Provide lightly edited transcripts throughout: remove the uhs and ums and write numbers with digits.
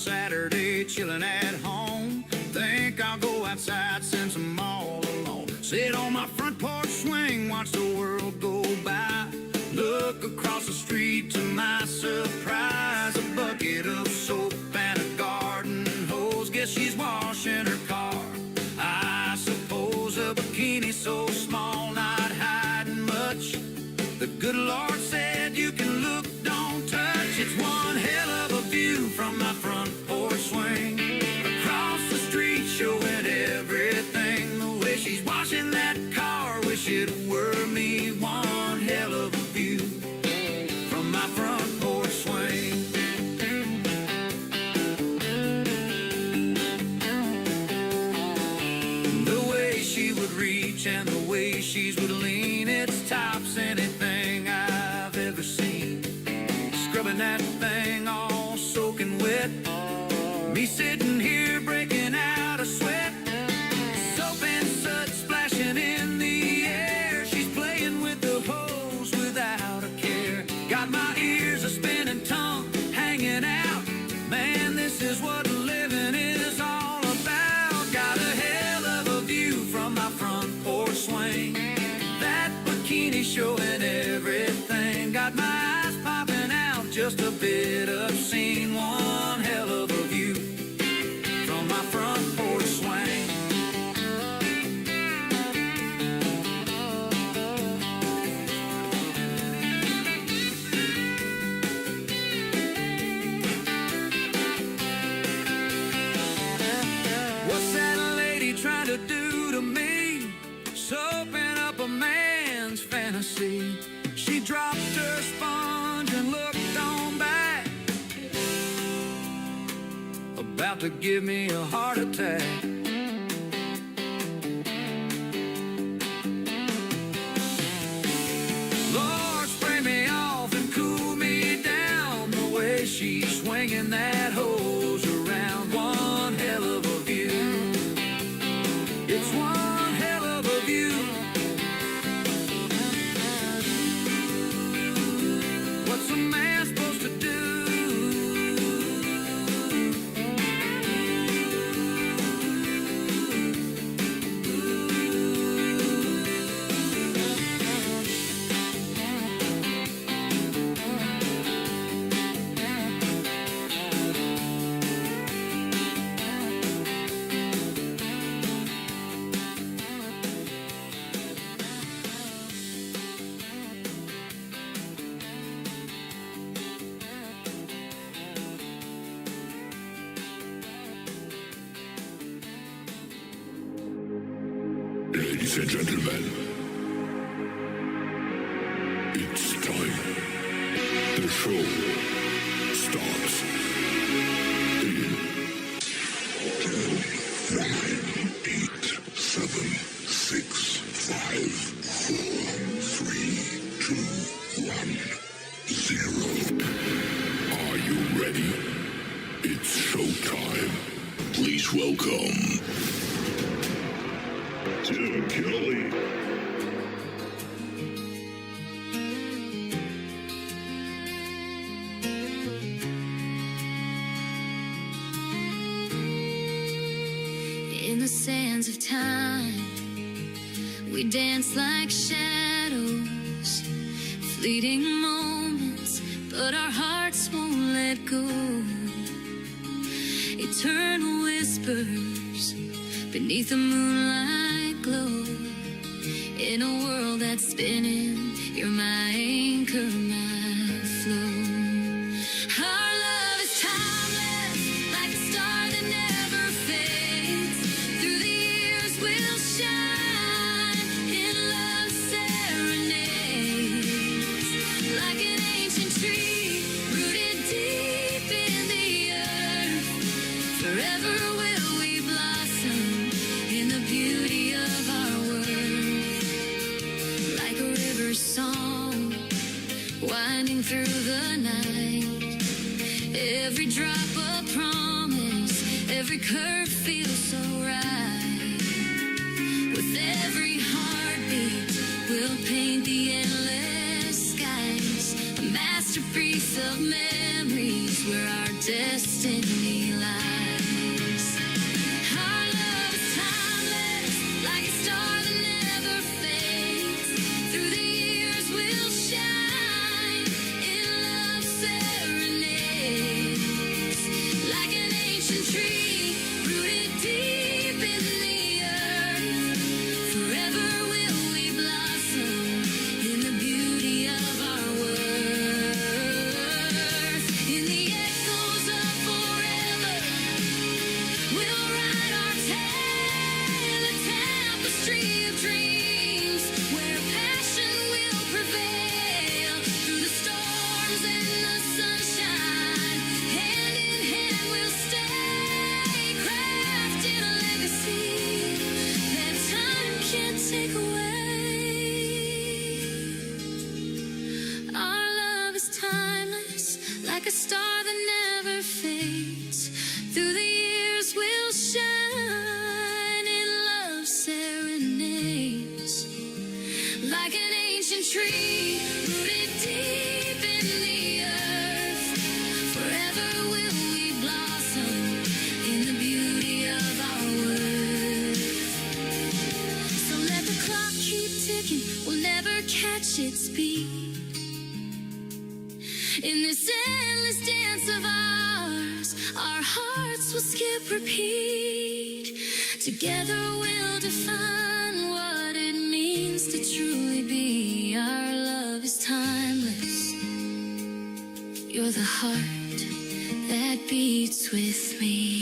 Saturday, chilling at home. Think I'll go outside since I'm all alone. Sit on my front porch swing, watch the world go by. Look across the street, to my surprise, a bucket of soap and a garden hose. Guess she's washing her car. I suppose a bikini so small, not hiding much. The good Lord said you can look, don't touch. It's one hell of a view from my front porch swing. Across the street, showing everything. The way she's washing that car, wish it were me. One hell of a view from my front porch swing. The way she would reach and the way she would lean, it's tops anything I've ever seen. Scrubbing that thing all soaking wet, me sitting here breaking out a sweat. Soap and soot splashing in the air, she's playing with the hose without a care. Got my ears a spinning, tongue hanging out. Man, this is what living is all about. Got a hell of a view from my front porch swing. That bikini showing everything. Got my eyes popping out, just a bit obscene. One hell of a view from my front porch swing. What's that lady trying to do to me? Soaping up a man's fantasy. She dropped her sponge and looked on back, about to give me a heart attack. Lord, spray me off and cool me down. The way she's swinging that hose around. One hell of a view. It's one hell of a view. What's a man supposed to do? Ladies and gentlemen, it's time. The show starts in 10, 9, 8, 7, 6, 5, 4, 3, 2, 1, 0. Are you ready? It's showtime. Please welcome Tim Kelly. In the sands of time, we dance like shadows, fleeting moments, but our hearts won't let go. Eternal whispers beneath the moonlight glow. In a world that's spinning, you're my anchor, my flow. Our love is timeless, like a star that never fades. Through the years we'll shine in love's serenades. Like an ancient tree rooted deep in the earth, forever will we blossom in the beauty of our worth. Like a river song winding through the night, every drop a promise, every curve feels so right. With every heartbeat we'll paint the endless skies, a masterpiece of memories where our destiny lies. Our love is timeless, like a star that never fades. Through the years we'll shine in love serenades. Like an ancient tree rooted deep in the earth, forever will we blossom in the beauty of our worth. In the echoes of forever, we'll write our tale, a tapestry of dreams, where passion will prevail. Through the storms and the sunshine, hand in hand we'll stay, crafting a legacy that time can't take away. Our love is timeless, like a star that never fades. Through the years we'll shine in love serenades. Like an ancient tree rooted deep in the earth, forever will we blossom in the beauty of our worth. So let the clock keep ticking, we'll never catch its beat. In this endless dance of ours, our hearts will skip repeat. Together we'll define what it means to truly be. Our love is timeless. You're the heart that beats with me.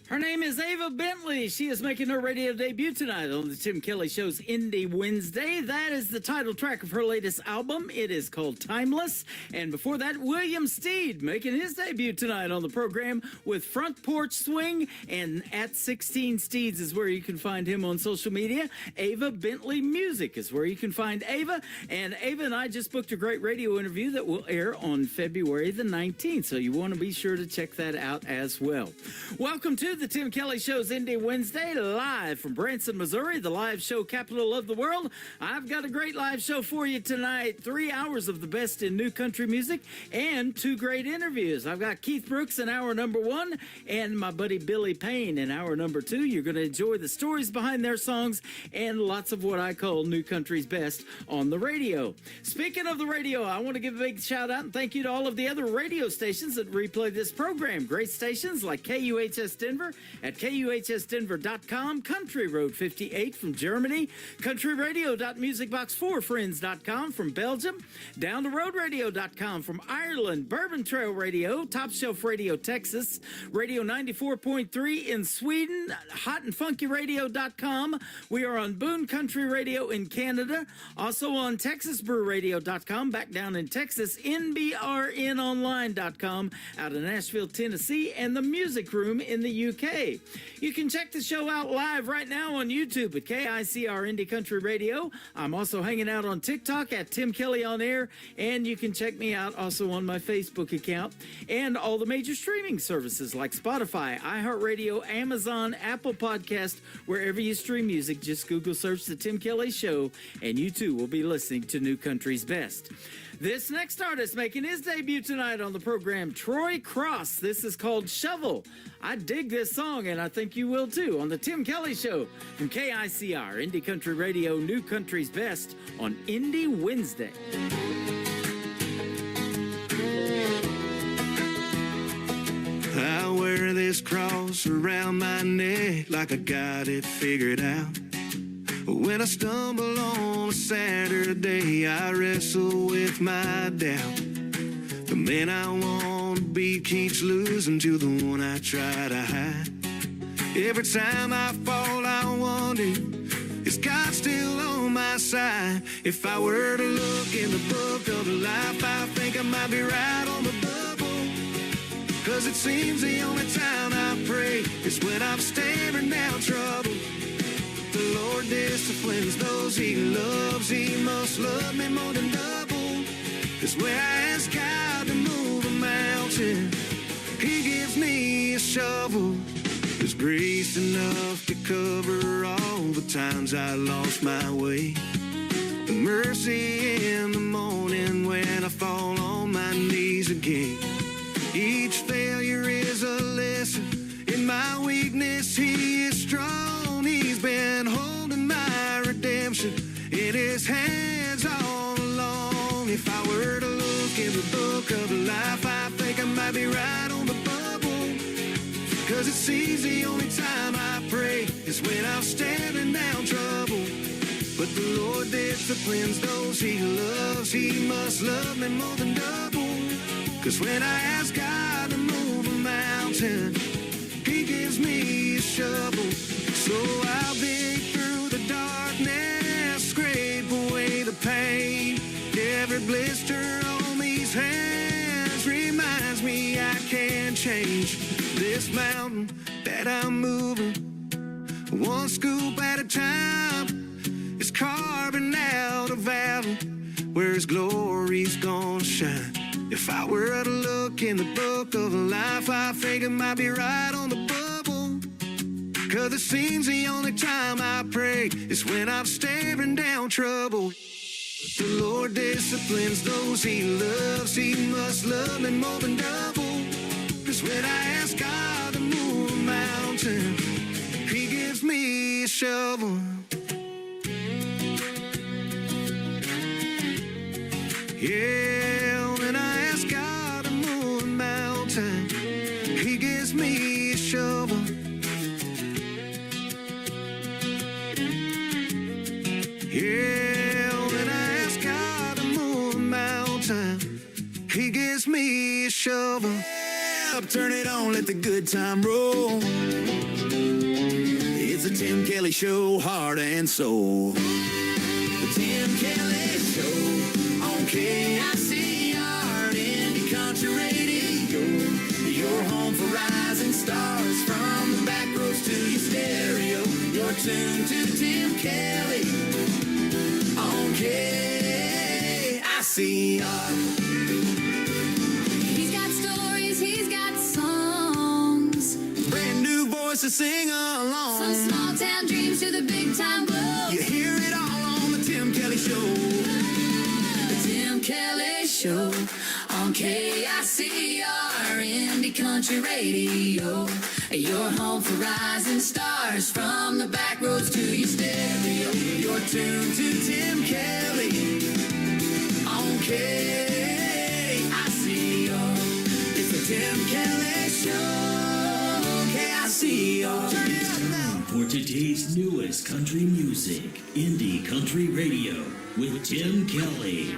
Her name is Ava Bentley. She is making her radio debut tonight on the Tim Kelly Show's Indie Wednesday. That is the title track of her latest album. It is called Timeless. And before that, William Steed making his debut tonight on the program with Front Porch Swing. And at 16 Steeds is where you can find him on social media. Ava Bentley Music is where you can find Ava. And Ava and I just booked a great radio interview that will air on February the 19th. So you want to be sure to check that out as well. Welcome to the Tim Kelly Show's Indie Wednesday, live from Branson, Missouri, the live show capital of the world. I've got a great live show for you tonight. 3 hours of the best in new country music and 2 great interviews. I've got Keith Brooks in hour number 1 and my buddy Billy Payne in hour number 2. You're going to enjoy the stories behind their songs and lots of what I call new country's best on the radio. Speaking of the radio, I want to give a big shout out and thank you to all of the other radio stations that replay this program. Great stations like KUHS Denver at KUHSdenver.com, Country Road 58 from Germany, countryradio.musicbox4friends.com from Belgium, downtheroadradio.com from Ireland, Bourbon Trail Radio, Top Shelf Radio Texas, Radio 94.3 in Sweden, hotandfunkyradio.com. We are on Boone Country Radio in Canada, also on TexasBrewRadio.com, back down in Texas, NBRNonline.com out of Nashville, Tennessee, and the Music Room in the UK. You can check the show out live right now on YouTube at KICR Indie Country Radio. I'm also hanging out on TikTok at Tim Kelly On Air, and you can check me out also on my Facebook account and all the major streaming services like Spotify, iHeartRadio, Amazon, Apple Podcast, wherever you stream music. Just Google search The Tim Kelly Show, and you too will be listening to New Country's Best. This next artist making his debut tonight on the program, Troy Cross. This is called Shovel. I dig this song, and I think you will too, on the Tim Kelly Show from KICR, Indie Country Radio, New Country's Best on Indie Wednesday. I wear this cross around my neck like I got it figured out. When I stumble on a Saturday, I wrestle with my doubt. The man I want to be keeps losing to the one I try to hide. Every time I fall, I wonder, is God still on my side? If I were to look in the book of life, I think I might be right on the bubble. 'Cause it seems the only time I pray is when I'm staring down trouble. The Lord disciplines those he loves. He must love me more than double. 'Cause where I ask God to move a mountain, gives me a shovel. There's grace enough to cover all the times I lost my way. And mercy in the morning when I fall on my knees again. Each failure is a lesson. In my weakness, He is strong. He's been holding my redemption in His hands all along. If I were to look in the book of life, I think I might be right on the bubble. 'Cause it seems the only time I pray is when I'm staring down trouble. But the Lord disciplines those He loves. He must love me more than double. 'Cause when I ask God to move a mountain, He gives me a shovel. So I'll dig through the darkness, scrape away the pain. Every blister on these hands reminds me I can change this mountain that I'm moving. One scoop at a time is carving out a valley where His glory's gonna shine. If I were to look in the book of life, I think it might be right on the bubble. 'Cause it seems the only time I pray is when I'm staring down trouble. The Lord disciplines those He loves. He must love me more than double. 'Cause when I ask God to move a mountain, He gives me a shovel. Yeah, when I ask God to move a mountain, He gives me a shovel. Yeah, when I ask God to move a mountain, He gives me a shovel. Yeah, turn it on, let the good time roll. It's a Tim Kelly Show, heart and soul. The Tim Kelly Show on KICR, Indie Country Radio. Your home for rising stars, from the back roads to your stereo. You're tuned to Tim Kelly on KICR. He's got stories, he's got songs. Brand new voice to sing along. From small town dreams to the big time blues. You hear it all on the Tim Kelly Show. The Tim Kelly Show on KICR, Indie Country Radio. Your home for rising stars, from the back roads to your stereo. You're tuned to Tim Kelly on KICR. It's the Tim Kelly Show, KICR. Turn it up now. For today's newest country music, Indie Country Radio with Tim Kelly.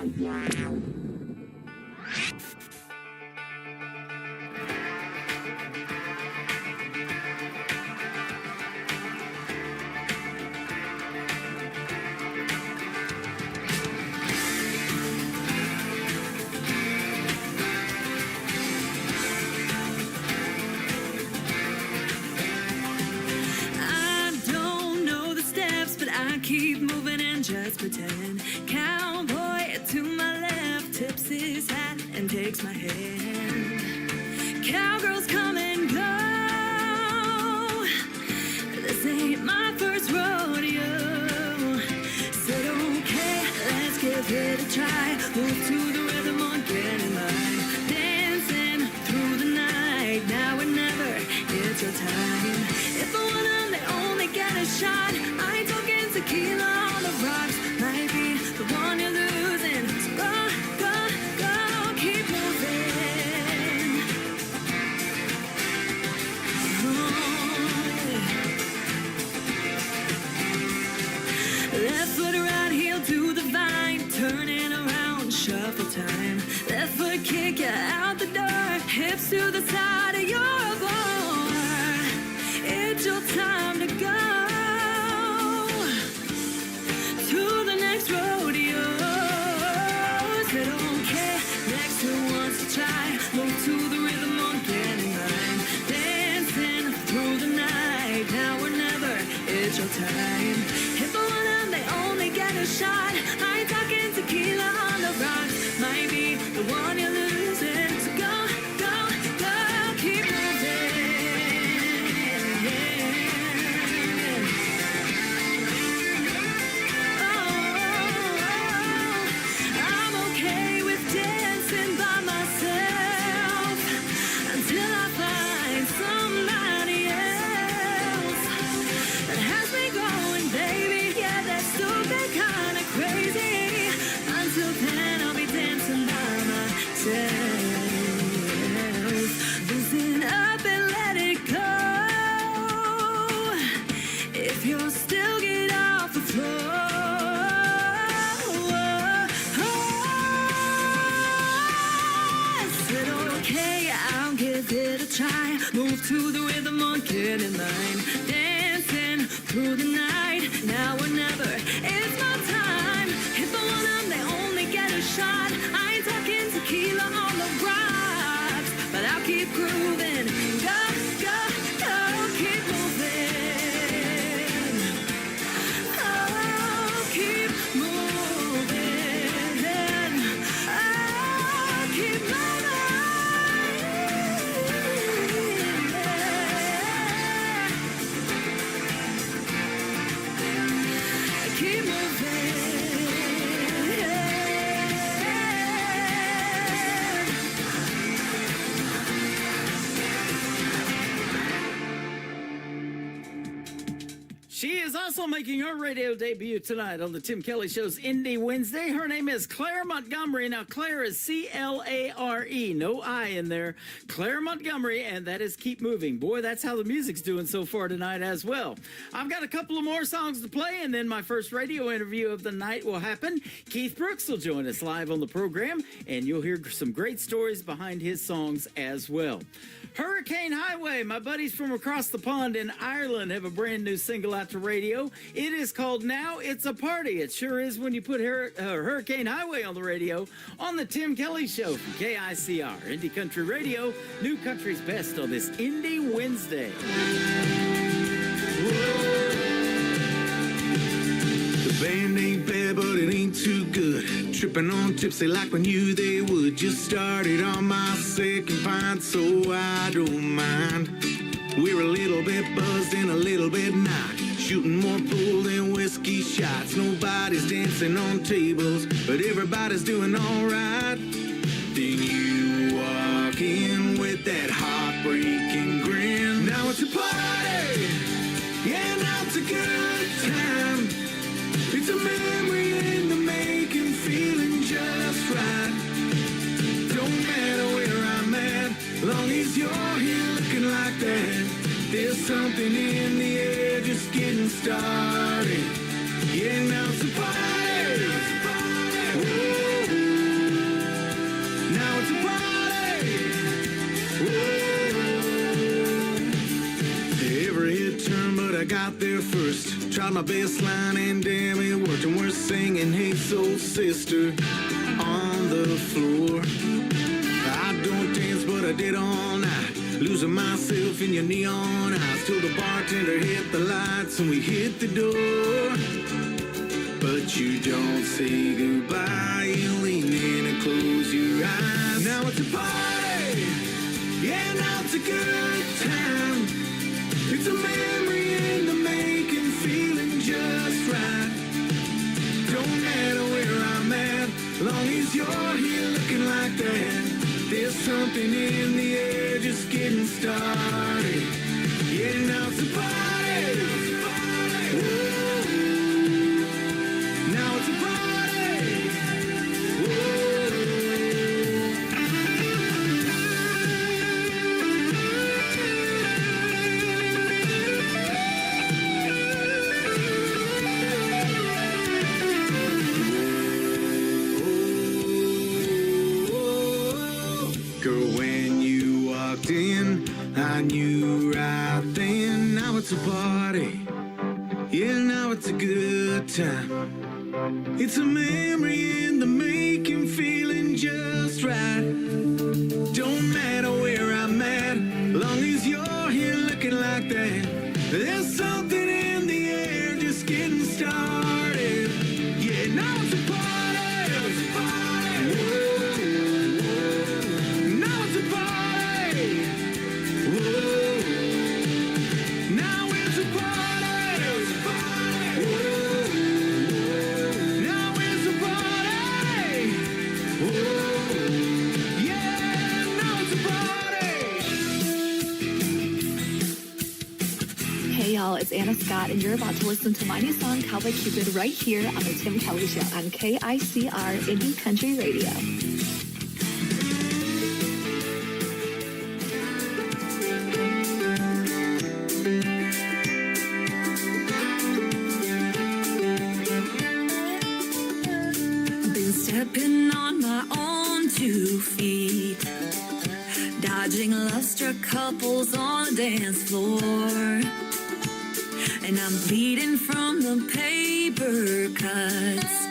Keep moving and just pretend. Cowboy to my left tips his hat and takes my hand. Cowgirls come and go. This ain't my first rodeo. Said okay, let's give it a try. Move to the rhythm again in line. Dancing through the night, now or never, it's your time. If the one and they only get a shot, I took tequila on the rocks, might be the one you're losing. So go, go, go, keep moving. Oh, yeah. Left foot right heel to the vine, turning around, shuffle time. Left foot kick you out the door, hips to the side of your floor. It's your time to go. Rodeo, said okay, next who wants to try, move to the rhythm again in line, dancing through the night, now or never, it's your time. If the one and they only get a shot, I talking tequila on the rocks, might be the one you're losing. So go, go, go, keep moving. rhythm on, get in line. Dancing through the night, now or never. It's my time. If I want 'em, they only get a shot. I ain't talking tequila on the rocks, but I'll keep grooving. Go, go, go, keep moving. I'll keep moving. I'll keep moving. Keep moving. She is also making her radio debut tonight on the Tim Kelly Show's Indie Wednesday. Her name is Claire Montgomery. Now, Claire is C-L-A-R-E, no I in there. Claire Montgomery, and that is Keep Moving. Boy, that's how the music's doing so far tonight as well. I've got a couple of more songs to play, and then my first radio interview of the night will happen. Keith Brooks will join us live on the program, and you'll hear some great stories behind his songs as well. Hurricane Highway, my buddies from across the pond in Ireland have a brand new single out to radio. It is called Now It's a Party. It sure is when you put Hurricane Highway on the radio on the Tim Kelly Show from KICR, Indie Country Radio, New Country's Best on this Indie Wednesday. The band ain't bad, but it ain't too good. Tripping on tips they like when you they would. Just started on my second pint, so I don't mind. We're a little bit buzzed and a little bit not. Shooting more pool than whiskey shots. Nobody's dancing on tables, but everybody's doing alright. Then you walk in with that heartbreaking grin. Now it's a party, yeah, now it's a good time. It's a memory in the making, feeling just right. Don't matter where I'm at, long as you're here looking like that. There's something in the air just getting started. Yeah, now it's a party. Woo. Now it's a party. Woo. Every hit turn, but I got there first. Tried my best line and damn it worked. And we're singing Hey Soul Sister on the floor. I don't dance, but I did all night. Losing myself in your neon eyes till the bartender hit the lights and we hit the door. But you don't say goodbye, you lean in and close your eyes. Now it's a party, yeah, now it's a good time. It's a memory in the making, feeling just right. Don't matter where I'm at, long as you're here looking like that. There's something in the air just getting started. Yeah, now it's a party. Woo. Now it's a party. Girl, when you walked in, I knew right then. Now it's a party. Yeah, now it's a good time. It's a memory in the making, feeling just right. Don't matter where I'm at, long as you're here looking like that. There's something in the air just getting started. Yeah, now it's a party. It's a party. Whoa. Now it's a party. Whoa. Now it's a party. It's a party. Whoa. Now it's a party. Whoa. Yeah, now it's a party. Hey y'all, it's Anna Scott, and you're about to listen to my new song, Cowboy Cupid, right here on the Tim Kelly Show on KICR Indie Country Radio. Been stepping on my own 2 feet, dodging love-struck couples on the dance floor. And I'm bleeding from the paper cuts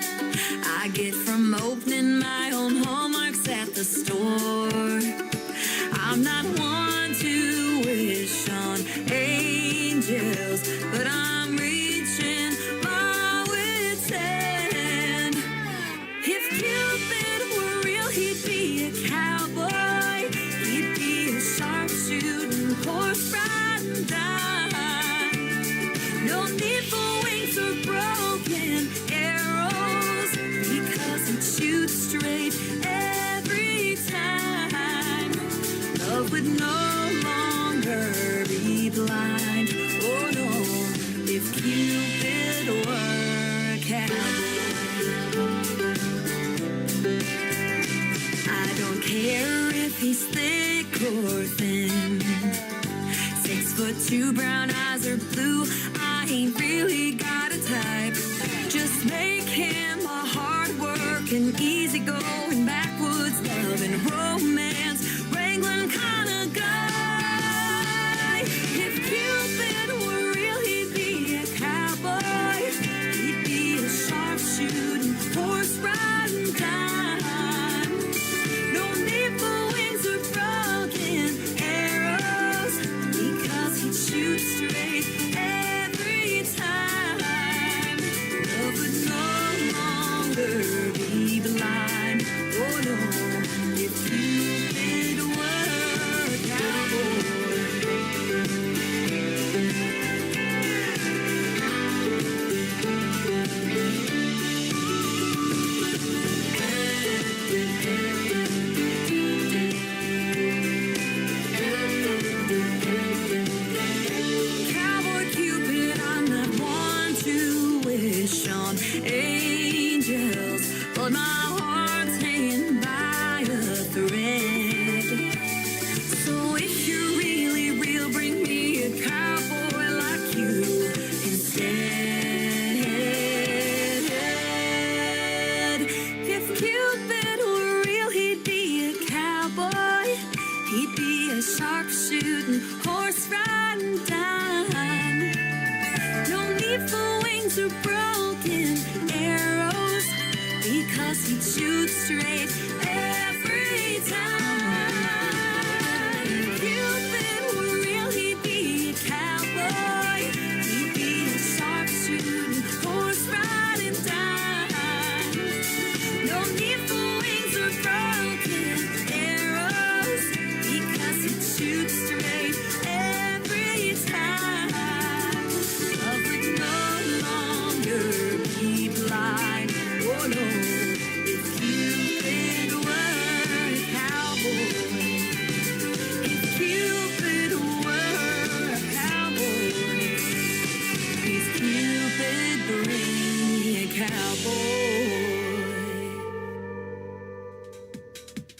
I get from opening my own hallmarks at the store. I'm not one to wish on angels, but I'm reaching my wit's end. If Cupid were real, he'd be a cowboy. He'd be a sharpshooting, horse riding die. No need for wings or broken arrows, because he'd shoot straight every time. Love would no longer be blind. Oh no, if Cupid were a cowboy. I don't care if he's thick or thin, 6'2", brown eyes or blue. I ain't really got a type. Just make him a hard-working, easy-going, backwoods, loving, romance, wrangling kind of guy. If Cupid were real, he'd be a cowboy. He'd be a sharpshooting, horse-riding time. No need for wings or broken arrows, because he'd shoot straight every time. Love would no longer be blind. Oh no, if Cupid were a cowboy. Cowboy Cupid, I'm not one to wish on angels, but my heart's hanging by a thread. So if you're really real, bring me a cowboy like you instead. If Cupid were real, he'd be a cowboy. He'd be a sharpshooting, horse-riding dime. No need for wings or broken arrows, because he'd shoot straight every time. If Cupid were real, he'd be a cowboy. He'd be a sharpshooting, horse-riding dime. No need for wings or broken arrows, because he'd shoot straight every time. Love would no longer be blind. Oh no, if Cupid were a cowboy. If Cupid were a cowboy. Please Cupid, bring me a cowboy.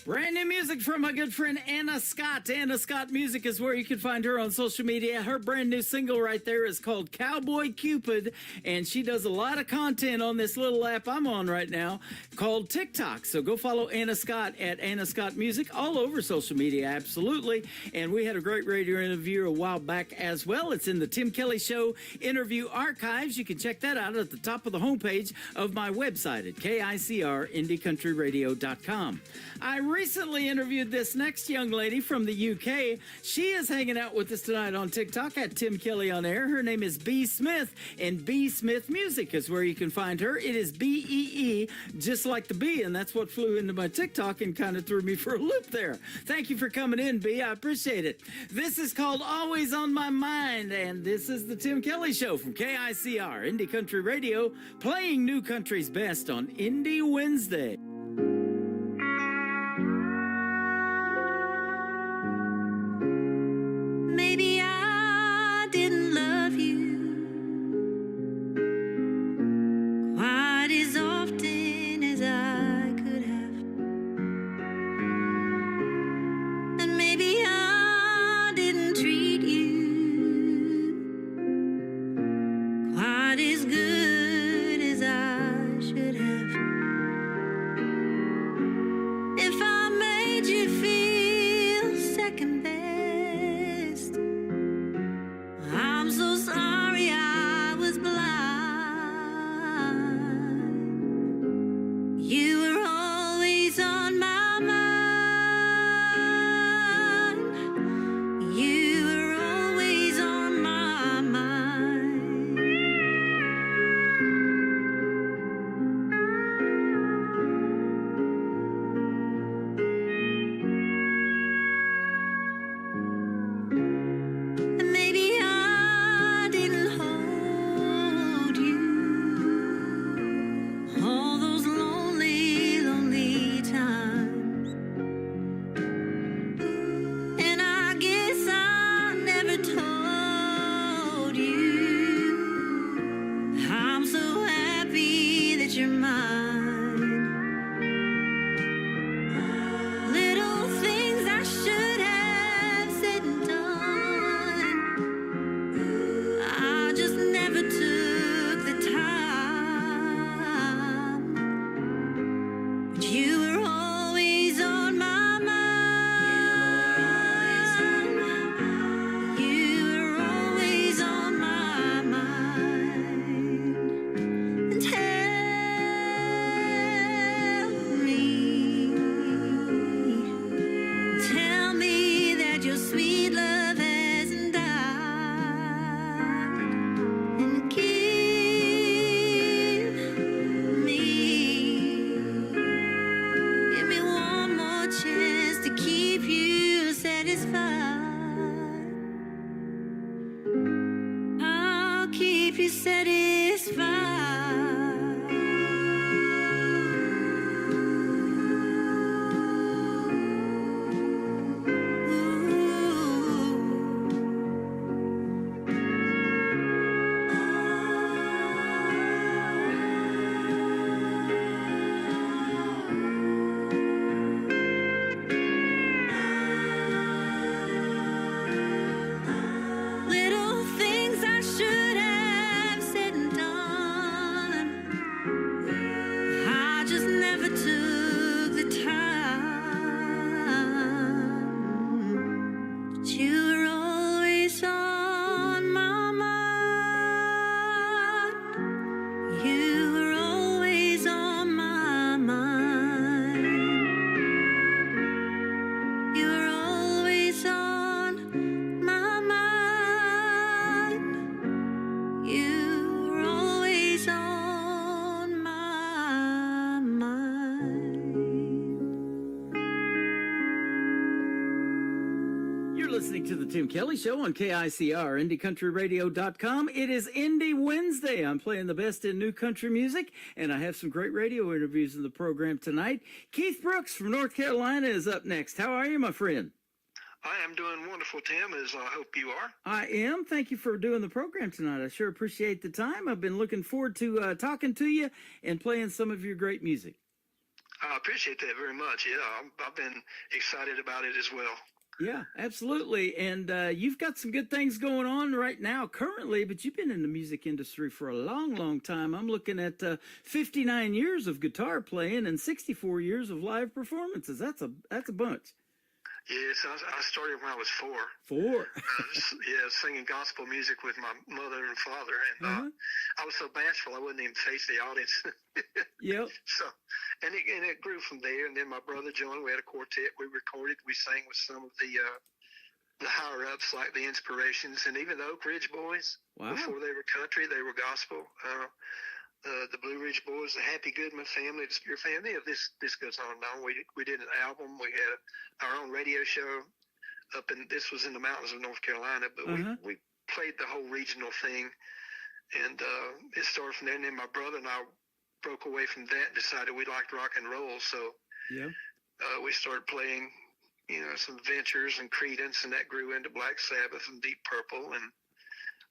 Brand new music from my good friend Anna Scott. Anna Scott Music is where you can find her on social media. Her brand new single right there is called Cowboy Cupid, and she does a lot of content on this little app I'm on right now called TikTok. So go follow Anna Scott at Anna Scott Music all over social media, absolutely. And we had a great radio interview a while back as well. It's in the Tim Kelly Show interview archives. You can check that out at the top of the homepage of my website at KICRIndieCountryRadio.com. I recently interviewed this next young lady from the UK. She is hanging out with us tonight on TikTok at Tim Kelly on Air. Her name is B. Smith, and B. Smith Music is where you can find her. It is B-E-E, just like the bee, and that's what flew into my TikTok and kind of threw me for a loop there. Thank you for coming in, B. I appreciate it. This is called Always on My Mind, and this is the Tim Kelly Show from KICR, Indie Country Radio, playing new country's best on Indie Wednesday. Maybe I didn't love you quite as often as I could have. And maybe I didn't treat you quite as good as I should have. keep you satisfied. Little things I should have said and done, I just never took the time. But you were always on my mind. You were always on my mind. You were always on my mind. You were always on my mind. You're listening to the Tim Kelly Show on KICR, IndieCountryRadio.com. It is Indie Wednesday. I'm playing the best in new country music, and I have some great radio interviews in the program tonight. Keith Brooks from North Carolina is up next. How are you, my friend? I am doing wonderful, Tim, as I hope you are. I am. Thank you for doing the program tonight. I sure appreciate the time. I've been looking forward to talking to you and playing some of your great music. I appreciate that very much. Yeah, I've been excited about it as well. Yeah, absolutely. And you've got some good things going on right now currently, but you've been in the music industry for a long, long time. I'm looking at 59 years of guitar playing and 64 years of live performances. That's a bunch. Yes, I started when I was 4. 4. Singing gospel music with my mother and father, and I was so bashful I wouldn't even face the audience. Yep. So, and it grew from there. And then my brother John, we had a quartet. We recorded. We sang with some of the higher ups, like the Inspirations, and even the Oak Ridge Boys. Wow. Before they were country, they were gospel. The Blue Ridge Boys, the Happy Goodman family, the Spear family. This goes on and on. We did an album. We had our own radio show up in. This was in the mountains of North Carolina, but we played the whole regional thing, and it started from there. And then my brother and I broke away from that and decided we liked rock and roll. So we started playing, some Ventures and Creedence, and that grew into Black Sabbath and Deep Purple, and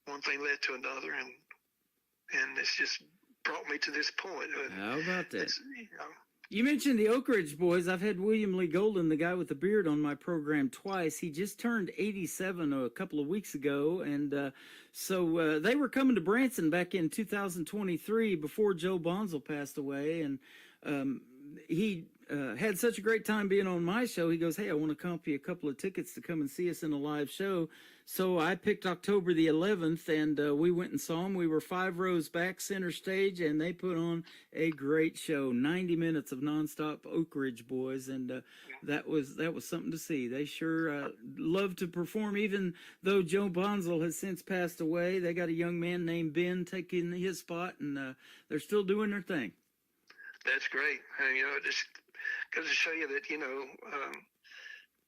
one thing led to another, and it's just brought me to this point. How about that? It's, You mentioned the Oak Ridge Boys. I've had William Lee Golden, the guy with the beard, on my program twice. He just turned 87 a couple of weeks ago, and so they were coming to Branson back in 2023 before Joe Bonzel passed away, and he had such a great time being on my show. He goes, "Hey, I want to comp you a couple of tickets to come and see us in a live show." So I picked October the 11th, and we went and saw them. We were 5 rows back, center stage, and they put on a great show. 90 minutes of nonstop Oak Ridge Boys, and that was something to see. They sure love to perform, even though Joe Bonzel has since passed away. They got a young man named Ben taking his spot, and they're still doing their thing. That's great. And, it just goes to show you that,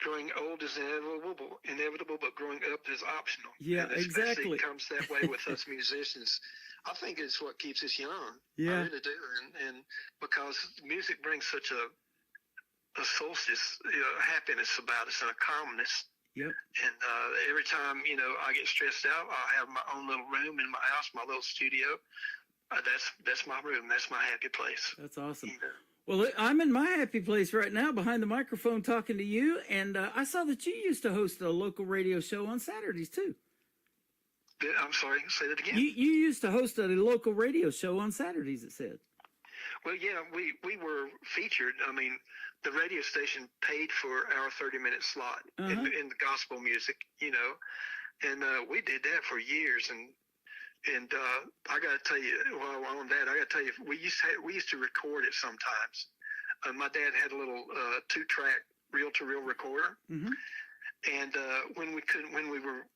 growing old is inevitable, but growing up is optional. Yeah, and especially exactly. It comes that way with us musicians. I think it's what keeps us young. Yeah. I really do. And because music brings such a solstice, happiness about us and a calmness. Yep. And every time, I get stressed out, I have my own little room in my house, my little studio. That's my room. That's my happy place. That's awesome. Well, I'm in my happy place right now behind the microphone talking to you, and I saw that you used to host a local radio show on Saturdays, too. I'm sorry, say that again? You used to host a local radio show on Saturdays, it said. Well, yeah, we were featured. I mean, the radio station paid for our 30-minute slot in the gospel music, and we did that for years, and I got to tell you, while on that, I got to tell you, we used to record it sometimes. My dad had a little 2-track reel-to-reel recorder, and when we were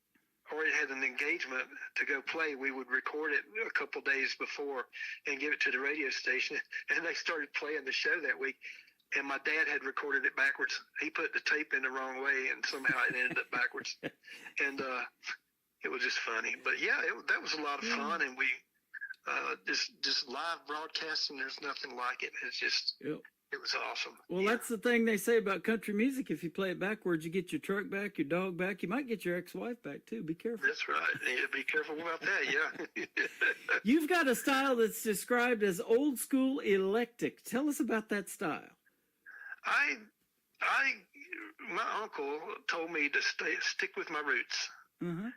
already had an engagement to go play, we would record it a couple days before and give it to the radio station, and they started playing the show that week. And my dad had recorded it backwards. He put the tape in the wrong way, and somehow it ended up backwards. And it was just funny. But yeah, that was a lot of fun, and we just live broadcasting. There's nothing like it. It's just it was awesome. Well, that's the thing they say about country music. If you play it backwards, you get your truck back, your dog back. You might get your ex-wife back too. Be careful. That's right. Yeah, be careful about that. Yeah. You've got a style that's described as old school eclectic. Tell us about that style. My uncle told me to stick with my roots. Uh-huh.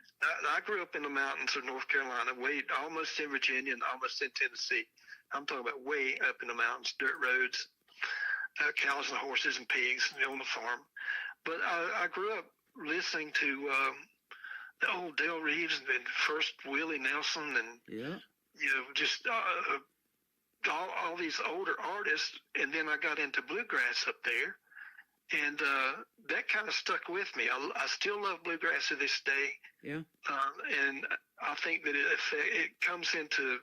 I grew up in the mountains of North Carolina, way almost in Virginia and almost in Tennessee. I'm talking about way up in the mountains, dirt roads, cows and horses and pigs on the farm. But I grew up listening to the old Del Reeves and first Willie Nelson and just all these older artists. And then I got into bluegrass up there. And that kind of stuck with me. I still love bluegrass to this day. Yeah. And I think that it comes into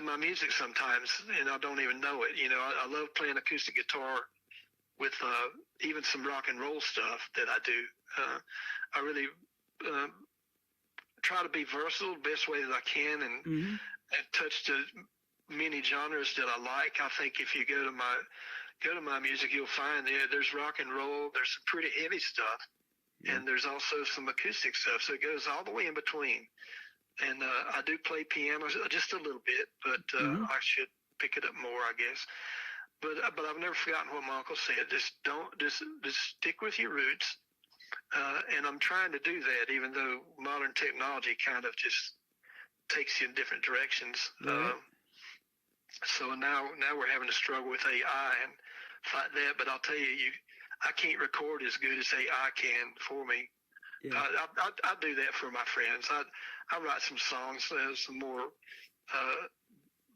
my music sometimes, and I don't even know it. You know, I love playing acoustic guitar with even some rock and roll stuff that I do. I really try to be versatile the best way that I can and touch the many genres that I like. I think if you go to my music, you'll find there's rock and roll, there's some pretty heavy stuff, and there's also some acoustic stuff. So it goes all the way in between. And I do play piano just a little bit, but I should pick it up more, I guess. But I've never forgotten what my uncle said. Just stick with your roots. And I'm trying to do that, even though modern technology kind of just takes you in different directions. So now we're having to struggle with AI and fight that. But I'll tell you, I can't record as good as AI can for me. Yeah. I do that for my friends. I write some songs, some more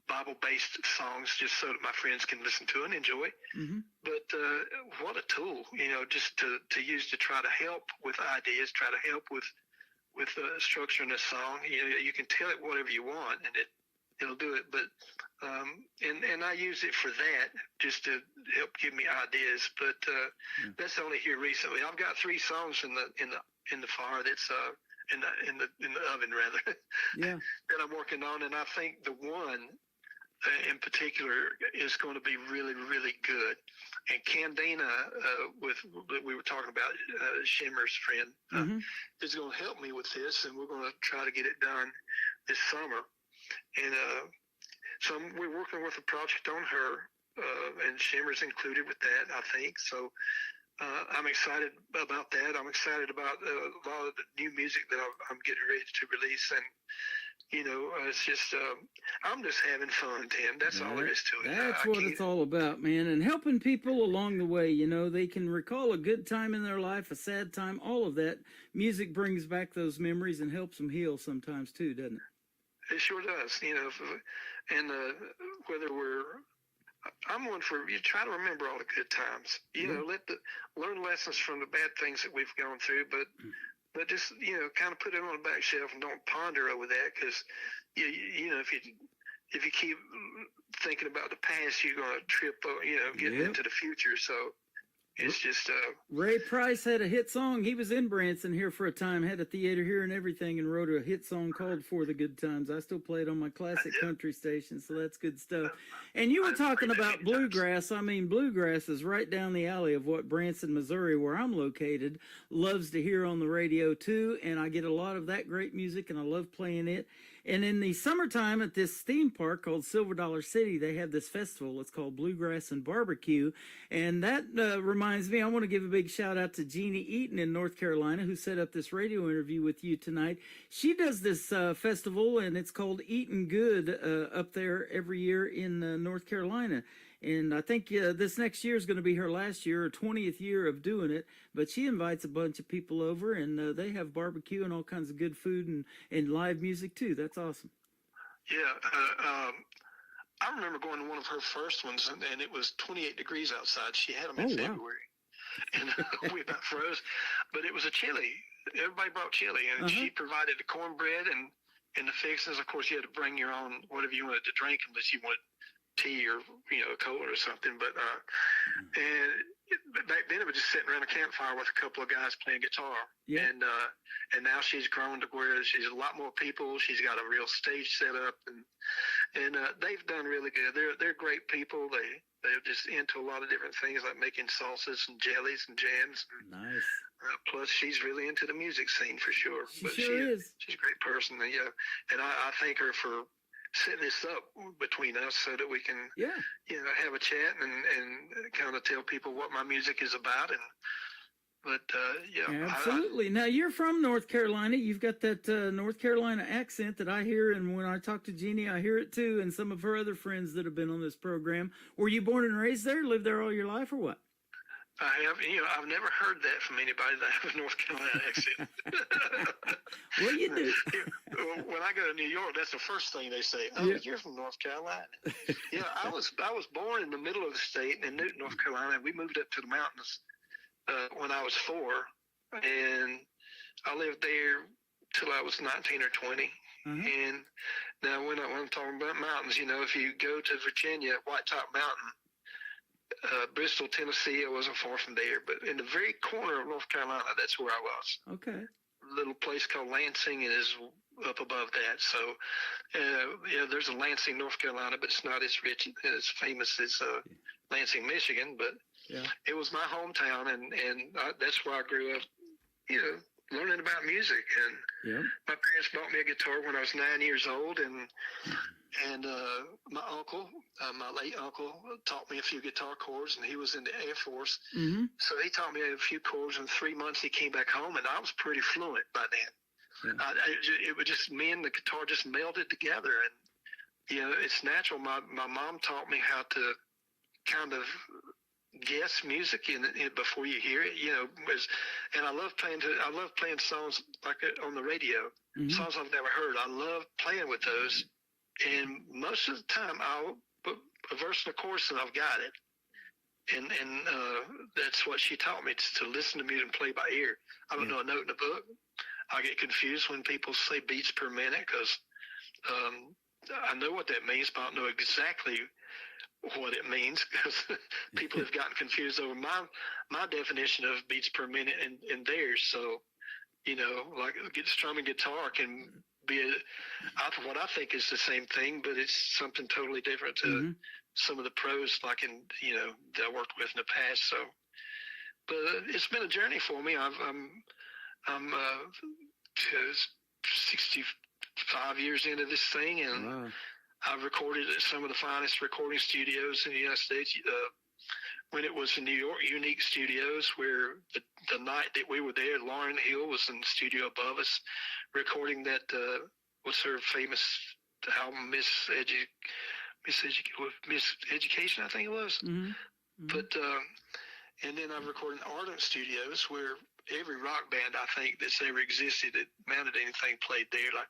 Bible-based songs, just so that my friends can listen to and enjoy. But what a tool, you know, just to use to try to help with ideas, try to help with structuring a song. You know, you can tell it whatever you want, and it'll do it. But and I use it for that, just to help give me ideas. But that's only here recently. I've got 3 songs in the fire. That's in the oven rather. Yeah. That I'm working on, and I think the one in particular is going to be really, really good. And Candina, we were talking about, Shimmer's friend, is going to help me with this, and we're going to try to get it done this summer. And so we're working with a project on her, and Shimmer's included with that, I think. So I'm excited about that. I'm excited about a lot of the new music that I'm getting ready to release. And, you know, it's just, I'm just having fun, Tim. That's all there is to it. That's what it's all about, man. And helping people along the way. You know, they can recall a good time in their life, a sad time, all of that. Music brings back those memories and helps them heal sometimes too, doesn't it? It sure does, you know. And whether I'm one for, you try to remember all the good times. You know, learn lessons from the bad things that we've gone through, but just, you know, kind of put it on the back shelf and don't ponder over that, because you know, if you keep thinking about the past, you're going to trip, you know, get into the future. So it's just Ray Price had a hit song. He was in Branson here for a time, had a theater here and everything, and wrote a hit song called For the Good Times. I still play it on my classic country station, so that's good stuff. And you were talking about bluegrass. I mean, bluegrass is right down the alley of what Branson, Missouri, where I'm located, loves to hear on the radio too, and I get a lot of that great music, and I love playing it. And in the summertime at this theme park called Silver Dollar City, they have this festival. It's called Bluegrass and Barbecue. And that reminds me, I want to give a big shout out to Jeannie Eaton in North Carolina, who set up this radio interview with you tonight. She does this festival, and it's called Eatin' Good up there every year in North Carolina. And I think this next year is going to be her last year, or 20th year of doing it. But she invites a bunch of people over, and they have barbecue and all kinds of good food and live music, too. That's awesome. Yeah. I remember going to one of her first ones, and it was 28 degrees outside. She had them in February. And we about froze. But it was a chili. Everybody brought chili, and she provided the cornbread and the fixings. Of course, you had to bring your own, whatever you wanted to drink, unless you wanted tea or cola or something. But back then it was just sitting around a campfire with a couple of guys playing guitar. Yeah. And now she's grown to where she's a lot more people. She's got a real stage set up, and they've done really good. They're great people. They're just into a lot of different things like making salsas and jellies and jams. Nice. Plus, she's really into the music scene for sure. She sure is. She's a great person. And, and I thank her for setting this up between us so that we can, have a chat and kind of tell people what my music is about. Absolutely. Now, you're from North Carolina. You've got that North Carolina accent that I hear, and when I talk to Jeannie, I hear it too, and some of her other friends that have been on this program. Were you born and raised there, lived there all your life, or what? I have. I've never heard that from anybody that have a North Carolina accent. Well, you do. When I go to New York, that's the first thing they say. Oh, you're from North Carolina. I was born in the middle of the state in Newton, North Carolina. We moved up to the mountains when I was 4, and I lived there till I was 19 or 20. And now when I'm talking about mountains, if you go to Virginia, White Top Mountain, Bristol, Tennessee, I wasn't far from there, but in the very corner of North Carolina, that's where I was. Okay. A little place called Lansing is up above that. So, there's a Lansing, North Carolina, but it's not as rich, as famous as Lansing, Michigan. But it was my hometown, and that's where I grew up, learning about music. And my parents bought me a guitar when I was 9 years old, and my uncle, my late uncle, taught me a few guitar chords, and he was in the Air Force. So he taught me a few chords. In 3 months, he came back home, and I was pretty fluent by then. It was just me and the guitar just melded together, and it's natural. My mom taught me how to kind of guess music in before you hear it, and I love playing songs like on the radio, songs I've never heard. I love playing with those. And most of the time, I'll put a verse and a chorus, and I've got it. And that's what she taught me, to listen to music and play by ear. I don't know a note in the book. I get confused when people say beats per minute, because I know what that means, but I don't know exactly what it means, because people have gotten confused over my definition of beats per minute and theirs. So, like strumming guitar can be what I think is the same thing, but it's something totally different to some of the pros that I worked with in the past. So, but it's been a journey for me. I'm 65 years into this thing, and I've recorded at some of the finest recording studios in the United States. When it was in New York, Unique Studios, where the night that we were there, Lauryn Hill was in the studio above us, recording that, what's her famous album, Miss Education, I think it was. But, and then I've recorded in Ardent Studios, where every rock band, I think, that's ever existed that mounted anything played there, like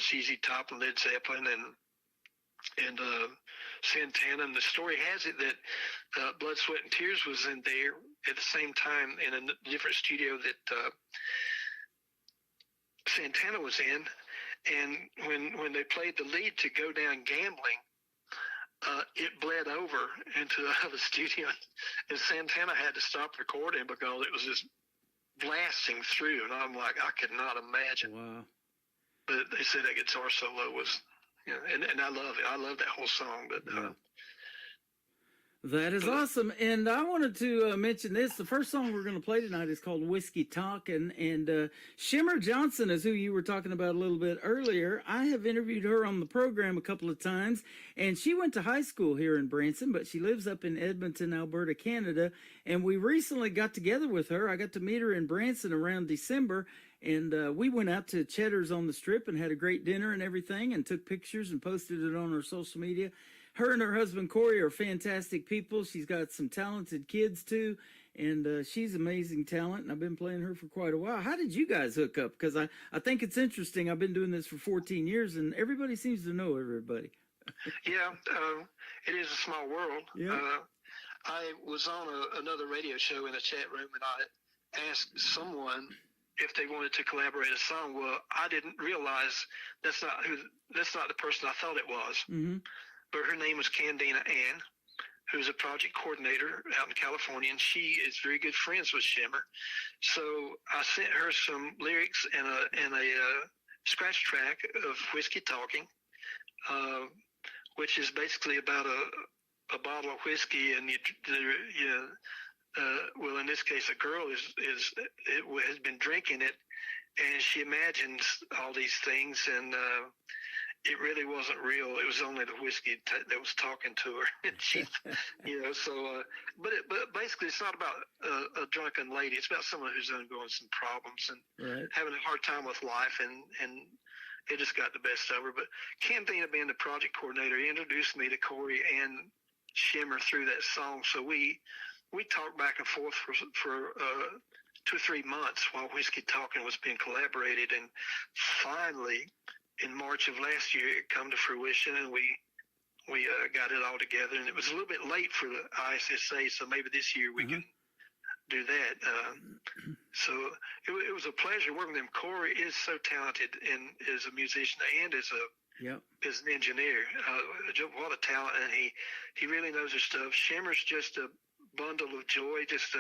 ZZ Top and Led Zeppelin and Santana. And the story has it that Blood, Sweat, and Tears was in there at the same time in a different studio that Santana was in. And when they played the lead to Go Down Gambling, it bled over into the other studio, and Santana had to stop recording because it was just blasting through. And I'm like, I could not imagine. Wow. But they said that guitar solo was, and I love it. I love that whole song. But that is awesome. And I wanted to mention this. The first song we're going to play tonight is called Whiskey Talk. And Shimmer Johnson is who you were talking about a little bit earlier. I have interviewed her on the program a couple of times. And she went to high school here in Branson, but she lives up in Edmonton, Alberta, Canada. And we recently got together with her. I got to meet her in Branson around December. And we went out to Cheddar's on the Strip and had a great dinner and everything, and took pictures and posted it on her social media. Her and her husband, Corey, are fantastic people. She's got some talented kids, too, and she's amazing talent, and I've been playing her for quite a while. How did you guys hook up? Because I think it's interesting. I've been doing this for 14 years, and everybody seems to know everybody. Yeah, it is a small world. Yeah. I was on another radio show in a chat room, and I asked someone if they wanted to collaborate a song. Well, I didn't realize that's not the person I thought it was. but her name was Candina Ann, who's a project coordinator out in California, and she is very good friends with Shimmer. So I sent her some lyrics and a scratch track of Whiskey Talking, which is basically about a bottle of whiskey, and well, in this case, a girl has been drinking it, and she imagines all these things, and it really wasn't real. It was only the whiskey that was talking to her. And she, but basically, it's not about a drunken lady. It's about someone who's undergoing some problems and having a hard time with life, and it just got the best of her. But Candina, being the project coordinator, he introduced me to Corey and Shimmer through that song. So we talked back and forth for 2 or 3 months while Whiskey Talking was being collaborated, and finally, in March of last year, it come to fruition, and we got it all together. And it was a little bit late for the ISSA, so maybe this year we can do that. So it was a pleasure working with him. Corey is so talented and as a musician and as an engineer. What a talent, and he really knows his stuff. Shimmer's just a bundle of joy. Just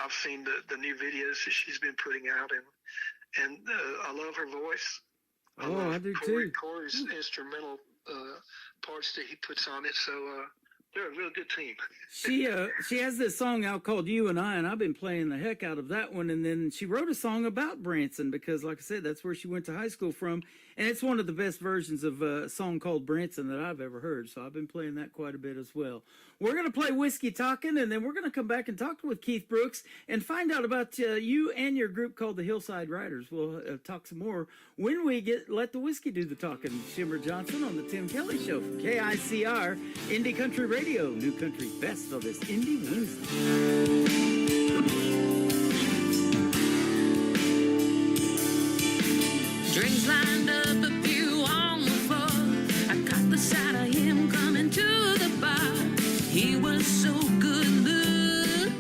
I've seen the new videos that she's been putting out, and I love her voice. I do too. Corey's instrumental parts that he puts on it. So they're a real good team. She has this song out called You and I, and I've been playing the heck out of that one. And then she wrote a song about Branson because, like I said, that's where she went to high school from. And it's one of the best versions of a song called Branson that I've ever heard. So I've been playing that quite a bit as well. We're going to play Whiskey Talking, and then we're going to come back and talk with Keith Brooks and find out about you and your group called the Hillside Riders. We'll talk some more when we let the whiskey do the talking. Shimmer Johnson on the Tim Kelly Show from KICR, Indie Country Radio, New Country Best of this Indie Wednesday. Drinks lined up, a few on the floor. I caught the sight of him coming to the bar. He was so good looking.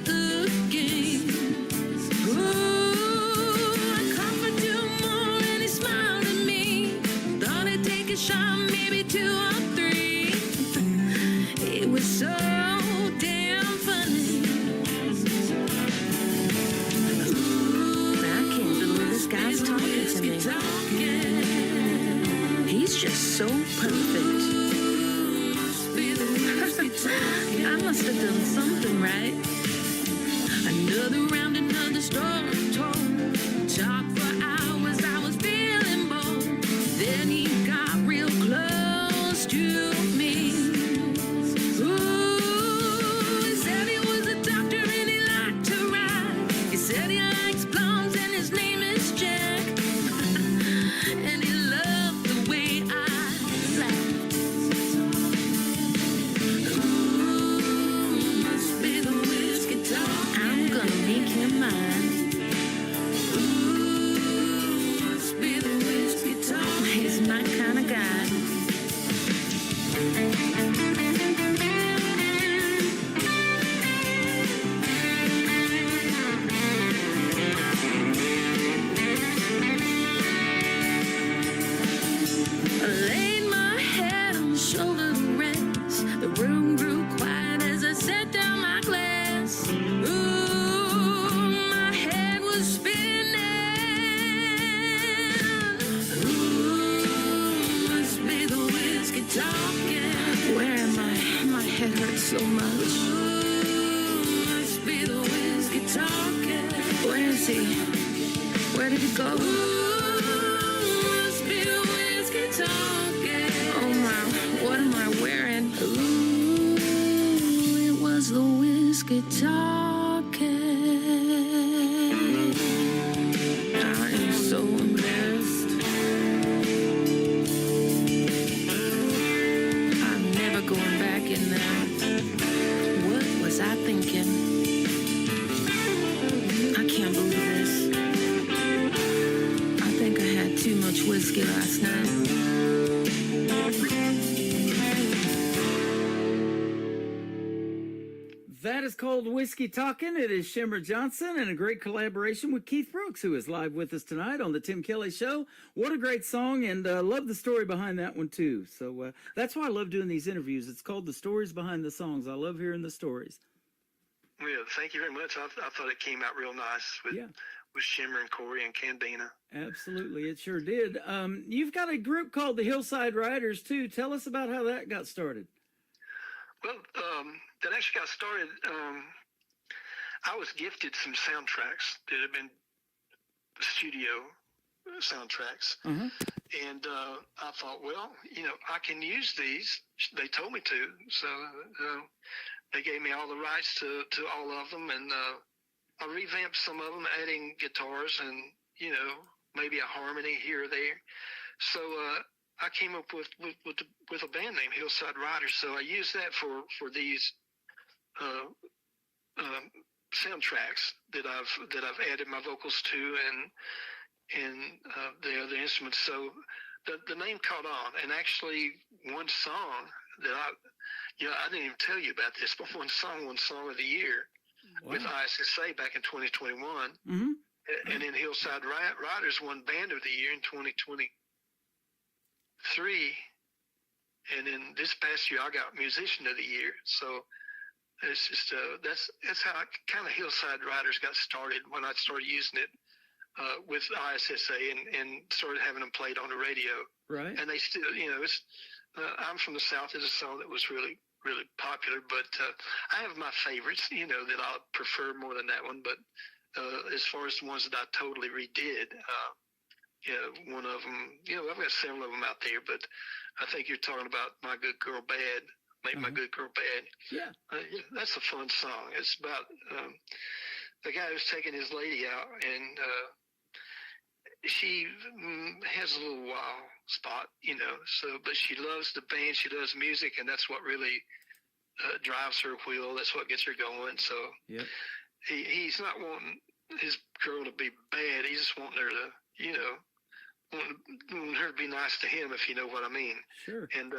Ooh, I comfort you more, and he smiled at me. Thought he'd take a shot, maybe 2 or 3. It was so damn funny. Ooh, I can't believe this guy's talking to me. He's just so perfect. I must have done something right. Another round, another story told. Talked for hours, I was feeling bold. Then he got real close to me. Ooh, he said he was a doctor and he liked to ride. He said he likes blondes and his name is Jack. And he loved the way I laughed. Ooh, must be the whiskey talking. I'm gonna make him mine. Ooh, must be the whiskey talking. He's my kind of guy. I laid my head on the shoulder to rest. The room grew quiet as I set down my glass. Ooh, my head was spinning. Ooh, must be the whiskey talking. Where am I? My head hurts so much. Ooh, must be the whiskey talking. Where is he? Where did he go? Must be the whiskey talking. Oh my, what am I wearing? Ooh, it was the whiskey talking. I am so embarrassed. I'm never going back in there. What was I thinking? I can't believe this. I think I had too much whiskey last night. That is called Whiskey Talking. It is Shimmer Johnson and a great collaboration with Keith Brooks, who is live with us tonight on the Tim Kelly Show. What a great song, and love the story behind that one, too. So that's why I love doing these interviews. It's called The Stories Behind the Songs. I love hearing the stories. Yeah, thank you very much. I thought it came out real nice with Shimmer and Corey and Candina. Absolutely, it sure did. You've got a group called the Hillside Riders, too. Tell us about how that got started. Well, that actually got started. I was gifted some soundtracks that had been studio soundtracks, and I thought, well, I can use these. They told me to, so they gave me all the rights to all of them, and I revamped some of them, adding guitars and maybe a harmony here or there. So I came up with a band name, Hillside Riders. So I used that for these soundtracks that I've added my vocals to and the other instruments. So the name caught on, and actually one song that I didn't even tell you about this, but one song of the year with ISSA back in 2021, and then Hillside Riders won Band of the Year in 2023. And then this past year I got Musician of the Year. So it's just that's how kind of Hillside Riders got started, when I started using it with ISSA and started having them played on the radio. Right. And they still, it's I'm from the South is a song that was really, really popular, but I have my favorites, that I prefer more than that one. But as far as the ones that I totally redid, one of them, I've got several of them out there, but I think you're talking about My Good Girl Bad, Make My Good Girl Bad. Yeah. That's a fun song. It's about the guy who's taking his lady out, and she has a little wild spot, but she loves the band, she loves music, and that's what really drives her wheel. That's what gets her going. So he's not wanting his girl to be bad. He's just wanting her to, wanting her to be nice to him, if you know what I mean. Sure. And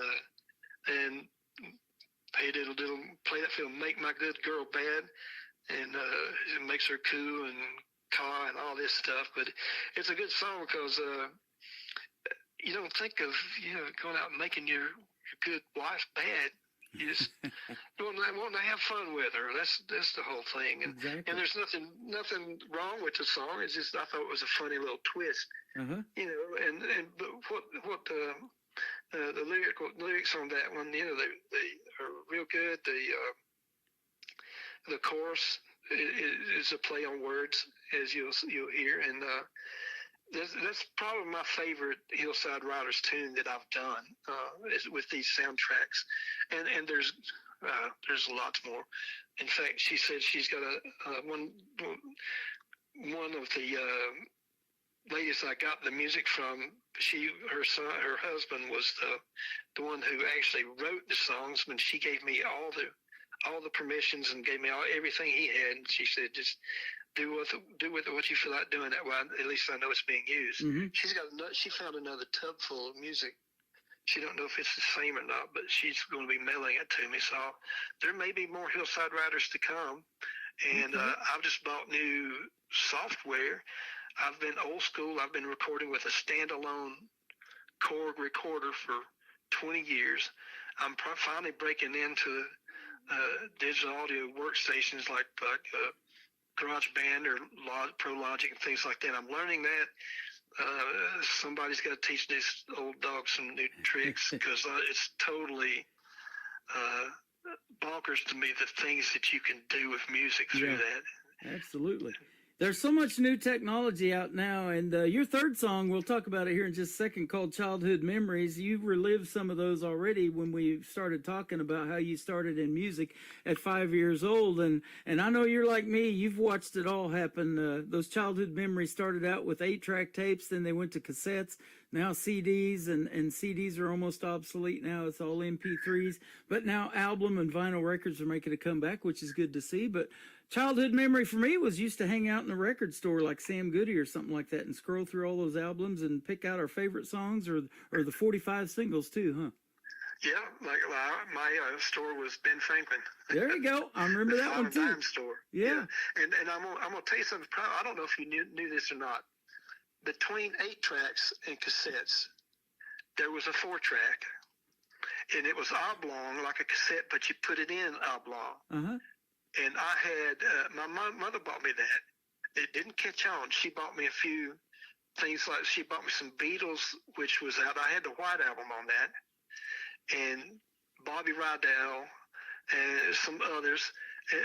they did play that film, Make My Good Girl Bad, and it makes her cool and caw and all this stuff. But it's a good song because you don't think of going out and making your good wife bad. You just want to have fun with her. That's the whole thing. And Exactly. and there's nothing wrong with the song. It's just I thought it was a funny little twist. But what the lyrics on that one, they are real good. The chorus is a play on words, as you'll hear, and that's probably my favorite Hillside Riders tune that I've done is with these soundtracks, and there's lots more. In fact, she said she's got one of the ladies I got the music from. Her husband was the one who actually wrote the songs, and she gave me all the permissions and gave me everything he had. And she said, just do with it what you feel like doing. That way, at least I know it's being used. She found another tub full of music. She don't know if it's the same or not, but she's going to be mailing it to me. So there may be more Hillside Riders to come. And I've just bought new software. I've been old school. I've been recording with a standalone Korg recorder for 20 years. I'm finally breaking into digital audio workstations like GarageBand or Pro Logic and things like that. I'm learning that. Somebody's got to teach this old dog some new tricks because it's totally bonkers to me the things that you can do with music through that. Absolutely. There's so much new technology out now, and your third song, we'll talk about it here in just a second, called Childhood Memories. You've relived some of those already when we started talking about how you started in music at 5 years old, and I know you're like me. You've watched it all happen. Those childhood memories started out with 8-track tapes, then they went to cassettes, now CDs, and CDs are almost obsolete now. It's all MP3s, but now album and vinyl records are making a comeback, which is good to see. But childhood memory for me was used to hang out in the record store like Sam Goody or something like that and scroll through all those albums and pick out our favorite songs or the 45 singles too, huh? Yeah, like my store was Ben Franklin. There you go. I remember that one too. Dime store. Yeah. And I'm gonna tell you something. I don't know if you knew this or not. Between 8 tracks and cassettes, there was a 4-track, and it was oblong like a cassette, but you put it in oblong. Uh-huh. And I had my mother bought me that. It didn't catch on. She bought me a few things, like she bought me some Beatles, which was out. I had the White Album on that, and Bobby Rydell and some others.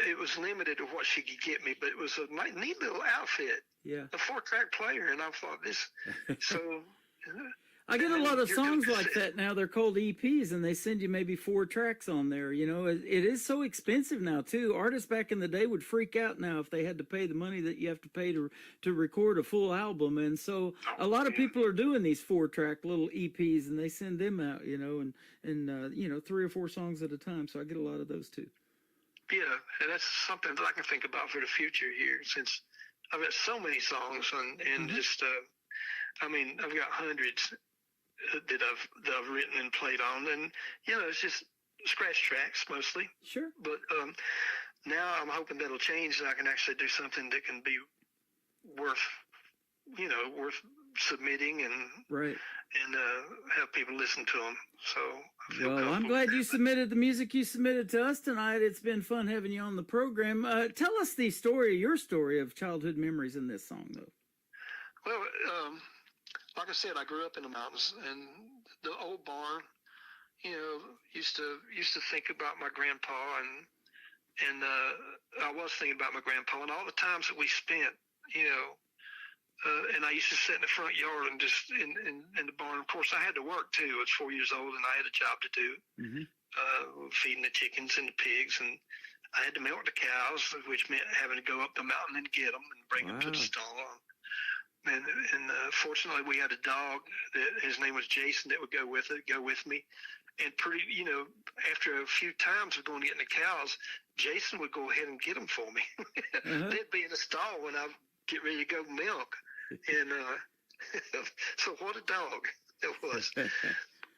It was limited to what she could get me, but it was a neat little outfit. Yeah. A 4-track player, and I thought this. So I get a lot of You're songs gonna like say- that now. They're called EPs, and they send you maybe 4 tracks on there. You know, it is so expensive now too. Artists back in the day would freak out now if they had to pay the money that you have to pay to record a full album. And so a lot of people are doing these 4-track little EPs, and they send them out. You know, and you know, 3 or 4 songs at a time. So I get a lot of those too. yeah, and that's something that I can think about for the future here, since I've got so many songs and just I mean, I've got hundreds that I've written and played on, and you know, it's just scratch tracks mostly. Sure. But now I'm hoping that'll change, and I can actually do something that can be worth submitting and Right. have people listen to them. So I feel Well, I'm comfortable. glad you submitted the music you submitted to us tonight. It's been fun having you on the program. Tell us your story of childhood memories in this song, though. Well, like I said, I grew up in the mountains, and the old barn, you know, used to think about my grandpa, and I was thinking about my grandpa and all the times that we spent, you know. And I used to sit in the front yard and just in the barn. Of course, I had to work too. I was 4 years old, and I had a job to do, feeding the chickens and the pigs, and I had to milk the cows, which meant having to go up the mountain and get them and bring them to the Wow. stall. And fortunately, we had a dog that his name was Jason that would go with me. And you know, after a few times of going to get the cows, Jason would go ahead and get them for me. They'd be in the stall when I get ready to go milk. And so what a dog it was.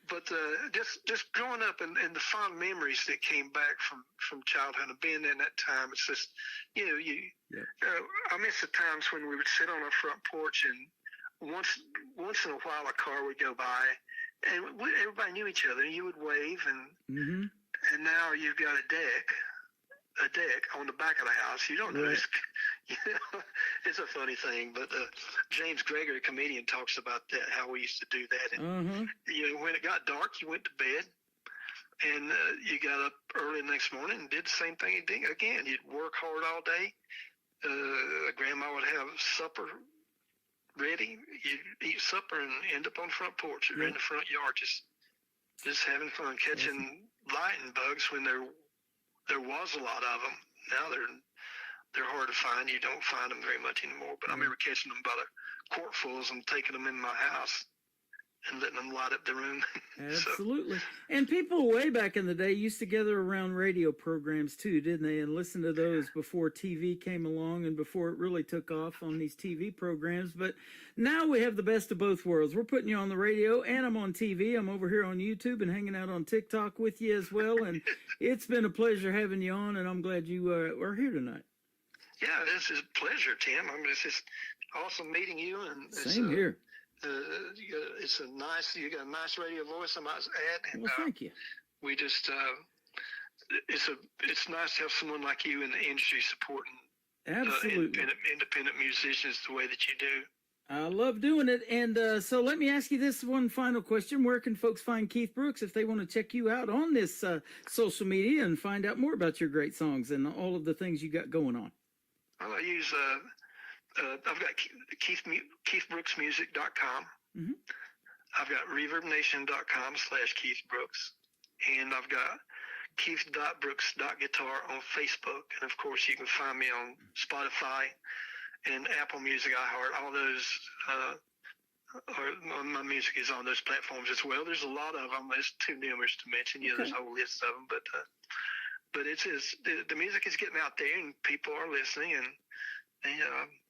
But just growing up and the fond memories that came back from childhood and being in that time, it's just, you know, I miss the times when we would sit on our front porch, and once in a while a car would go by, and everybody knew each other, and you would wave, and now you've got a deck on the back of the house. You don't know this. You know, it's a funny thing, but James Gregory, a comedian, talks about that, how we used to do that. And you know, when it got dark, you went to bed, and you got up early the next morning and did the same thing again. You'd work hard all day. Grandma would have supper ready. You'd eat supper and end up on the front porch or in the front yard, just having fun, catching lightning bugs when there was a lot of them. Now they're hard to find. You don't find them very much anymore. But I remember catching them by the quartfuls and taking them in my house and letting them light up the room. Absolutely. And people way back in the day used to gather around radio programs too, didn't they? And listen to those before TV came along and before it really took off on these TV programs. But now we have the best of both worlds. We're putting you on the radio and I'm on TV. I'm over here on YouTube and hanging out on TikTok with you as well. And it's been a pleasure having you on, and I'm glad you are here tonight. Yeah, this is a pleasure, Tim. I mean, it's just awesome meeting you. And Same here. You got a nice radio voice, I might add. And, Well, thank you. we just it's nice to have someone like you in the industry supporting Absolutely. independent musicians the way that you do. I love doing it. And so let me ask you this one final question. Where can folks find Keith Brooks if they want to check you out on this social media and find out more about your great songs and all of the things you got going on? Well, I use I've got KeithBrooksMusic.com. I've got ReverbNation.com/Keith Brooks, and I've got Keith.Brooks.Guitar on Facebook, and of course you can find me on Spotify and Apple Music, iHeart. All those my music is on those platforms as well. There's a lot of them. There's too numerous to mention. Yeah, there's a whole list of them, but the music is getting out there, and people are listening, and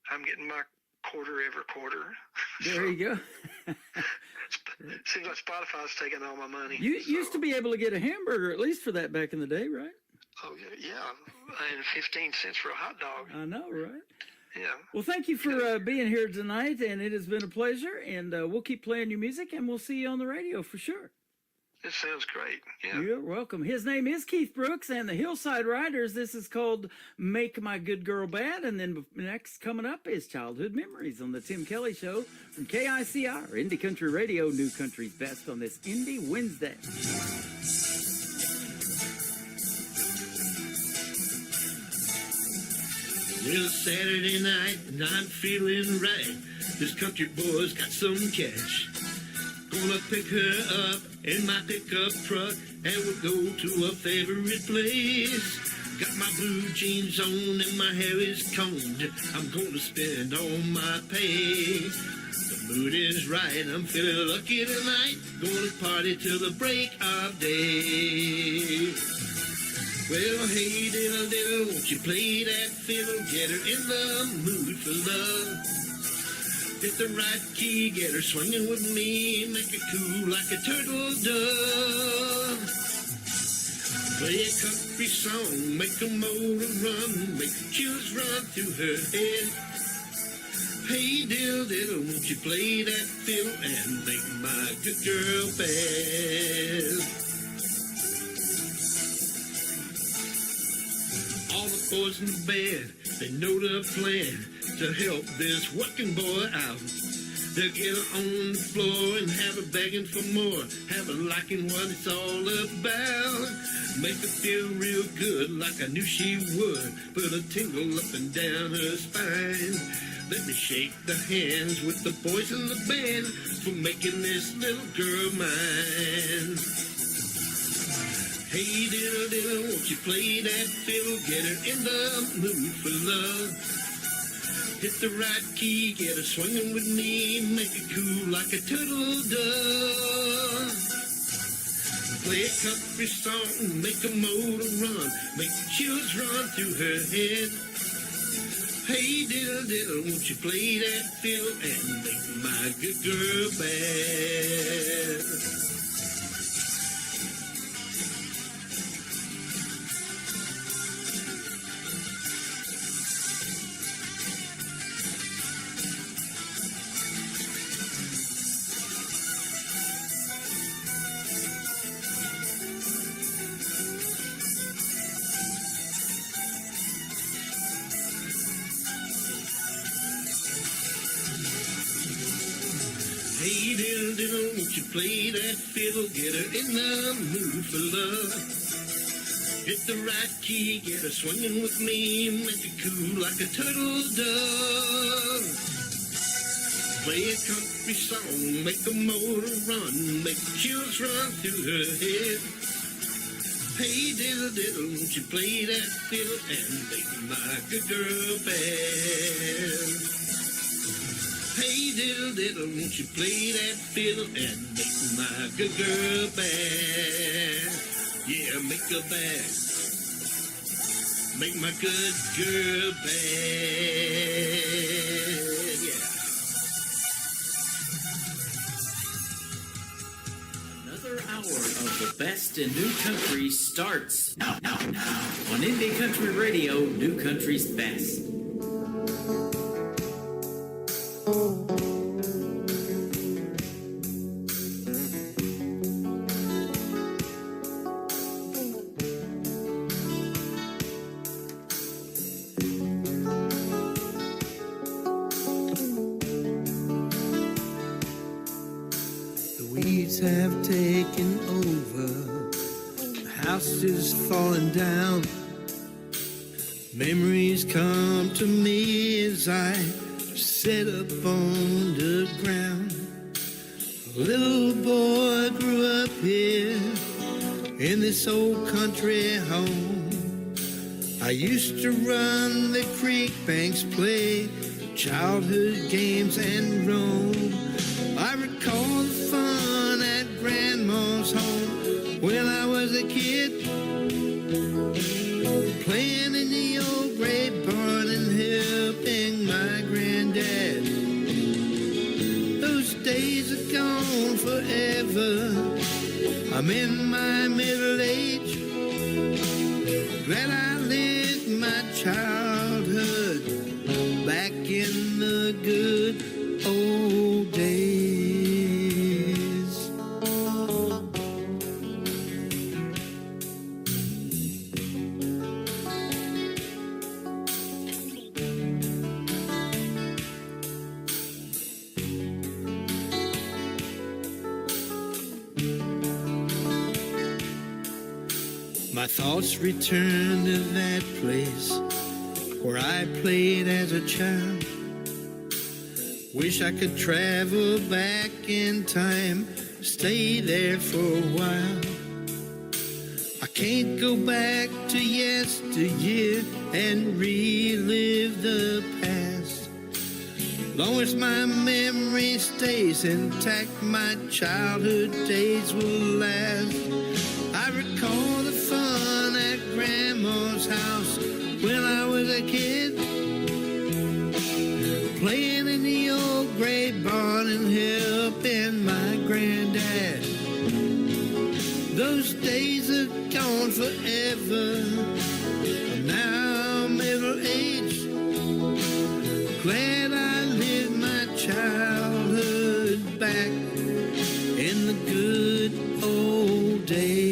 I'm getting my quarter every quarter. There you go. seems like Spotify's taking all my money. You used to be able to get a hamburger at least for that back in the day, right? Oh yeah, and 15 cents for a hot dog. I know, right? Yeah. Well, thank you for being here tonight, and it has been a pleasure. And we'll keep playing your music, and we'll see you on the radio for sure. It sounds great. Yeah. You're welcome. His name is Keith Brooks and the Hillside Riders. This is called Make My Good Girl Bad. And then next coming up is Childhood Memories on the Tim Kelly Show from KICR, Indie Country Radio, New Country's Best on this Indie Wednesday. Well, Saturday night, and I'm feeling right. This country boy's got some cash. Gonna pick her up in my pickup truck, and we'll go to a favorite place. Got my blue jeans on and my hair is combed. I'm gonna spend all my pay. The mood is right, I'm feeling lucky tonight. Gonna party till the break of day. Well, hey, diddle, diddle, won't you play that fiddle? Get her in the mood for love. Hit the right key, get her swinging with me. Make it cool like a turtle dove. Play a country song, make a motor run. Make chills run through her head. Hey, diddle, diddle, won't you play that fiddle and make my good girl bad? All the boys in the band, they know the plan to help this working boy out. They'll get her on the floor and have her begging for more. Have her liking what it's all about. Make her feel real good like I knew she would. Put a tingle up and down her spine. Let me shake the hands with the boys in the band for making this little girl mine. Hey, diddle, diddle, won't you play that fiddle? Get her in the mood for love. Hit the right key, get her swinging with me. Make it cool like a turtle dove. Play a country song, make a motor run. Make the chills run through her head. Hey, diddle, diddle, won't you play that fiddle and make my good girl bad? Hey, diddle, diddle, won't you play that fiddle? Get her in the mood for love. Hit the right key, get her swinging with me. Make it cool like a turtle dove. Play a country song, make a motor run. Make the chills run through her head. Hey, diddle, diddle, won't you play that fiddle and make my good girl bad? Hey, diddle, diddle, won't you play that fiddle and make my good girl bad? Yeah, make her bad. Make my good girl bad. Yeah. Another hour of the best in new country starts now on Indie Country Radio, New Country's Best. Have taken over, the house is falling down. Memories come to me as I sit up on the ground. A little boy grew up here in this old country home. I used to run the creek banks, play childhood games and roam. I recall the fun at Grandma's home when I was a kid, playing in the old gray barn and helping my granddad. Those days are gone forever. I'm in my middle age. Glad I lived my childhood back in the good old days. My thoughts return to that place where I played as a child. Wish I could travel back in time, stay there for a while. I can't go back to yesteryear and relive the past. Long as my memory stays intact, my childhood days will last. I recall the fun at Grandma's house when I was a kid, playing in the old gray barn and helping my granddad. Those days are gone forever. I'm now middle-aged, glad I lived my childhood back in the good old days.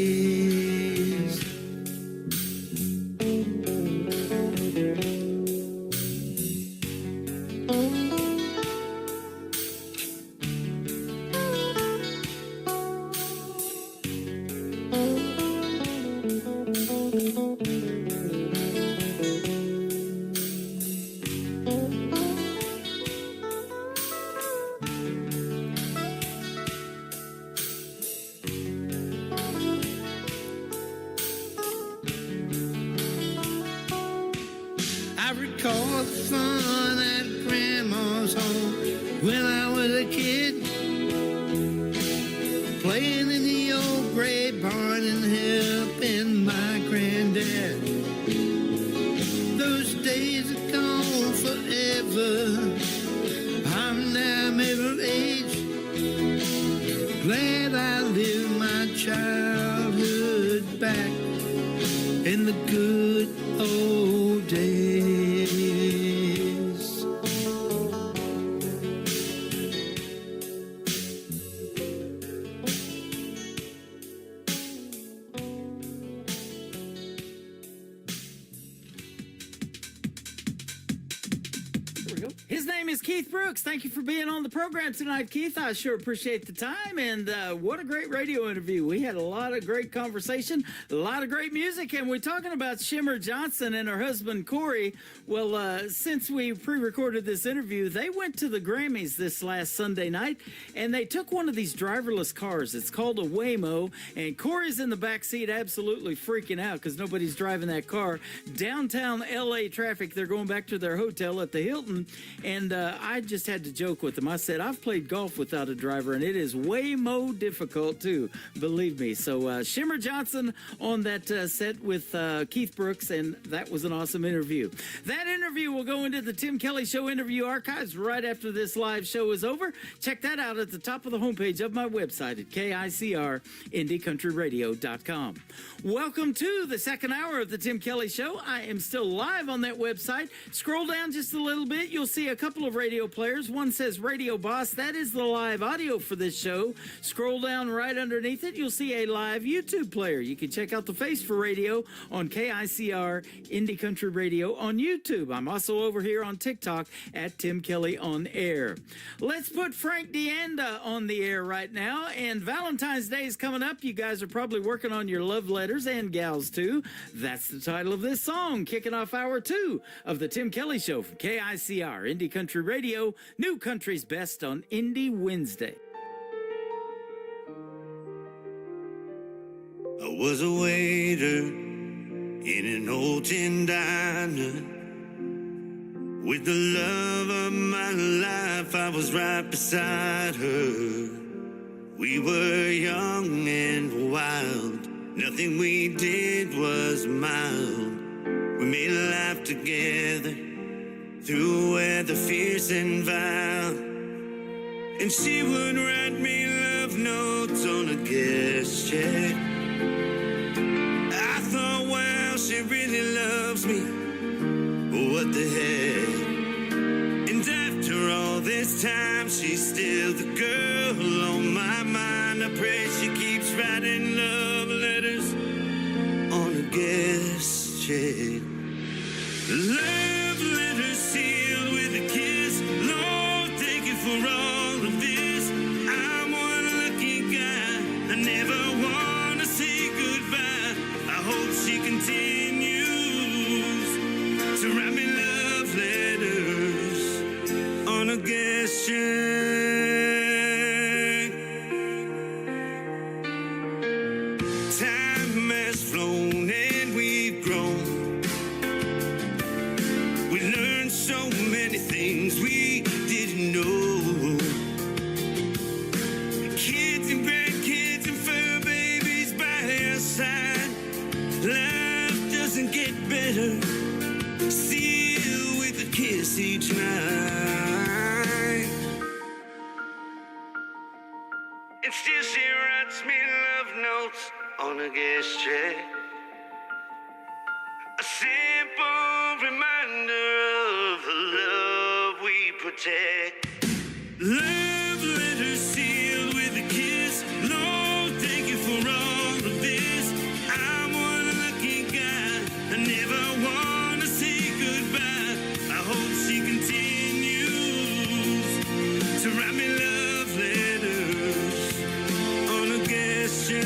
I recall the fun at Grandma's home when I was a kid, playing in the old gray barn and helping my granddad. Those days are gone forever. I'm now middle-aged, glad I lived my childhood back in the good old days. His name is Keith Brooks. Thank you for being on the program tonight, Keith. I sure appreciate the time, and what a great radio interview. We had a lot of great conversation, a lot of great music, and we're talking about Shimmer Johnson and her husband, Corey. Well, since we pre-recorded this interview, they went to the Grammys this last Sunday night, and they took one of these driverless cars. It's called a Waymo, and Corey's in the back seat absolutely freaking out because nobody's driving that car. Downtown L.A. traffic, they're going back to their hotel at the Hilton, and I just had to joke with them. I said, I've played golf without a driver, and it is way more difficult, too, believe me. So Shimmer Johnson on that set with Keith Brooks, and that was an awesome interview. That interview will go into the Tim Kelly Show interview archives right after this live show is over. Check that out at the top of the homepage of my website at KICRIndieCountryRadio.com. Welcome to the second hour of the Tim Kelly Show. I am still live on that website. Scroll down just a little bit. You'll see a couple of radio players. One says Radio Boss. That is the live audio for this show. Scroll down right underneath it. You'll see a live YouTube player. You can check out the face for radio on KICR Indie Country Radio on YouTube. I'm also over here on TikTok at Tim Kelly On Air. Let's put Frank Deanda on the air right now. And Valentine's Day is coming up. You guys are probably working on your love letters and gals too. That's the title of this song, kicking off hour 2 of the Tim Kelly Show from KICR Indie Country Radio, New Country's Best on Indie Wednesday. I was a waiter in an old tin diner. With the love of my life, I was right beside her. We were young and wild. Nothing we did was mild. We made life together through weather fierce and vile. And she would write me love notes on a guest check. I thought, wow, she really loves me. What the heck? And after all this time, she's still the girl on my mind. I pray she keeps writing love letters on a guest check. Love letters sealed with a kiss. Lord, thank you for all of this. I'm one lucky guy. I never want to say goodbye. I hope she continues to write me love letters on a guest check. Time has flown and we've grown. We learned so many things we didn't know. Kids and grandkids and fur babies by our side. Life doesn't get better. Sealed with a kiss each night. And still she writes me love notes on a guest check. A simple reminder of the love we protect. Love letters sealed with a kiss. Lord, thank you for all of this. I'm one lucky guy. I never want to say goodbye. I hope she continues to write me love letters on a guest check.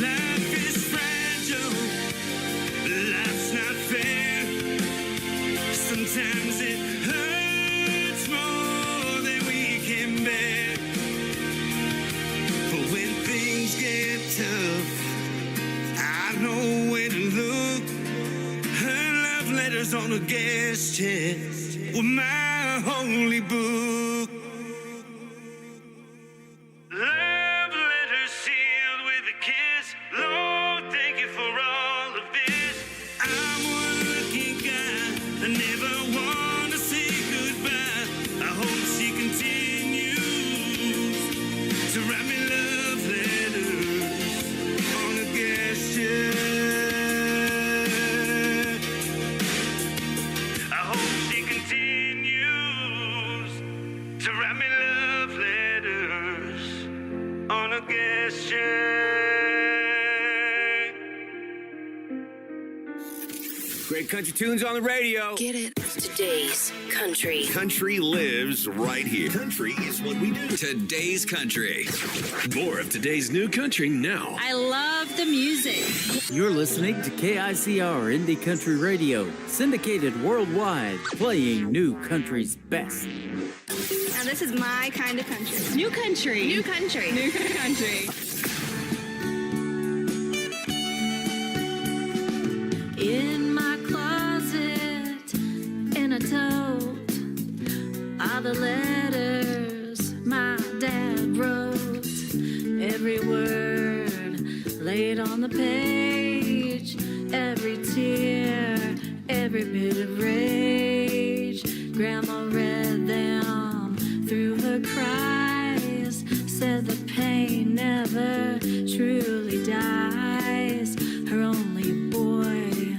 Life is fragile. Life's not fair. Sometimes it hurts more than we can bear. But when things get tough, I know where to look. Her love letters on a guest chest were my holy book. Love letters sealed with a kiss. Lord, thank you for all of this. I'm one lucky guy. I never want to say goodbye. I hope she continues to write me love letters on a guest check. I hope she continues to write me love letters on a guest check. Great country tunes on the radio. Get it? Today's country. Country lives right here. Country is what we do. Today's country. More of today's new country now. I love the music. You're listening to KICR Indie Country Radio, syndicated worldwide, playing new country's best. Now this is my kind of country. New country. New country. New country. In my closet, in a tote, are the letters my dad wrote. Every word laid on the page, every tear, every bit of rage. Grandma read them through her cries, said the pain never truly dies. Her only boy,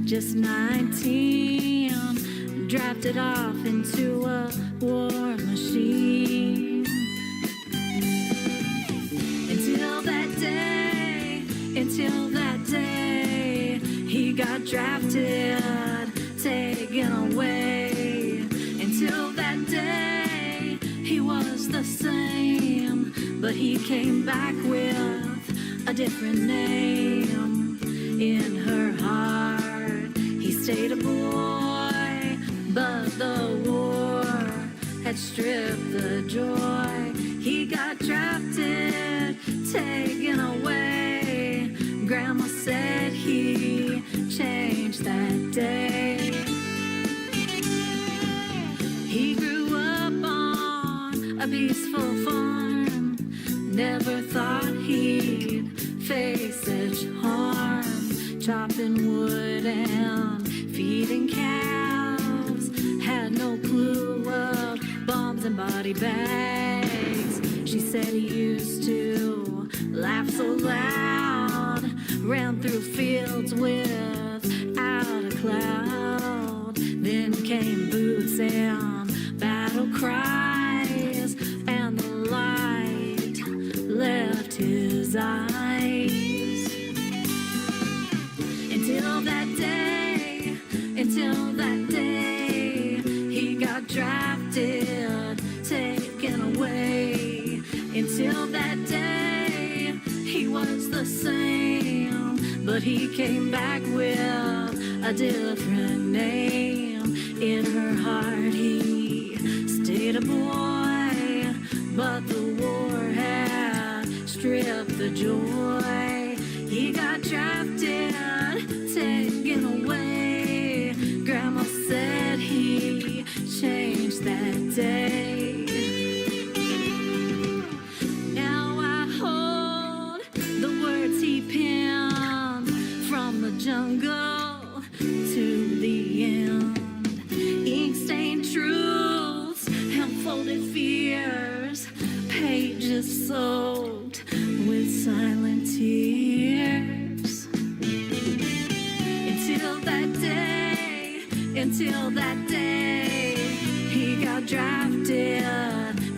just 19, drafted off into a war machine. Until that day, he got drafted, taken away. Until that day, he was the same, but he came back with a different name. In her heart, he stayed a boy, but the war had stripped the joy. He got drafted, taken away. Grandma said he changed that day. He grew up on a peaceful farm, never thought he'd face such harm. Chopping wood and feeding cows, had no clue of bombs and body bags. She said he used to laugh so loud, ran through fields without a cloud. Then came boots and battle cries, and the light left his eyes. Until that day, he got drafted, taken away. Until that day, he was the same, but he came back with a different name. In her heart, he stayed a boy, but the war had stripped the joy. He got drafted, taken away. Grandma said he changed that day. Now I hold the words he penned from the jungle to the end. Ink-stained truths and folded fears, pages soaked with silent tears. Until that day, he got drafted,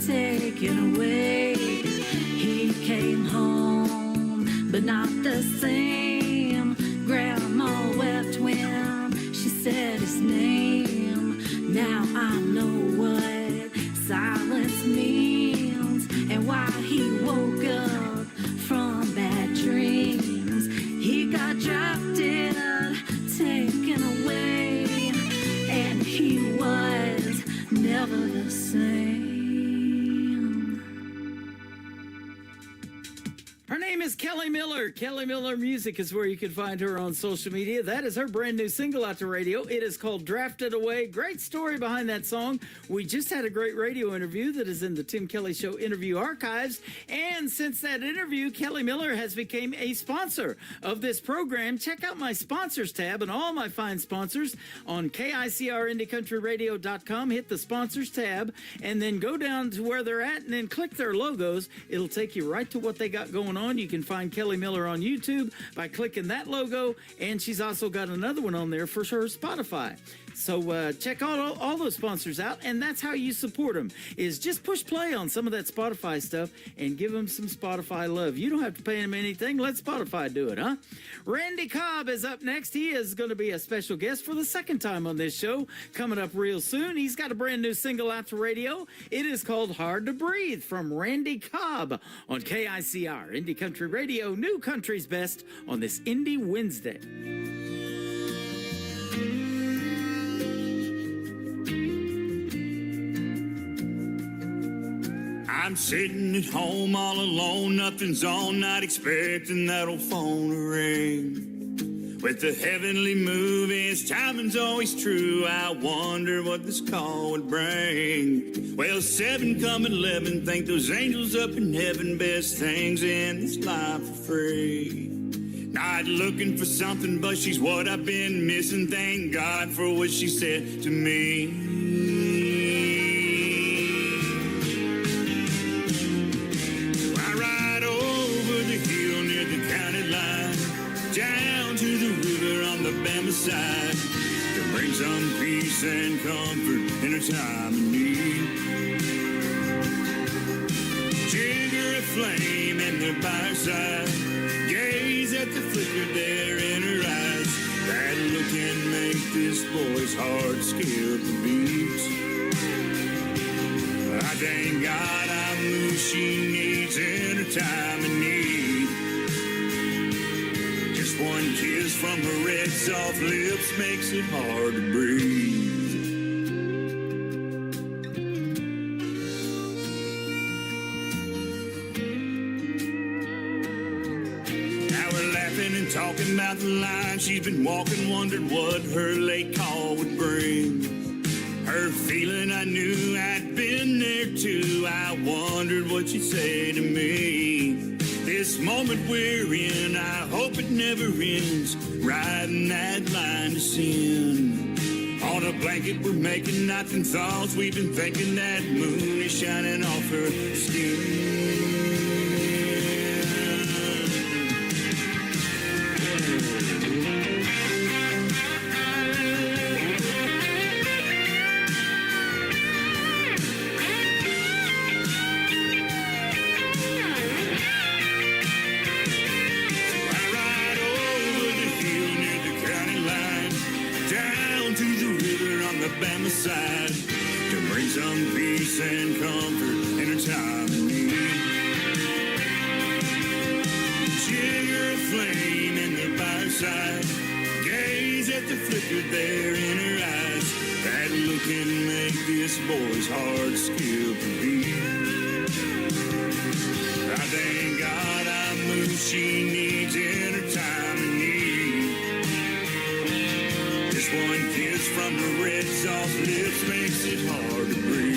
taken away. He came home, but not the same. Grandma wept when she said his name. Now I know what silence means and why he woke up from bad dreams. He got drafted, taken away, and he was never the same. Her name is Kelly Miller. Kelly Miller Music is where you can find her on social media. That is her brand new single out to radio. It is called Drafted Away. Great story behind that song. We just had a great radio interview that is in the Tim Kelly Show interview archives. And since that interview, Kelly Miller has become a sponsor of this program. Check out my sponsors tab and all my fine sponsors on KICRIndieCountryRadio.com. Hit the sponsors tab and then go down to where they're at and then click their logos. It'll take you right to what they got going on. You can find Kelly Miller on YouTube by clicking that logo, and she's also got another one on there for her Spotify. So check all those sponsors out, and that's how you support them, is just push play on some of that Spotify stuff and give them some Spotify love. You don't have to pay them anything. Let Spotify do it, huh? Randy Cobb is up next. He is going to be a special guest for the second time on this show, coming up real soon. He's got a brand new single out to radio. It is called Hard to Breathe from Randy Cobb on KICR, Indie Country Radio, New Country's Best on this Indie Wednesday. I'm sitting at home all alone, nothing's on, not expecting that old phone to ring. With the heavenly movie, his timing's always true. I wonder what this call would bring. Well, 7 come 11, think those angels up in heaven, best things in this life for free. Not looking for something, but she's what I've been missing. Thank God for what she said to me. Down to the river on the Bama side to bring some peace and comfort in a time of need. Jigger a flame in the by her side, gaze at the flicker there in her eyes. That look can make this boy's heart skip a beat. I thank God I'm who she needs in her time of need. One kiss from her red soft lips makes it hard to breathe. Now we're laughing and talking about the line she's been walking, wondered what her late call would bring. Her feeling I knew I'd been there too. I wondered what she'd say to me. This moment we're in, I hope it never ends. Riding that line to sin. On a blanket we're making knots and thoughts. We've been thinking that moon is shining off her skin. Alabama side to bring some peace and comfort in a time of need. Jigger a flame in their by her side, gaze at the flicker there in her eyes. That look can make this boy's heart skip a beat. I thank God I moved she needs in her time of need. Just one kiss from her red soft lips makes it hard to breathe.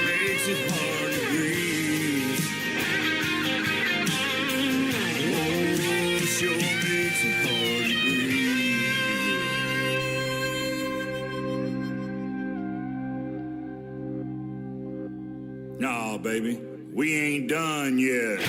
Makes it hard to breathe. Oh, it sure makes it hard to breathe. Nah, baby, we ain't done yet.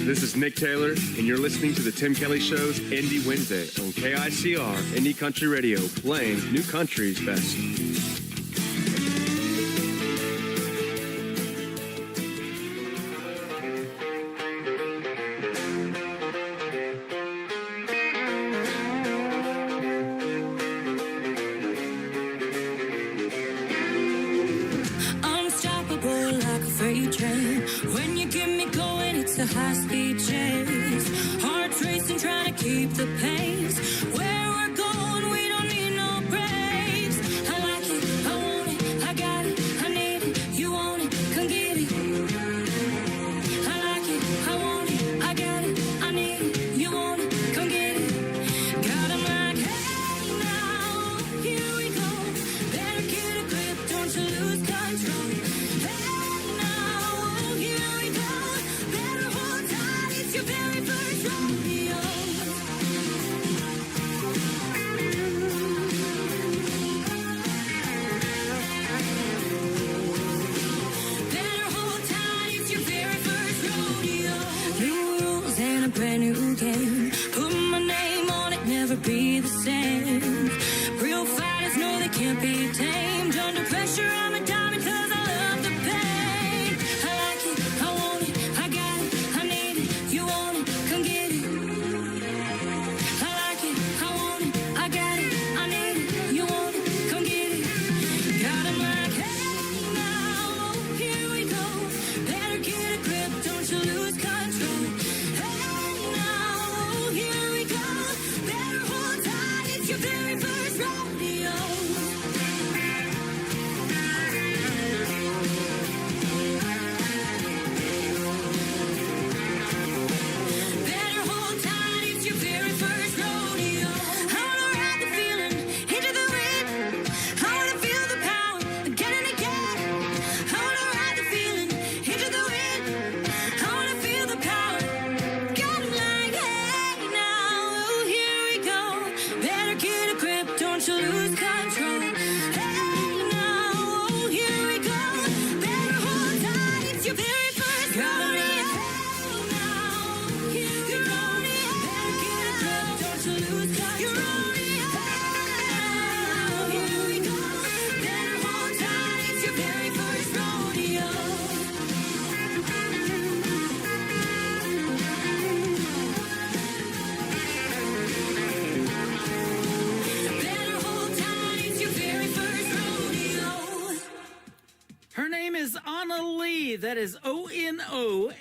This is Nick Taylor, and you're listening to The Tim Kelly Show's Indie Wednesday on KICR Indie Country Radio, playing New Country's best. Unstoppable like a freight train. When you get me going, it's a high-speed chase. Heart's racing, trying to keep the pace. Where we're going, we don't need no brakes. I like it, I want it, I got it, I need it. You want it, come get it. I like it, I want it, I got it, I need it. You want it, come get it. Got 'em like, hey now, here we go. Better get a grip, don't you lose control. Hey now, here we go. Better hold tight, it's your very first rodeo. Better hold tight, it's your very first rodeo. New rules and a brand new game. Put my name on it, never be the same. Real fighters know they can't be tamed. Under pressure, I'm a diamond 'cause I love the pain. I like it, I want it, I got it, I need it. You want it, come get it. I like it, I want it, I got it, I need it. You want it, come get it. Got 'em like, hey now, here we go. Better get a grip, don't you lose control. Hey now, here we go. Better hold tight, don't you lose control. Hey, now, oh, here we go. Better hold tight, it's your very first rodeo. Hey, now, here we go. Better get a grip, don't you lose control. Your rodeo. Hey, now, here we go. Better hold tight, it's your very first rodeo. Better hold tight, it's your very first rodeo. Her name is Anna Lee. That is ONOLEIGH.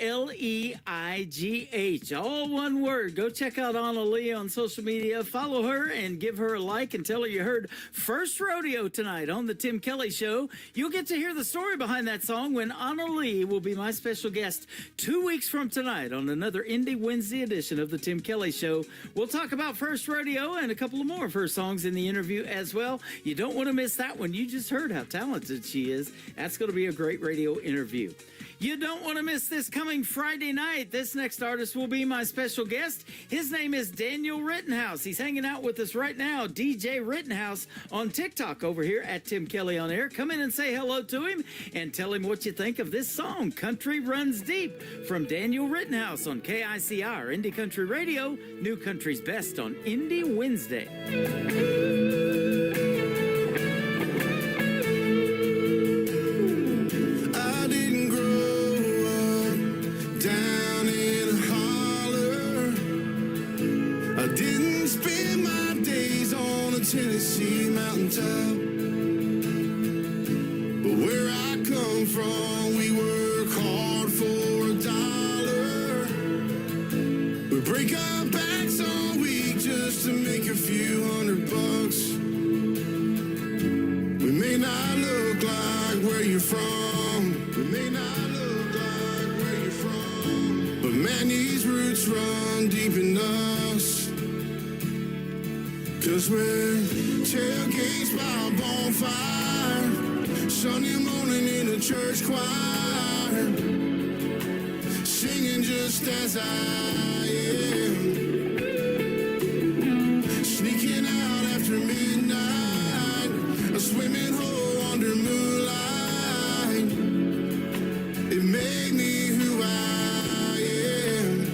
All one word. Go check out Anna Lee on social media. Follow her and give her a like and tell her you heard First Rodeo tonight on The Tim Kelly Show. You'll get to hear the story behind that song when Anna Lee will be my special guest 2 weeks from tonight on another Indie Wednesday edition of The Tim Kelly Show. We'll talk about First Rodeo and a couple of more of her songs in the interview as well. You don't want to miss that one. You just heard how talented she is. That's going to be a great radio interview. You don't want to miss this coming Friday night. This next artist will be my special guest. His name is Daniel Rittenhouse. He's hanging out with us right now, DJ Rittenhouse, on TikTok over here at Tim Kelly on Air. Come in and say hello to him and tell him what you think of this song, Country Runs Deep, from Daniel Rittenhouse on KICR, Indie Country Radio, New Country's Best on Indie Wednesday. I didn't grow up down in a holler. I didn't spend my days on a Tennessee mountaintop. But where I come from, we work hard for $1. We break our backs all week just to make a few $100. We may not look like where you're from. We may not look like where you're from. But man, these roots run deep in us. 'Cause we're tailgates by a bonfire, Sunday morning in a church choir, singing just as I am, sneaking out after midnight, a swimming hole under moonlight. It made me who I am.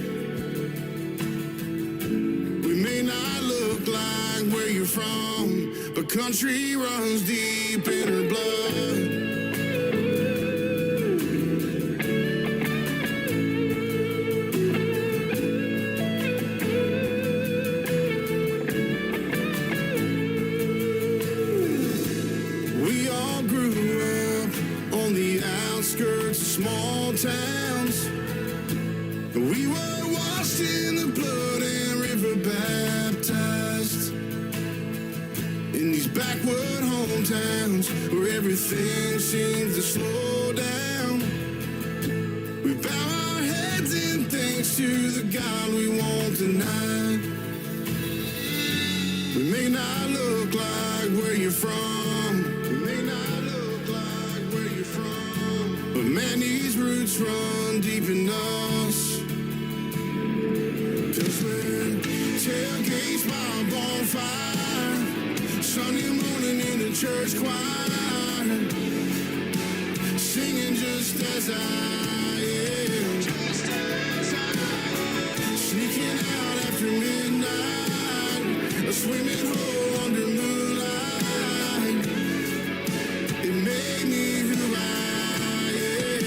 We may not look like where you're from, but country runs deep in her blood. We all grew up on the outskirts of small towns. We were washed in the blood and river baptized in these backward hometowns where everything seems to slow down. We bow our heads in thanks to the God we won't deny. We may not look like where you're from. We may not look like where you're from. But man, these roots run deep in us. 'Cause we're tailgates by a bonfire, Sunday morning in a church choir, singing just as I am, sneaking out after midnight, a swimming hole under moonlight. It made me who I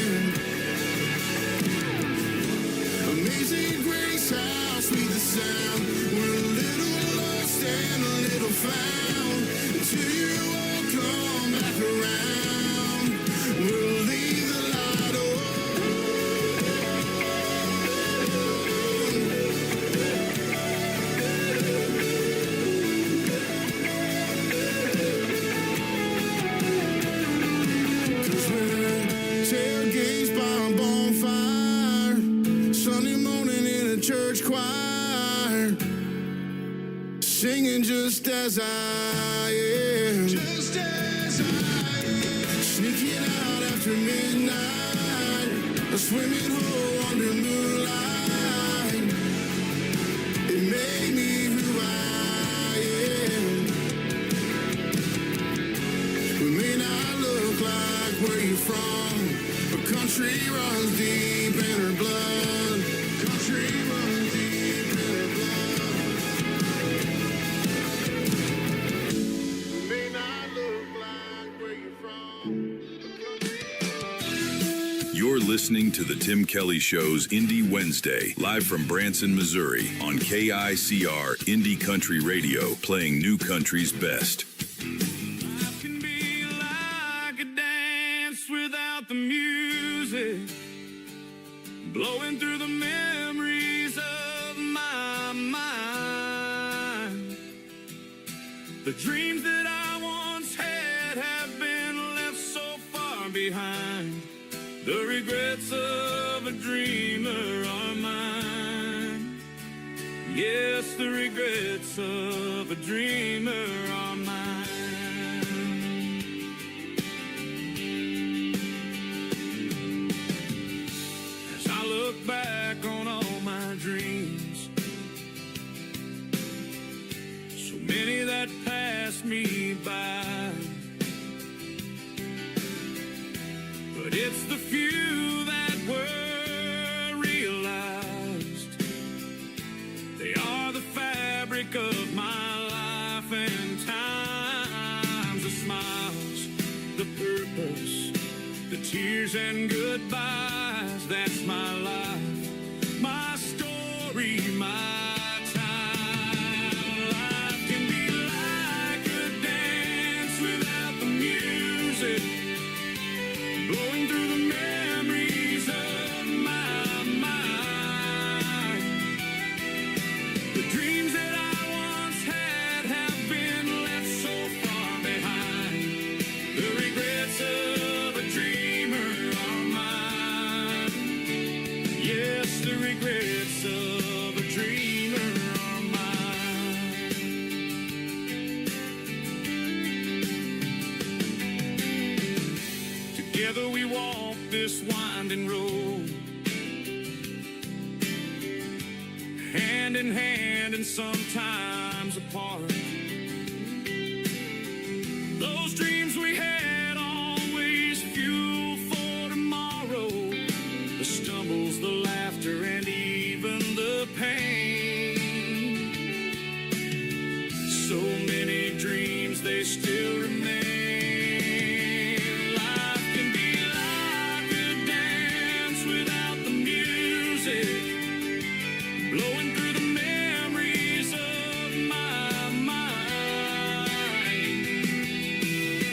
am. Amazing grace, how sweet the sound. We're a little lost and a little found. Until you all come back around, we'll leave the light on. Tailgates by a bonfire, Sunday morning in a church choir, singing just as I am, just as I am, sneaking out after midnight, a swimming hole under moonlight. It made me who I am. Country runs deep in her blood. Country runs deep in her blood. May not look like where you're from. You're listening to The Tim Kelly Show's Indie Wednesday, live from Branson, Missouri, on KICR Indie Country Radio, playing new country's best. Life can be like a dance without the music, blowing through the memories of my mind. The dreams that I once had have been left so far behind. The regrets of a dreamer are mine. Yes, the regrets of a dreamer are mine. As I look back on all my dreams, so many that passed me by, but it's the few that were realized. They are the fabric of my life and times, the smiles, the purpose, the tears and goodbyes. That's my life, my story, my time. Life can be like a dance without the music, blowing through the memories of my mind. The dreams that I once had have been left so far behind. The regrets of a dreamer are mine. Yes, the regrets of a dreamer are mine. Together we walk this winding road, hand in hand and sometimes apart. Those dreams we had always fuel for tomorrow. The stumbles, the laughter, and even the pain. So many dreams, they still remain. Life can be like a dance without the music, blowing through the memories of my mind.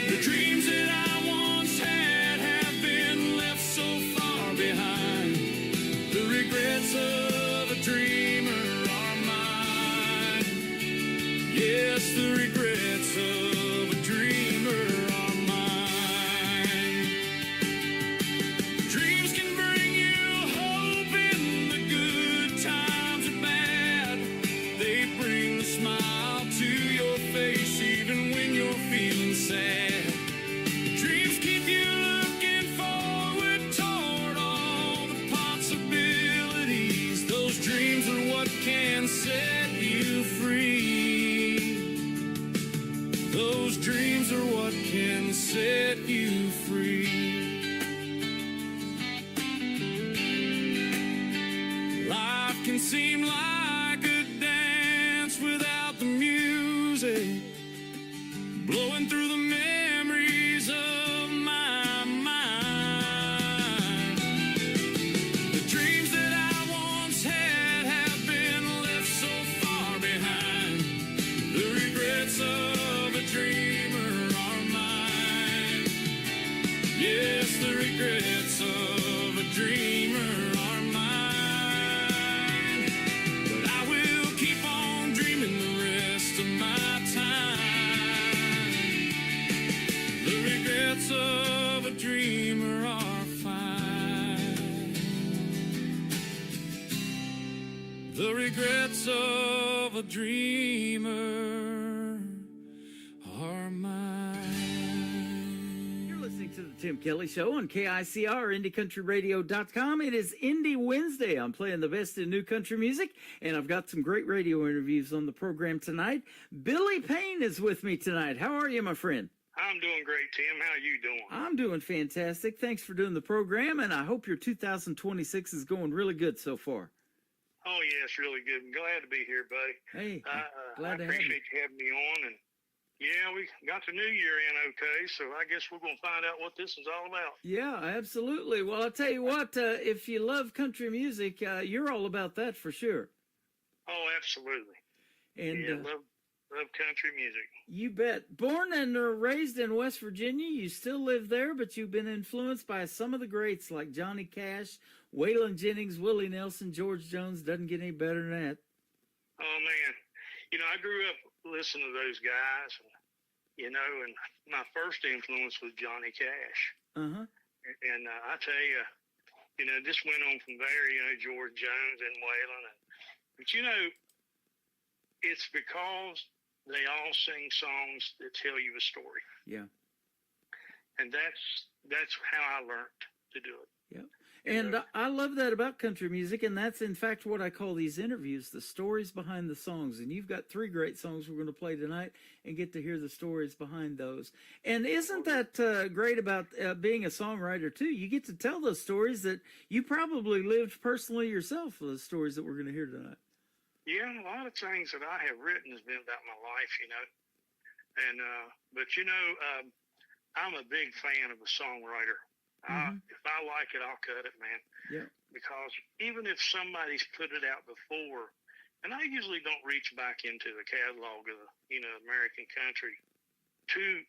The dreams that I once had have been left so far behind. The regrets of a dreamer are mine. Yes, the regrets of a dreamer are mine. Dreams can bring you hope in the good times or bad. They bring a smile to your face even when you're feeling sad. Dreams keep you looking forward toward all the possibilities. Those dreams are what can set you free. Those dreams are what can set you free. Life can seem like a dance without the music, blowing through the memories of my mind. The dreams that I once had have been left so far behind. The regrets of a dreamer are mine. Yes, the regrets of a dreamer are mine. But I will keep on dreaming the rest of my time. The regrets of a dreamer are fine. The regrets of a dreamer are mine. You're listening to the Tim Kelly Show on KICR, IndieCountryRadio.com. It is Indie Wednesday. I'm playing the best in new country music, and I've got some great radio interviews on the program tonight. Billy Payne is with me tonight. How are you, my friend? I'm doing great, Tim. How you doing? I'm doing fantastic. Thanks for doing the program, and I hope your 2026 is going really good so far. Oh, yeah, it's really good. I'm glad to be here, buddy. Hey, I glad to have you. appreciate you having me on. And yeah, we got the new year in okay, so I guess we're going to find out what this is all about. Yeah, absolutely. Well, I'll tell you what, if you love country music, you're all about that for sure. Oh, absolutely. And yeah, love country music. You bet. Born and raised in West Virginia, you still live there, but you've been influenced by some of the greats like Johnny Cash, Waylon Jennings, Willie Nelson, George Jones. Doesn't get any better than that. Oh, man. You know, I grew up listening to those guys, and my first influence was Johnny Cash. Uh-huh. And I tell you, this went on from there, George Jones and Waylon. But, it's because they all sing songs that tell you a story. Yeah. And that's how I learned to do it. Yeah. And I love that about country music, and that's in fact what I call these interviews, the stories behind the songs. And you've got 3 great songs we're going to play tonight and get to hear the stories behind those. And isn't that great about being a songwriter too? You get to tell those stories that you probably lived personally yourself, the stories that we're going to hear tonight. Yeah, a lot of things that I have written has been about my life, And but I'm a big fan of a songwriter. If I like it, I'll cut it, man. Yeah. Because even if somebody's put it out before, and I usually don't reach back into the catalog of American country too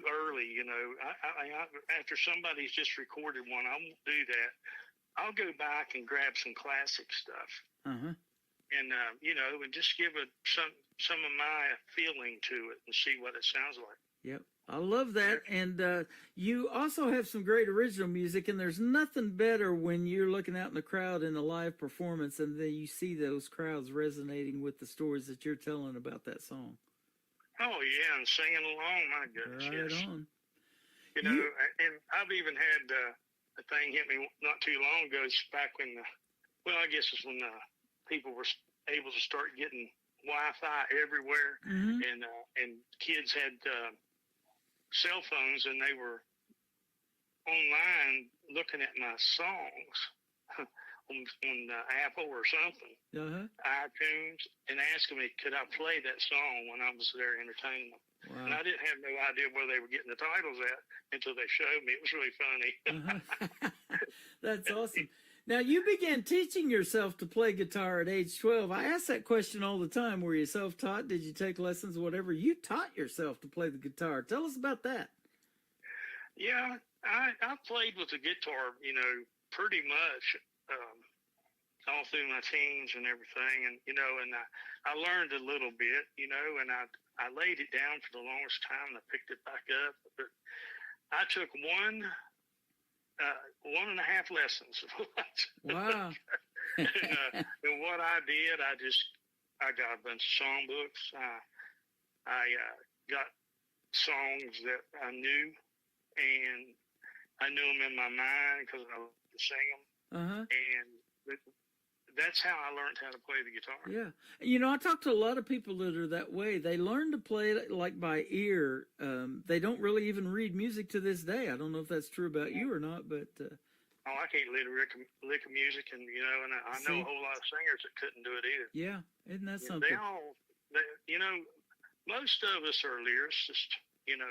early. I after somebody's just recorded one, I won't do that. I'll go back and grab some classic stuff. Uh-huh. And and just give it some of my feeling to it and see what it sounds like. Yep. I love that. And you also have some great original music, and there's nothing better when you're looking out in the crowd in a live performance and then you see those crowds resonating with the stories that you're telling about that song. Oh, yeah, and singing along, my goodness, right yes. on. And I've even had a thing hit me not too long ago. It's back when, I guess it's when people were able to start getting Wi-Fi everywhere, and kids had cell phones, and they were online looking at my songs on Apple or something, iTunes, and asking me, could I play that song when I was there entertaining them. Wow. And I didn't have no idea where they were getting the titles at until they showed me. It was really funny. That's awesome. Now, you began teaching yourself to play guitar at age 12. I ask that question all the time. Were you self-taught? Did you take lessons? Whatever. You taught yourself to play the guitar. Tell us about that. Yeah, I played with the guitar, pretty much all through my teens and everything. And, and I learned a little bit, and I laid it down for the longest time, and I picked it back up. But I took 1.5 lessons. Wow. And what I did, I got a bunch of songbooks. I got songs that I knew, and I knew them in my mind because I loved to sing them. And that's how I learned how to play the guitar. Yeah. I talk to a lot of people that are that way. They learn to play like by ear. They don't really even read music to this day. I don't know if that's true about you or not, but... I can't read a lick of music, and, and I know a whole lot of singers that couldn't do it either. Yeah, isn't that something? Most of us are lyricists, and,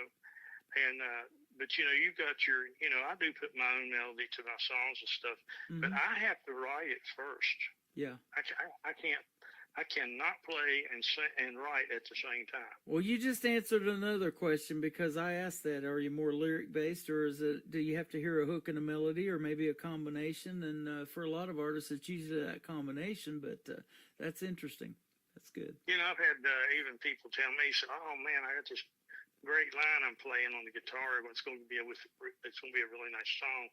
but, you've got your, I do put my own melody to my songs and stuff, but I have to write it first. Yeah. I cannot play and sing and write at the same time. Well, you just answered another question because I asked that. Are you more lyric based, or do you have to hear a hook and a melody, or maybe a combination? And for a lot of artists, it's usually that combination, but that's interesting. That's good. I've had even people tell me, "Oh man, I got this great line I'm playing on the guitar. It's going to be a really nice song,"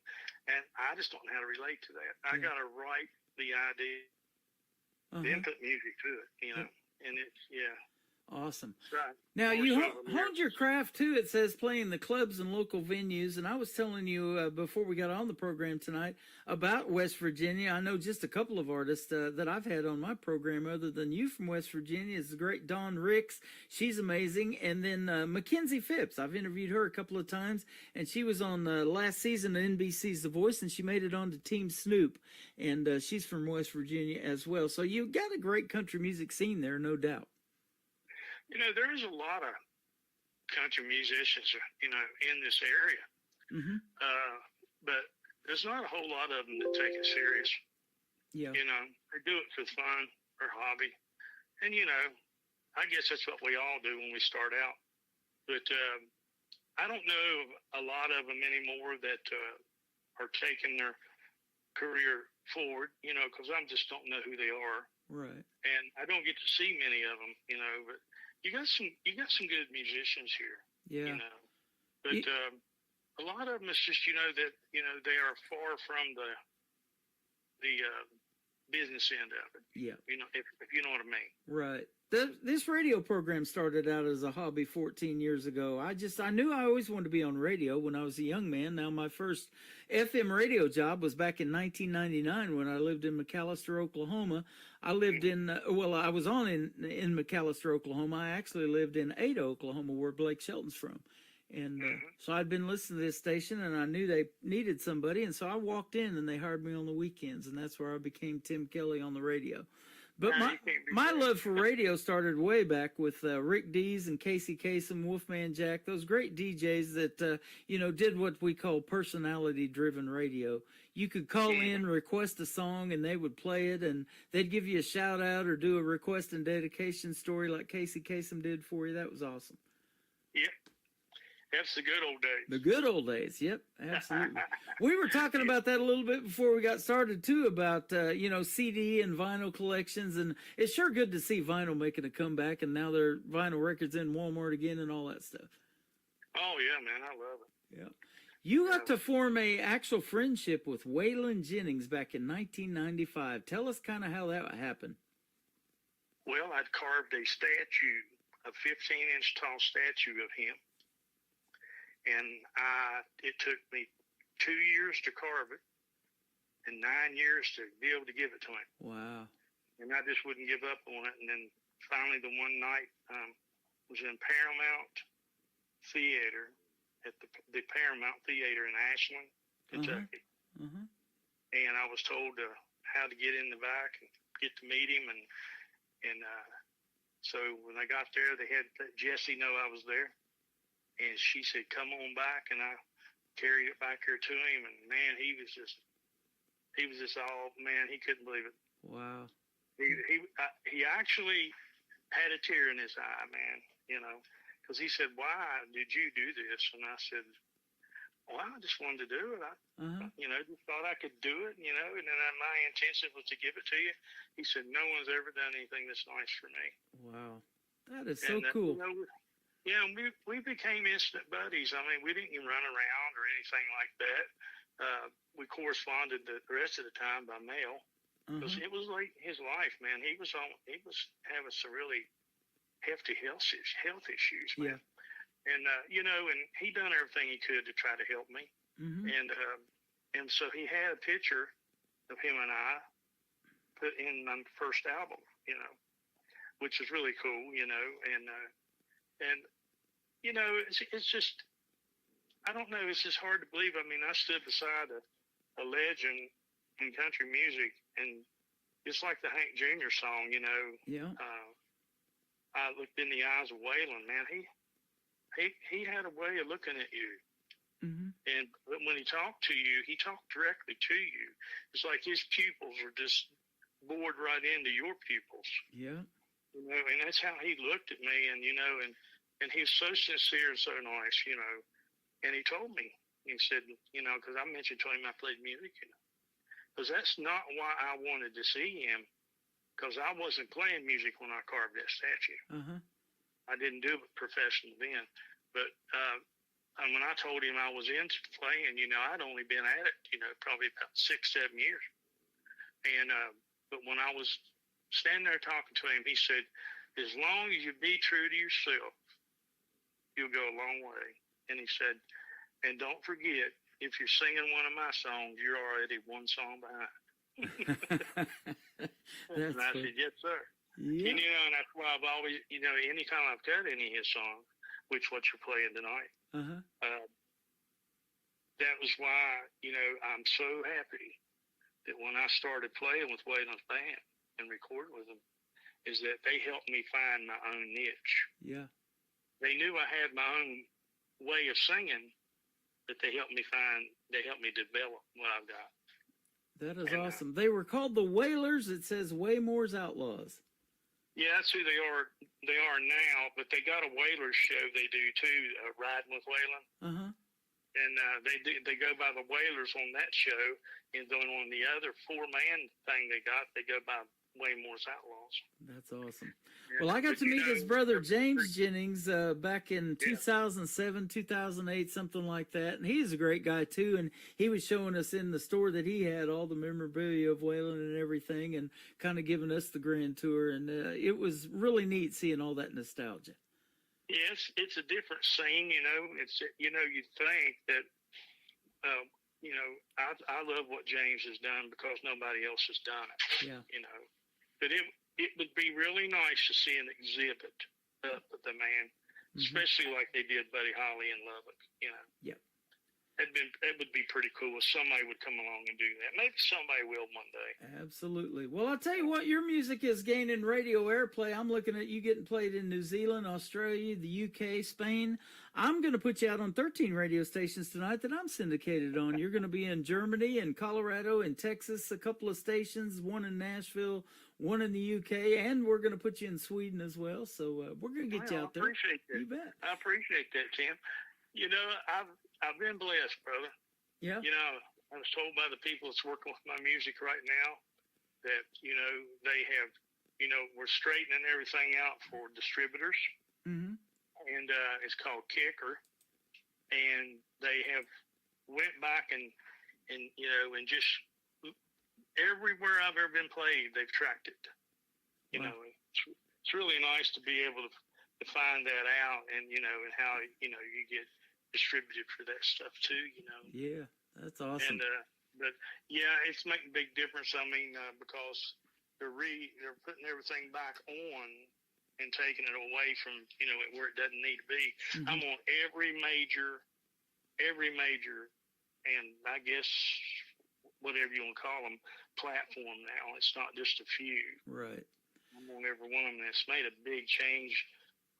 and I just don't know how to relate to that. I got to write the idea, then put music to it, and it's Awesome. Right. Now, More you so than honed your craft, too. It says playing the clubs and local venues. And I was telling you before we got on the program tonight about West Virginia. I know just a couple of artists that I've had on my program other than you from West Virginia. Is the great Dawn Ricks. She's amazing. And then Mackenzie Phipps. I've interviewed her a couple of times. And she was on last season of NBC's The Voice. And she made it on to Team Snoop. And she's from West Virginia as well. So you've got a great country music scene there, no doubt. You know, there is a lot of country musicians, you know, in this area. Mm-hmm. But there's not a whole lot of them that take it serious. Yeah. You know, they do it for fun or hobby. And, you know, I guess that's what we all do when we start out. But I don't know a lot of them anymore that are taking their career forward, you know, because I just don't know who they are. Right. And I don't get to see many of them, you know, but you got some good musicians here. Yeah. You know, but a lot of them is just, you know, that, you know, they are far from the business end of it. Yeah. You know, if you know what I mean. Right. This radio program started out as a hobby 14 years ago. I knew I always wanted to be on radio when I was a young man. Now, my first FM radio job was back in 1999 when I lived in McAllister, Oklahoma. I lived in, I was on in McAllister, Oklahoma. I actually lived in Ada, Oklahoma, where Blake Shelton's from. And so I'd been listening to this station, and I knew they needed somebody. And so I walked in, and they hired me on the weekends. And that's where I became Tim Kelly on the radio. But my love for radio started way back with Rick Dees and Casey Kasem, Wolfman Jack, those great DJs that, you know, did what we call personality-driven radio. You could call in, request a song, and they would play it, and they'd give you a shout-out or do a request and dedication story like Casey Kasem did for you. That was awesome. Yep. That's the good old days. The good old days. Yep, absolutely. We were talking about that a little bit before we got started, too, about, you know, CD and vinyl collections. And it's sure good to see vinyl making a comeback. And now there are vinyl records in Walmart again and all that stuff. Oh, yeah, man. I love it. Yeah. You got to form a actual friendship with Waylon Jennings back in 1995. Tell us kind of how that happened. Well, I'd carved a statue, a 15-inch tall statue of him. And it took me 2 years to carve it and 9 years to be able to give it to him. Wow. And I just wouldn't give up on it. And then finally the one night was in Paramount Theater at the Paramount Theater in Ashland, Kentucky. Uh-huh. And I was told how to get in the back and get to meet him. And so when I got there, they had let Jessie know I was there. And she said, come on back. And I carried it back here to him. And, man, he was just all, man, he couldn't believe it. Wow. He actually had a tear in his eye, man, you know, because he said, why did you do this? And I said, well, I just wanted to do it. You know, just thought I could do it, you know, and then my intention was to give it to you. He said, no one's ever done anything this nice for me. Wow. That is so cool. You know, yeah, we became instant buddies. I mean, we didn't even run around or anything like that. We corresponded the rest of the time by mail because it was like his life, man. He was having some really hefty health issues, man. Yeah. And you know, and he done everything he could to try to help me. And so he had a picture of him and I put in my first album, you know, which is really cool, you know, and you know, it's just, I don't know, it's just hard to believe. I mean, I stood beside a legend in country music, and it's like the Hank Jr. song, you know. Yeah. I looked in the eyes of Waylon, man. He had a way of looking at you. And when he talked to you, he talked directly to you. It's like his pupils were just bored right into your pupils. Yeah. You know, and that's how he looked at me, and, you know, and he was so sincere and so nice, you know. And he told me, he said, you know, because I mentioned to him I played music, you know. Because that's not why I wanted to see him, because I wasn't playing music when I carved that statue. I didn't do it professionally then. But when I told him I was into playing, you know, I'd only been at it, you know, probably about 6-7 years. And but when I was standing there talking to him, he said, as long as you be true to yourself, you'll go a long way. And he said, and don't forget, if you're singing one of my songs, you're already one song behind. And I said, yes, sir. Yeah. And, and that's why I've always, anytime I've cut any of his songs, which what you're playing tonight, that was why, I'm so happy that when I started playing with Waylon's band and recording with them, is that they helped me find my own niche. Yeah. They knew I had my own way of singing, but they helped me develop what I've got. That is awesome. They were called the Wailers. It says Waymore's Outlaws. Yeah, that's who they are. They are now, but they got a Wailers show they do too, Riding with Waylon. And they go by the Wailers on that show, and then on the other 4-man thing they go by Waymore's Outlaws. That's awesome. Well, I got to meet his brother James Jennings back in 2007, 2008, something like that. And he's a great guy too. And he was showing us in the store that he had all the memorabilia of Waylon and everything, and kind of giving us the grand tour. And it was really neat seeing all that nostalgia. Yes, it's a different scene. It's you think that I love what James has done because nobody else has done it. Yeah. But it would be really nice to see an exhibit up at the man, especially like they did Buddy Holly in Lubbock. Yep. It would be pretty cool if somebody would come along and do that. Maybe somebody will one day. Absolutely. Well, I'll tell you what, your music is gaining radio airplay. I'm looking at you getting played in New Zealand, Australia, the UK, Spain. I'm going to put you out on 13 radio stations tonight that I'm syndicated on. You're going to be in Germany and Colorado and Texas, a couple of stations, one in Nashville, one in the UK, and we're going to put you in Sweden as well. So we're going to get you out there. I appreciate that. You bet. I appreciate that, Tim. I've been blessed, brother. Yeah. I was told by the people that's working with my music right now that, they have, we're straightening everything out for distributors. Mm-hmm. And it's called Kicker. And they have went back and just everywhere I've ever been played, they've tracked it. It's really nice to be able to find that out and, and how, you get distributed for that stuff too, Yeah, that's awesome. And but yeah, it's making a big difference. I mean, because they're putting everything back on and taking it away from where it doesn't need to be. I'm on every major, and I guess whatever you want to call them, platform now. It's not just a few. Right. I'm on every one of them. It's made a big change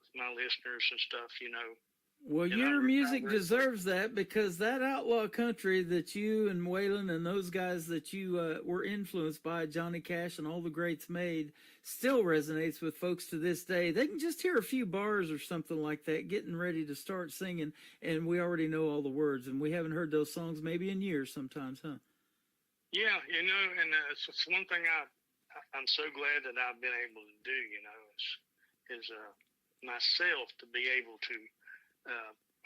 with my listeners and stuff. Well, your music deserves that, because that outlaw country that you and Waylon and those guys that you were influenced by, Johnny Cash and all the greats made, still resonates with folks to this day. They can just hear a few bars or something like that, getting ready to start singing, and we already know all the words, and we haven't heard those songs maybe in years sometimes, huh? Yeah, and it's one thing I'm so glad that I've been able to do, is myself to be able to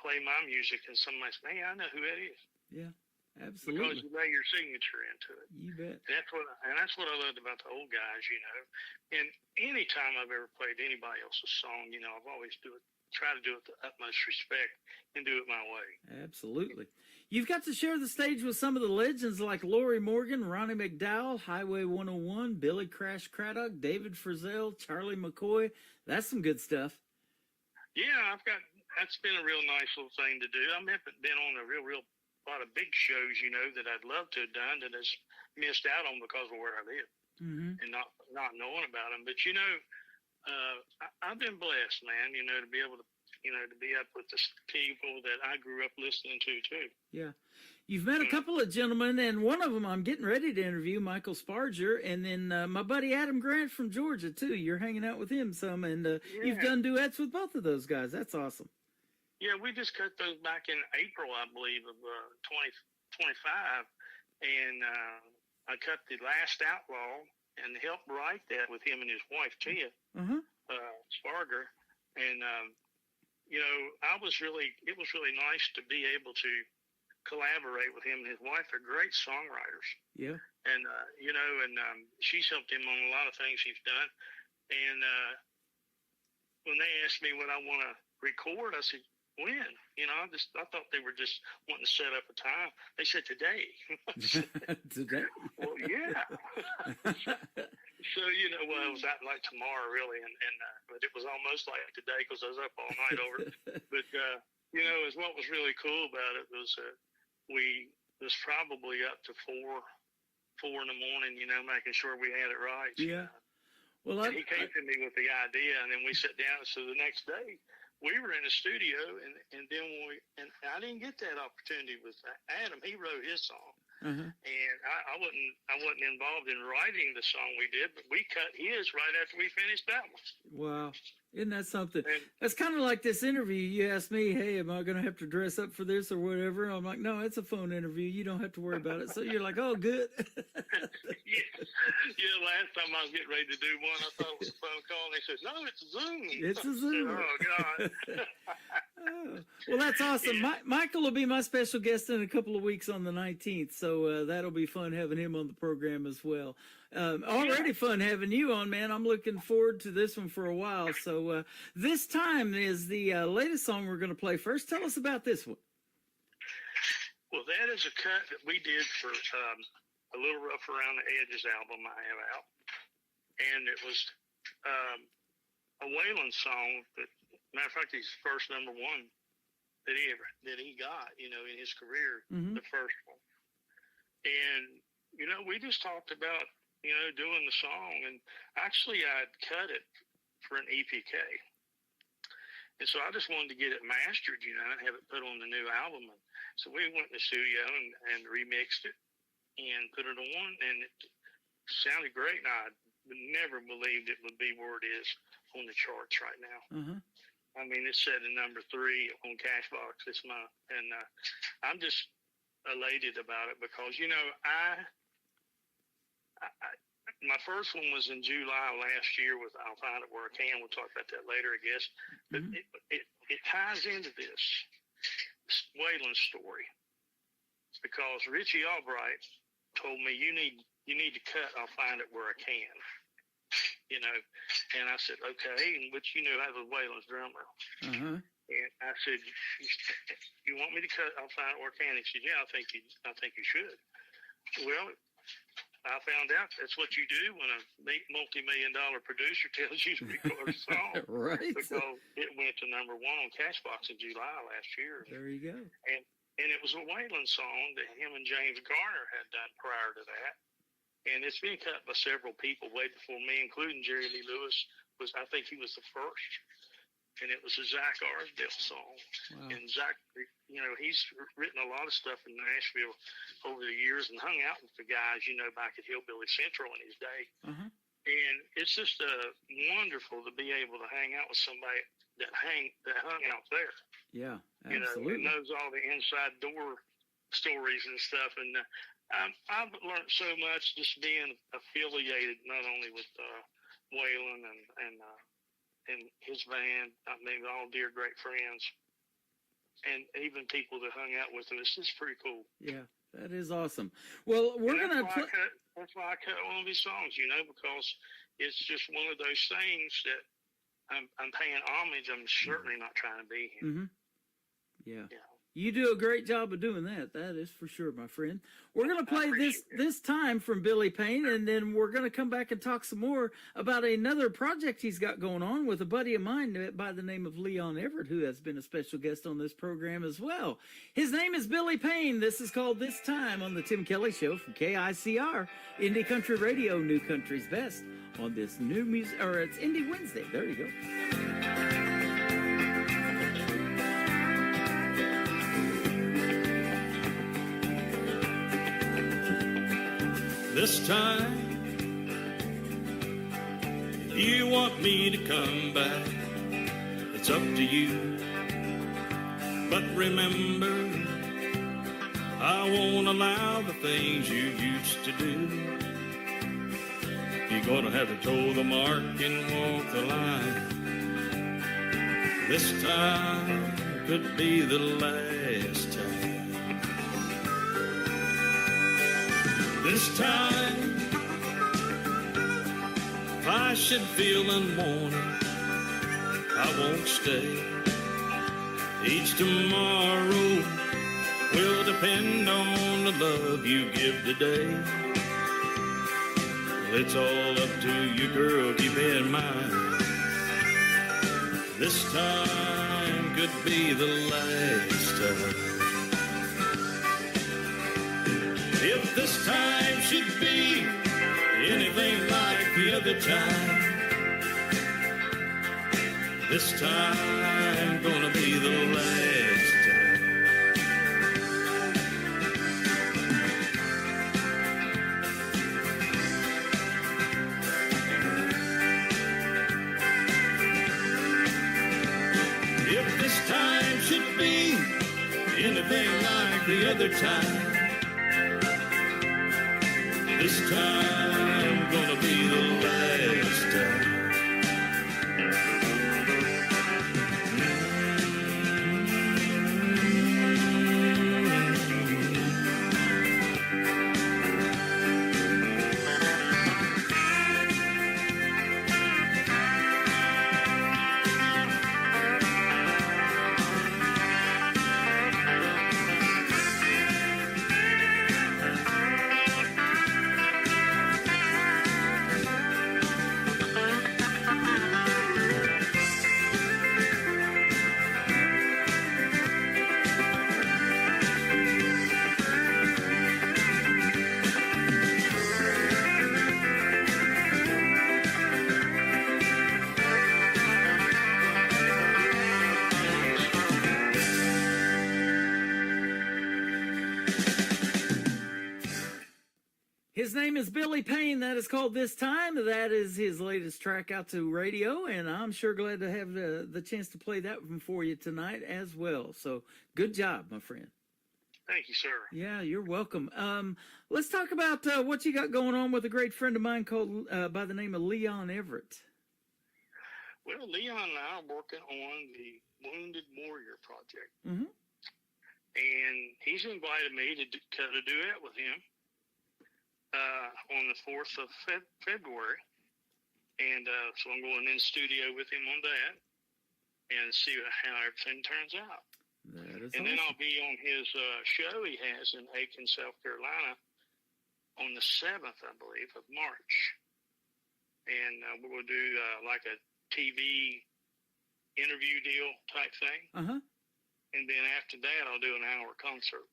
play my music, and somebody say, "Hey, I know who that is." Yeah, absolutely. Because you lay your signature into it. You bet. And that's what I loved about the old guys, And anytime I've ever played anybody else's song, I've always try to do it with the utmost respect and do it my way. Absolutely. You've got to share the stage with some of the legends like Lori Morgan, Ronnie McDowell, Highway 101, Billy Crash Craddock, David Frizzell, Charlie McCoy. That's some good stuff. Yeah, that's been a real nice little thing to do. I haven't been on a real lot of big shows, that I'd love to have done that has missed out on because of where I live and not knowing about them. But, I've been blessed, man, to be able to, to be up with the people that I grew up listening to, too. Yeah. You've met a couple of gentlemen, and one of them I'm getting ready to interview, Michael Sparger, and then my buddy Adam Grant from Georgia, too. You're hanging out with him some, and you've done duets with both of those guys. That's awesome. Yeah, we just cut those back in April, I believe, of 2025, and I cut the last Outlaw and helped write that with him and his wife, Tia Sparger, and it was really nice to be able to collaborate with him and his wife. They're great songwriters. Yeah. And she's helped him on a lot of things he's done, and when they asked me what I want to record, I said, when? I thought they were just wanting to set up a time. They said today. Today? Well, yeah. So, well, it was that like tomorrow, really, but it was almost like today because I was up all night over it. But, is what was really cool about it was we was probably up to 4 in the morning, making sure we had it right. Yeah. Well, he came to me with the idea, and then we sat down. So the next day, we were in the studio, and then and I didn't get that opportunity with Adam. He wrote his song, and I wasn't involved in writing the song we did, but we cut his right after we finished that one. Wow. Isn't that something? That's kind of like this interview. You asked me, hey, am I going to have to dress up for this or whatever? I'm like, no, it's a phone interview. You don't have to worry about it. So you're like, oh, good. Yeah, last time I was getting ready to do one, I thought it was a phone call, and they said, no, it's a Zoom. It's a Zoom. Oh, God. Oh, well, that's awesome. Michael will be my special guest in a couple of weeks on the 19th, so that'll be fun having him on the program as well. Already fun having you on, man. I'm looking forward to this one for a while. So This Time is the latest song we're going to play first. Tell us about this one. Well, that is a cut that we did for A Little Rough Around the Edges album I have out. And it was a Waylon song that, matter of fact, he's first number one that he got, in his career, the first one. And, we just talked about, doing the song. And actually, I'd cut it for an EPK. And so I just wanted to get it mastered, and have it put on the new album. And so we went in the studio and remixed it and put it on, and it sounded great. And I never believed it would be where it is on the charts right now. I mean, it's set in number 3 on Cashbox this month, and I'm just elated about it because my first one was in July last year with I'll Find It Where I Can. We'll talk about that later, I guess. But it ties into this Waylon story because Richie Albright told me you need to cut I'll Find It Where I Can. And I said, okay, but I was Waylon's drummer. And I said, you want me to cut I'll Find It Where I Can? He said, yeah, I think you should. Well, I found out that's what you do when a multi-million-dollar producer tells you to record a song. Right. Because it went to number 1 on Cashbox in July last year. There you go. And it was a Waylon song that him and James Garner had done prior to that. And it's been cut by several people way before me, including Jerry Lee Lewis. I think he was the first. And it was a Zach Arsdale song. Wow. And Zach, he's written a lot of stuff in Nashville over the years and hung out with the guys, back at Hillbilly Central in his day. And it's just wonderful to be able to hang out with somebody that hung out there. Yeah, absolutely. And knows all the inside door stories and stuff. And I've learned so much just being affiliated not only with Waylon and his band, all dear, great friends, and even people that hung out with us. It's pretty cool. Yeah, that is awesome. Well, we're going to play. That's why I cut one of these songs, because it's just one of those things that I'm paying homage. I'm certainly not trying to be him. Yeah. You do a great job of doing that. That is for sure, my friend. We're going to play this time from Billy Payne, and then we're going to come back and talk some more about another project he's got going on with a buddy of mine by the name of Leon Everett, who has been a special guest on this program as well. His name is Billy Payne. This is called This Time on the Tim Kelly Show from KICR, Indie Country Radio, New Country's Best, on this new music, or it's Indie Wednesday. There you go. This time, if you want me to come back, it's up to you. But remember, I won't allow the things you used to do. You're gonna have to toe the mark and walk the line. This time could be the last time. This time, if I should feel unwanted, I won't stay. Each tomorrow will depend on the love you give today. It's all up to you, girl, keep in mind. This time could be the last time. If this time should be anything like the other time, this time gonna be the last time. If this time should be anything like the other time, this time gonna be the last time. His name is Billy Payne. That is called This Time. That is his latest track out to radio, and I'm sure glad to have the chance to play that one for you tonight as well. So good job, my friend. Thank you, sir. Yeah, you're welcome. Let's talk about what you got going on with a great friend of mine called by the name of Leon Everett. Well, Leon and I are working on the Wounded Warrior Project. Mm-hmm. And he's invited me to cut a duet with him on the 4th of February. And so I'm going in studio with him on that and see how everything turns out. That is and then awesome. I'll be on his show he has in Aiken, South Carolina on the 7th, I believe, of March. And we're going to do like a TV interview deal type thing. Uh-huh. And then after that, I'll do an hour concert.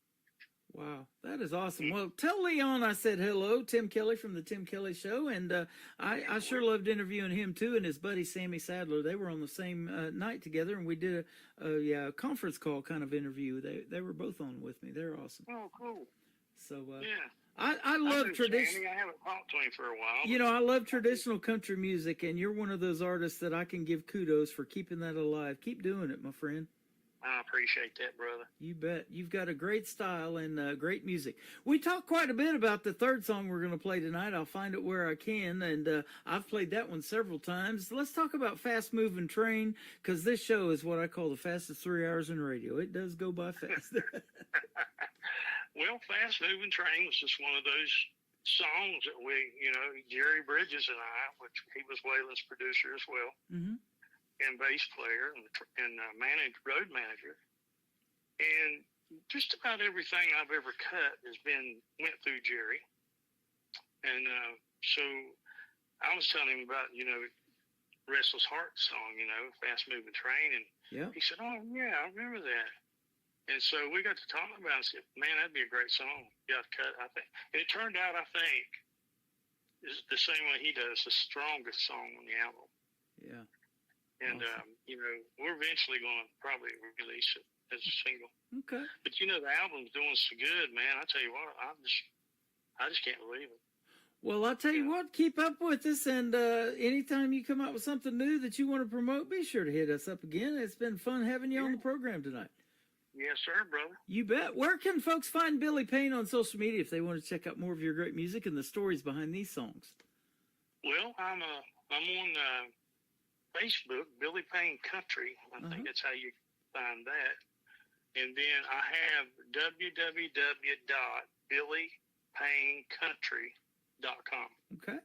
Wow, that is awesome. Well, tell Leon I said hello, Tim Kelly from the Tim Kelly Show, and I sure loved interviewing him too, and his buddy Sammy Sadler. They were on the same night together, and we did a conference call kind of interview. They were both on with me. They're awesome. Oh, cool. So yeah, I love tradition. I haven't talked to him for a while. You know, I love traditional country music, and you're one of those artists that I can give kudos for keeping that alive. Keep doing it, my friend. I appreciate that, brother. You bet. You've got a great style and great music. We talked quite a bit about the third song we're going to play tonight. I'll find it where I can, and I've played that one several times. Let's talk about Fast Moving Train, because this show is what I call the fastest 3 hours in radio. It does go by fast. Well, Fast Moving Train was just one of those songs that Jerry Bridges and I, which he was Waylon's producer as well. Mm-hmm. And bass player and road manager, and just about everything I've ever cut went through Jerry. And so I was telling him about Restless Heart song, Fast Moving Train, and he said, "Oh yeah, I remember that." And so we got to talking about it. I said, "Man, that'd be a great song. You got to cut, I think." And it turned out, I think, is the same way he does, the strongest song on the album. Yeah. And, awesome. We're eventually going to probably release it as a single. Okay. But, the album's doing so good, man. I tell you what, I just can't believe it. Well, I'll tell you what, keep up with us, and anytime you come out with something new that you want to promote, be sure to hit us up again. It's been fun having you on the program tonight. Yes, sir, brother. You bet. Where can folks find Billy Payne on social media if they want to check out more of your great music and the stories behind these songs? Well, I'm on Facebook, Billy Payne Country. I think that's how you find that. And then I have www.billypaynecountry.com. Okay.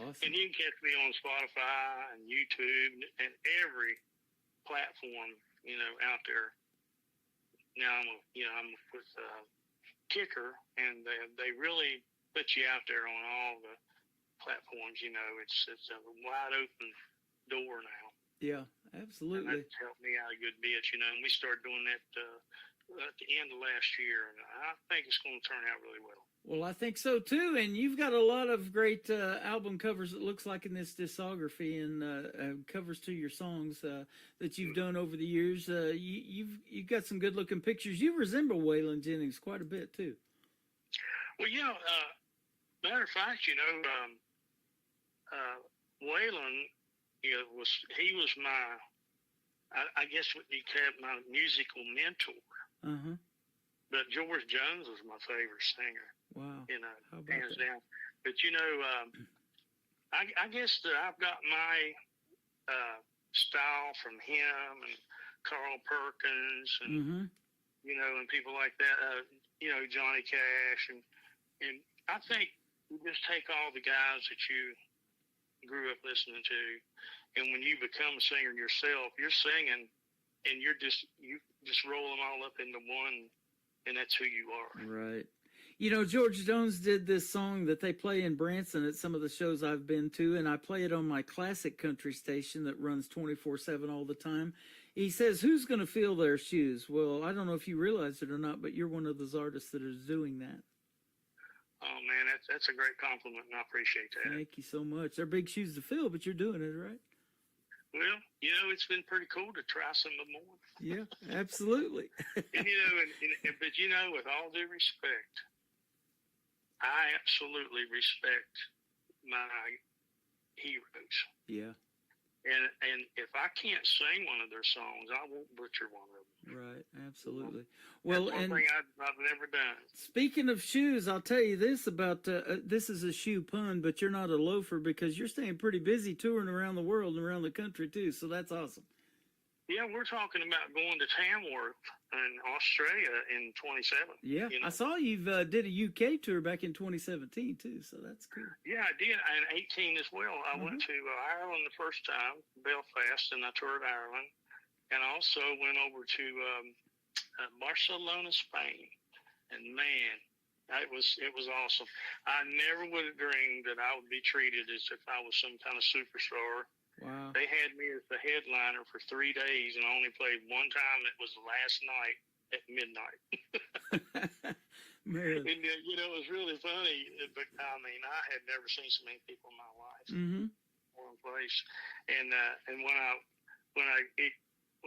And you can catch me on Spotify and YouTube and every platform, out there. Now I'm with Kicker, and they really put you out there on all the platforms. It's a wide open door now. Yeah, And absolutely. that's helped me out a good bit, and we started doing that at the end of last year, and I think it's going to turn out really well. Well, I think so too. And you've got a lot of great album covers, it looks like, in this discography, and covers to your songs that you've done over the years. You've got some good looking pictures. You resemble Waylon Jennings quite a bit too. Well, matter of fact, Waylon, he was my, I guess what you call my musical mentor. But George Jones was my favorite singer. Wow. How about hands that? down. But I guess that I've got my style from him and Carl Perkins and and people like that. Johnny Cash and I think you just take all the guys that you grew up listening to, and when you become a singer yourself, you're singing, and you just roll them all up into one, and that's who you are. Right. George Jones did this song that they play in Branson at some of the shows I've been to, and I play it on my classic country station that runs 24/7 all the time. He says, "Who's going to fill their shoes?" Well, I don't know if you realize it or not, but you're one of those artists that is doing that. Oh, man, that's a great compliment, and I appreciate that. Thank you so much. They're big shoes to fill, but you're doing it, right? Well, it's been pretty cool to try some of more. Yeah, absolutely. But with all due respect, I absolutely respect my heroes. Yeah. And if I can't sing one of their songs, I won't butcher one of them. Right, absolutely. Well, That's one thing I've never done. Speaking of shoes, I'll tell you this about this is a shoe pun, but you're not a loafer because you're staying pretty busy touring around the world and around the country too. So that's awesome. Yeah, we're talking about going to Tamworth in Australia in 27. Yeah, I saw you've did a UK tour back in 2017 too, so that's cool. Yeah, I did, and 18 as well. I went to Ireland the first time, Belfast, and I toured Ireland, and I also went over to Barcelona, Spain, and man, it was awesome. I never would have dreamed that I would be treated as if I was some kind of superstar. Wow. They had me as the headliner for 3 days and I only played one time. It was last night at midnight. Man. And, it was really funny. But I mean, I had never seen so many people in my life. One place. And when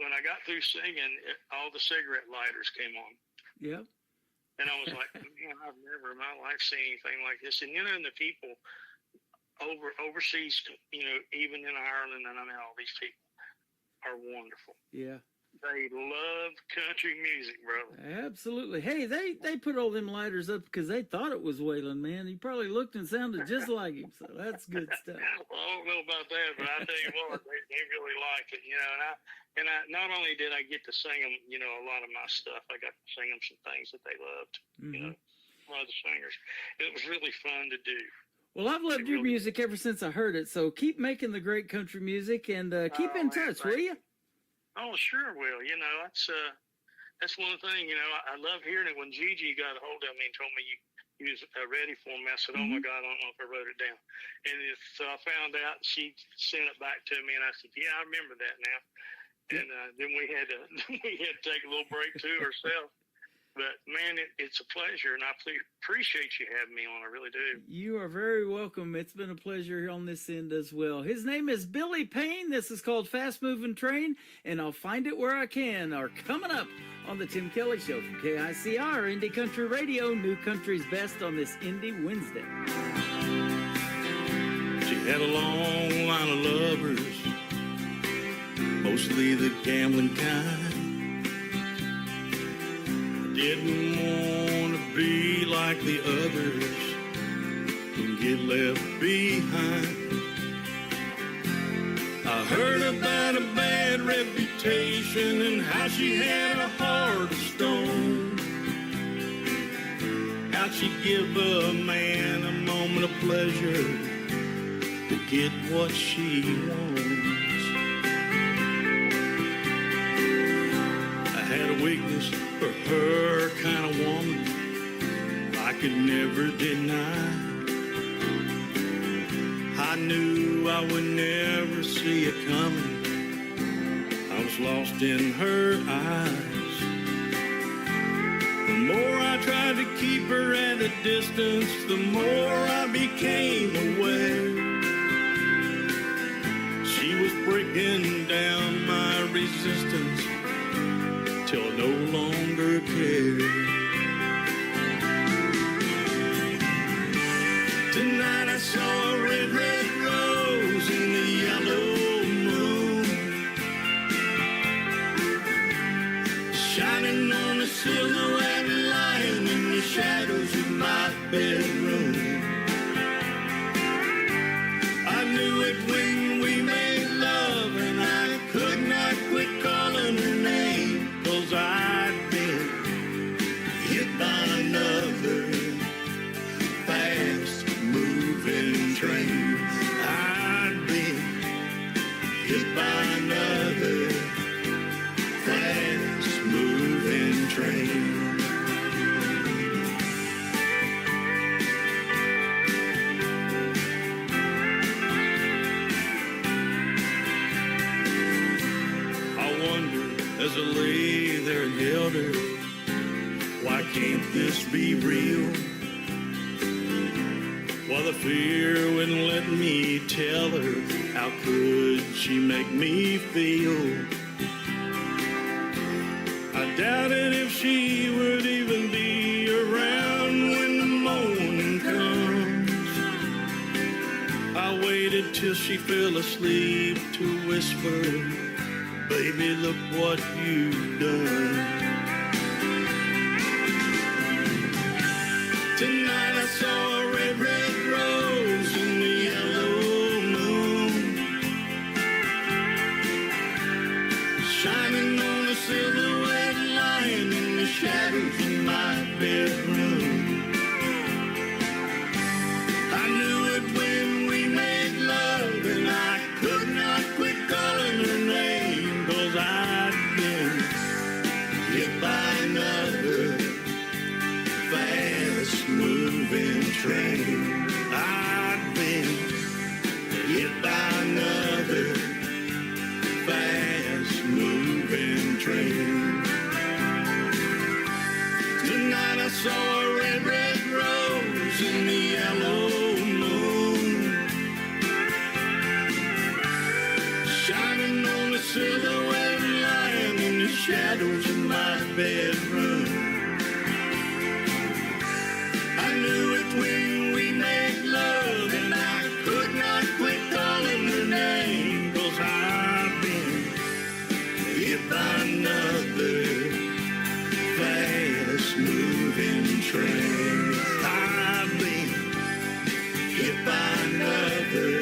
I got through singing, all the cigarette lighters came on. Yep. And I was like, man, I've never in my life seen anything like this. And and the people overseas, even in Ireland, and I mean, all these people are wonderful. Yeah. They love country music, brother. Absolutely. Hey, they put all them lighters up because they thought it was Waylon, man. He probably looked and sounded just like him, so that's good stuff. Well, I don't know about that, but I tell you what, they really like it, and I not only did I get to sing them, a lot of my stuff, I got to sing them some things that they loved, a lot of the singers. It was really fun to do. Well, I've loved your music ever since I heard it, so keep making the great country music and keep in touch, will you? Oh, sure will. That's one thing, I love hearing it. When Gigi got a hold of me and told me you was ready for me, I said, oh, my God, I don't know if I wrote it down. And so I found out, she sent it back to me, and I said, yeah, I remember that now. And then we had to take a little break, too, ourselves. But, man, it's a pleasure, and I appreciate you having me on. I really do. You are very welcome. It's been a pleasure on this end as well. His name is Billy Payne. This is called Fast Moving Train, and I'll Find It Where I Can are coming up on the Tim Kelly Show from KICR, Indie Country Radio, New Country's Best on this Indie Wednesday. She had a long line of lovers, mostly the gambling kind. Didn't want to be like the others and get left behind. I heard about a bad reputation and how she had a heart of stone. How she'd give a man a moment of pleasure get what she wants. I had a weakness for her kind of woman I could never deny. I knew I would never see it coming. I was lost in her eyes. The more I tried to keep her at a distance, the more I became aware. She was breaking down my resistance till I no longer cared. Tonight I saw a red, red rose in the yellow moon, shining on a silhouette lying in the shadows of my bedroom. I knew it when we made love, and I could not quit calling her name, 'cause I'd been hit by another fast-moving train. I'd been hit by another fast-moving train. I wonder, as I lay there and held her, why can't this be real? While the fear wouldn't let me tell her, how could she make me feel? I doubted if she would even be around when the morning comes. I waited till she fell asleep to whisper, baby, look what you've done. Tonight I saw a red, red rose in the yellow moon, shining on a silhouette lying in the shadows of my bedroom. I knew it when we made love, and I could not quit calling her name, 'cause I'd been hit by another fast-moving train. I'd been hit by another fast-moving train. Tonight I saw a red, red rose in the yellow moon, shining on the silhouette lying in the shadows of my bedroom. I knew it when we made love, and I could not quit calling her name, 'cause I've been hit by another fast-moving train. I've been hit by another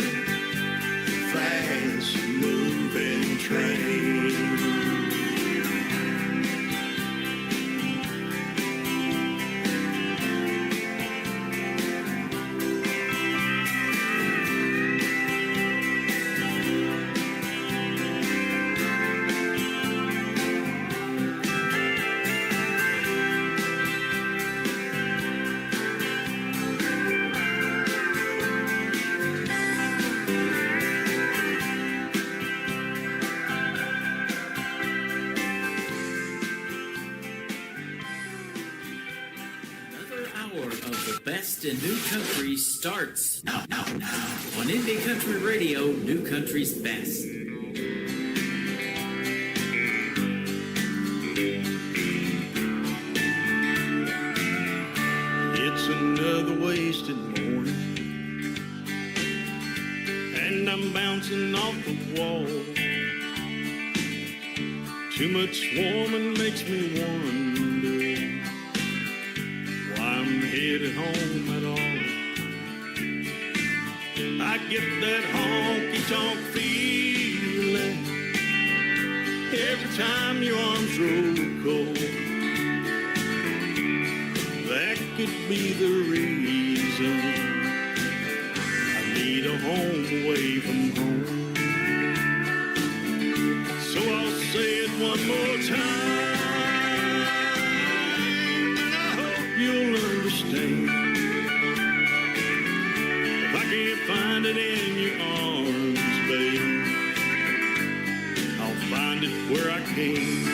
fast-moving train. In New Country starts now on Indie Country Radio, New Country's best. It's another wasted morning, and I'm bouncing off the wall. Too much swarming makes me wonder why I'm headed home at all. I get that honky-tonk feeling every time your arms roll cold. That could be the reason I need a home away from home. So I'll say it one more time, and I hope you'll understand. If I can't find it in your arms, babe, I'll find it where I can.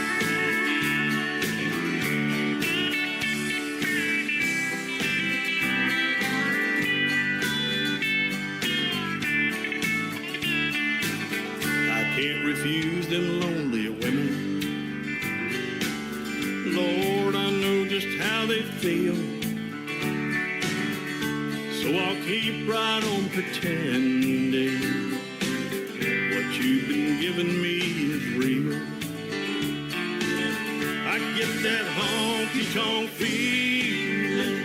Can't refuse them lonely women. Lord, I know just how they feel. So I'll keep right on pretending what you've been giving me is real. I get that honky-tonk feeling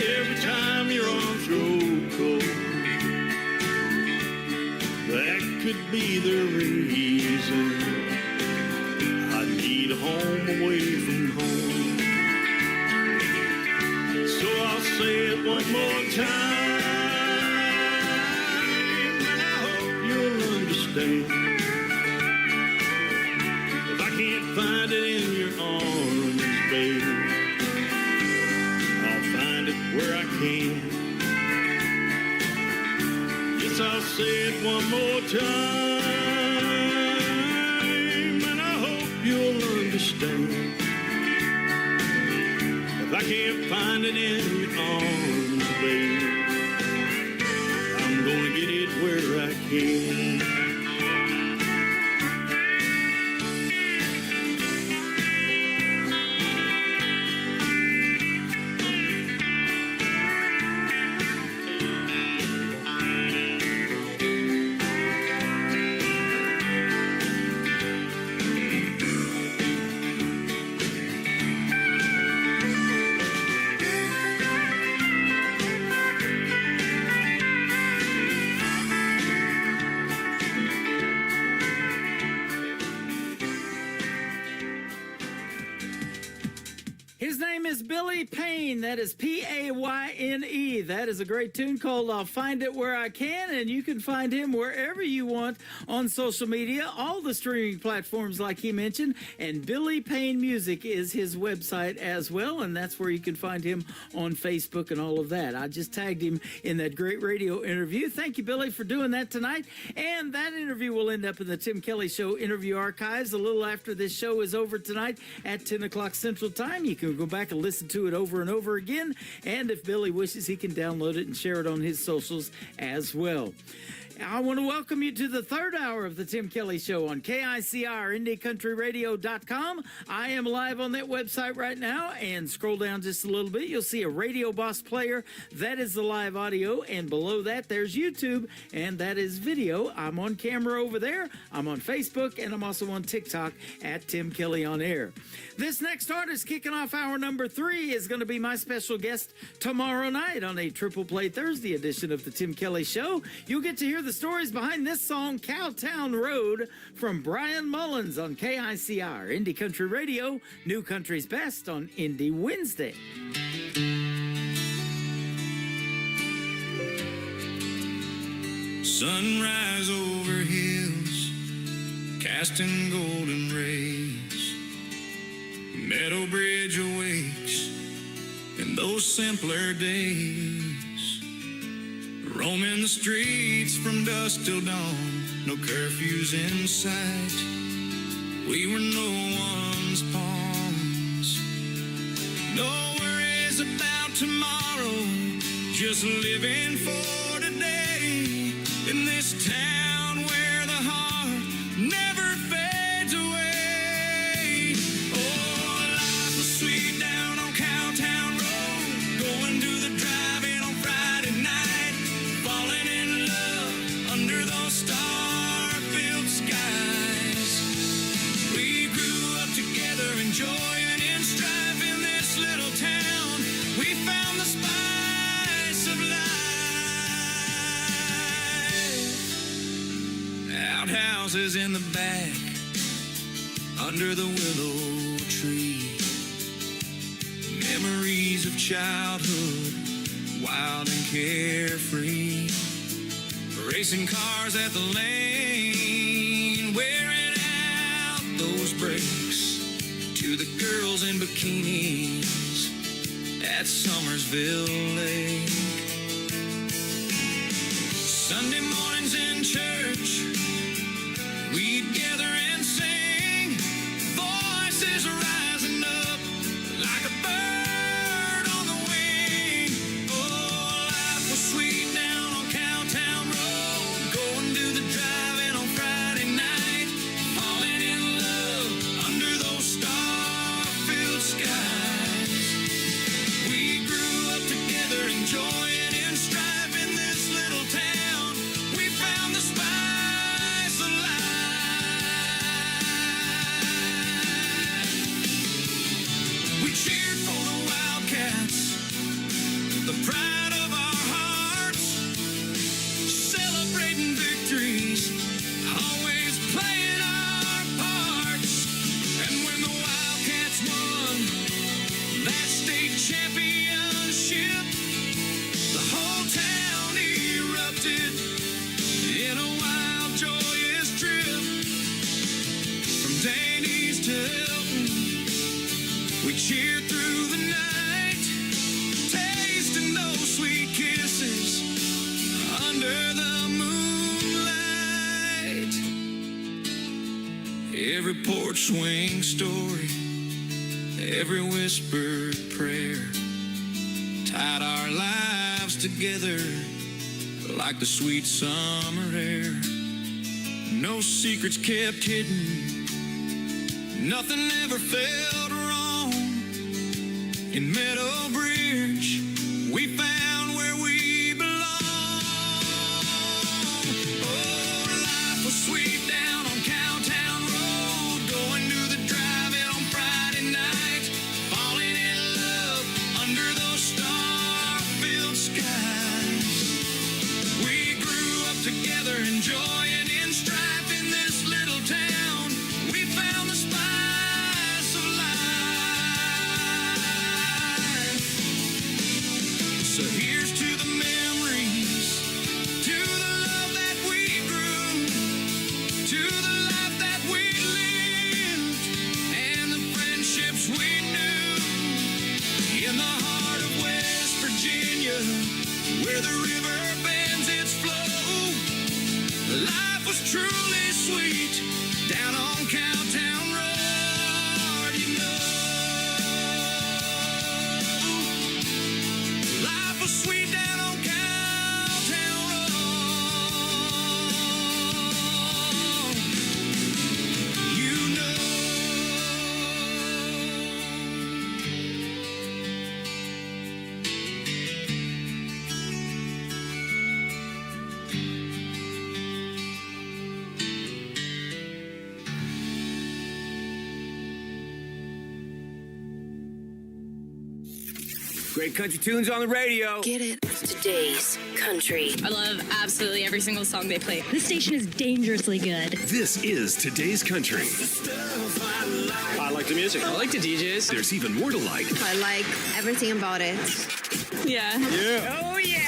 every time your arms grow cold. That could be the reason I need a home away from home. So I'll say it one more time, and I hope you'll understand. If I can't find it in your arms, baby, I'll find it where I can. I'll say it one more time, and I hope you'll understand. If I can't find it in your arms, babe, I'm gonna get it where I can. His name is Billy Payne. That is Payne. That is a great tune called I'll Find It Where I Can, and you can find him wherever you want on social media, all the streaming platforms like he mentioned, and Billy Payne Music is his website as well, and that's where you can find him on Facebook and all of that. I just tagged him in that great radio interview. Thank you, Billy, for doing that tonight, and that interview will end up in the Tim Kelly Show interview archives a little after this show is over tonight at 10 o'clock Central Time. You can go back and listen to it over and over again, and if Billy wishes, he can download it and share it on his socials as well. I want to welcome you to the third hour of the Tim Kelly Show on KICR, IndieCountryRadio.com. I am live on that website right now, and scroll down just a little bit. You'll see a Radio Boss player. That is the live audio, and below that, there's YouTube, and that is video. I'm on camera over there. I'm on Facebook, and I'm also on TikTok at Tim Kelly on Air. This next artist kicking off hour number 3 is going to be my special guest tomorrow night on a Triple Play Thursday edition of the Tim Kelly Show. You'll get to hear the stories behind this song, Cowtown Road, from Brian Mullins on KICR, Indie Country Radio, New Country's Best on Indie Wednesday. Sunrise over hills, casting golden rays. Meadow Bridge awakes in those simpler days. Roaming the streets from dusk till dawn, no curfews in sight. We were no one's pawns. No worries about tomorrow, just living for today. In this town where the heart never fades away. Oh, life was sweet down on Cowtown Road, going to the drive-in on Friday night, falling in love under those star-filled skies. We grew up together, enjoying and strife in this little town. We found the spice of life. Outhouses in the back, under the willow tree. Memories of childhood, wild and carefree. Racing cars at the lane, wearing out those brakes. To the girls in bikinis at Somersville Lake. Sunday mornings in church, we'd gather and sing. Voices rising up like a bird on the wing. Oh, life was sweet down on Cowtown Road, going to the drive-in on Friday night, falling in love under those star-filled skies. We grew up together, enjoying in strife in this little town. We found the spice of life. We cheered for the Wildcats, the pride of our hearts, celebrating victories, always playing our parts. And when the Wildcats won that state championship, the whole town erupted in a wild, joyous trip. From Danny's to Hilton, we cheered through the night, tasting those sweet kisses under the moonlight. Every porch swing story, every whispered prayer tied our lives together like the sweet summer air. No secrets kept hidden, nothing ever felt wrong. In Meadow Bridge, we found where we belong. Oh, life was sweet down on Cowtown Road, going to the drive-in on Friday night, falling in love under those star-filled skies. We grew up together, enjoying in strife in this little town. We found the spice of life. So here's to the memories, to the love that we grew, to the life that we lived, and the friendships we knew. In the heart of West Virginia, where the river bends its flow, life was truly sweet down on Cowtown Road, you know. Life was sweet down on Cowtown Road, you know. Great country tunes on the radio. Get it. Today's country. I love absolutely every single song they play. This station is dangerously good. This is today's country. I like the music. I like the DJs. There's even more to like. I like everything about it. Yeah. Yeah. Oh, yeah.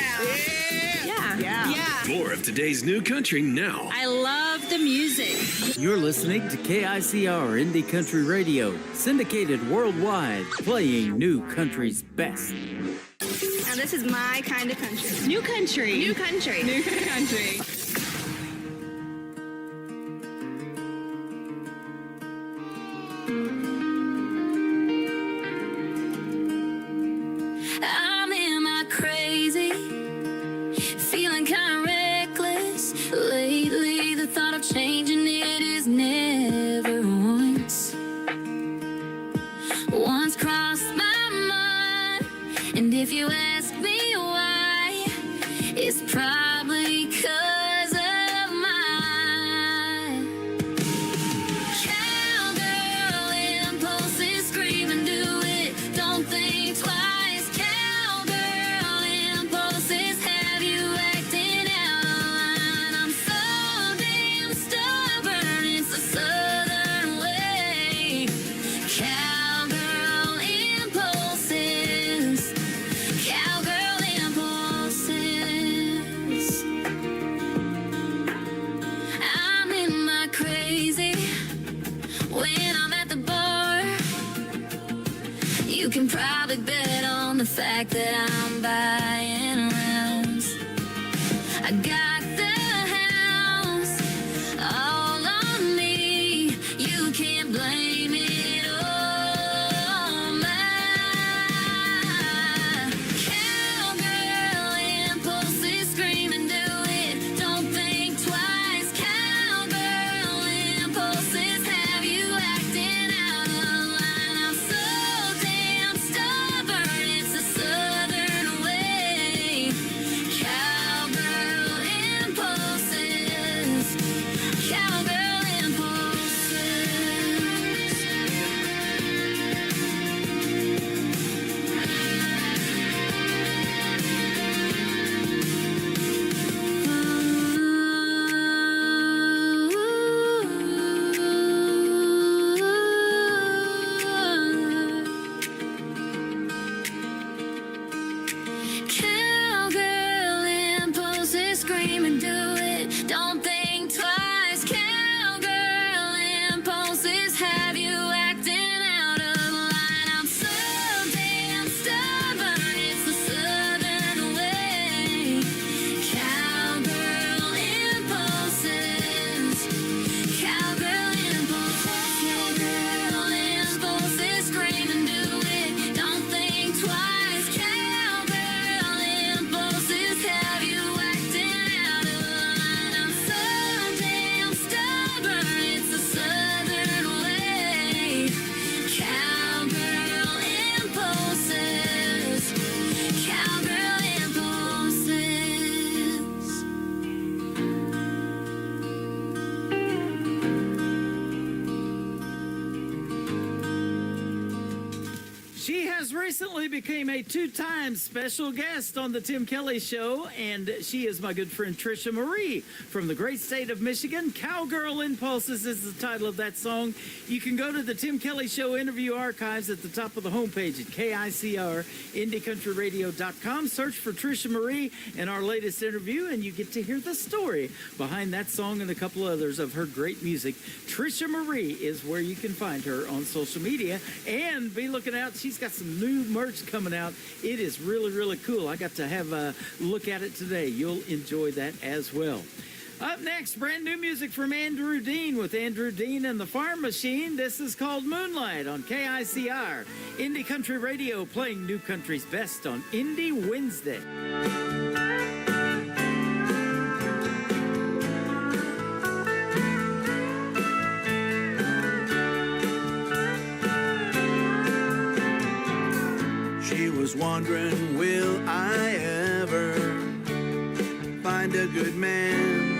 Yeah. More of today's new country now. I love the music. You're listening to KICR Indie Country Radio, syndicated worldwide, playing new country's best. Now this is my kind of country. New country. New country. New country. I'm in my crazy, feeling kind of reckless. Lately, the thought of changing it is never once crossed my mind. And if you ask me why, it's probably 'cause of my cowgirl can probably bet on the fact that I'm buying a house. I got the house all on me. You can't blame it on my cowgirl impulses. Scream and do it. Don't think twice. Cowgirl impulses have you acting out of line. I'm so damn stubborn. It's a southern way. Cowgirl impulses. Cowgirl Cowgirl impulses, scream and do it. Don't think twice. Cowgirl impulses have you acting out of line. I'm so damn stubborn. It's the southern way. Cowgirl impulses. Cowgirl impulses. Cowgirl impulses, scream and do it. Don't think twice. Cowgirl impulses have you acting out of line. I'm so damn stubborn. It's the southern way. Cowgirl impulses. Cowgirl impulses. She has recently became a two-time special guest on the Tim Kelly Show, and she is my good friend Trisha Marie from the great state of Michigan. Cowgirl Impulses is the title of that song. You can go to the Tim Kelly Show interview archives at the top of the homepage at KICR, IndieCountryRadio.com. Search for Trisha Marie and our latest interview, and you get to hear the story behind that song and a couple others of her great music. Trisha Marie is where you can find her on social media, and be looking out. She's got some new merch coming out. It is really, really cool. I got to have a look at it today. You'll enjoy that as well. Up next, brand new music from Andrew Dean with Andrew Dean and the Farm Machine. This is called Moonlight on KICR. Indie Country Radio, playing New Country's best on Indie Wednesday. She was wondering, will I ever find a good man?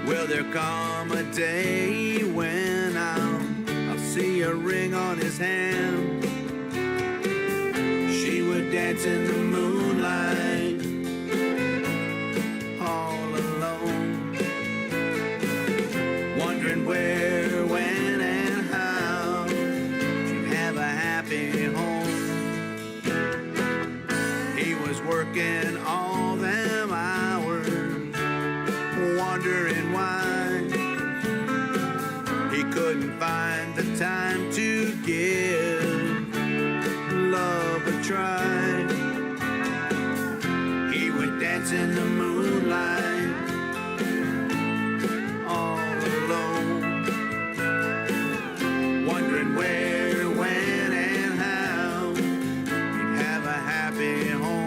Will there come a day when I'll see a ring on his hand? She would dance in the moonlight all alone, wondering where, when, and how she'd have a happy home. He was working all them hours, wondering why he couldn't find the time to give love a try. He would dance in the moonlight all alone, wondering where, when, and how he'd have a happy home.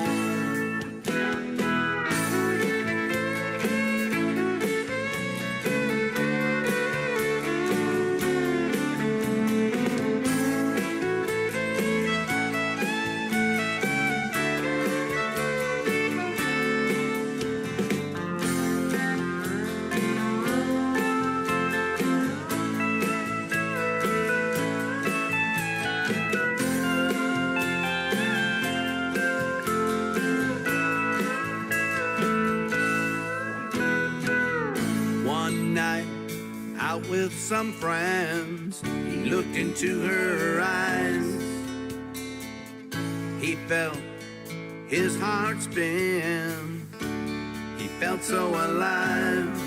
One night, out with some friends, he looked into her eyes. He felt his heart spin. He felt so alive.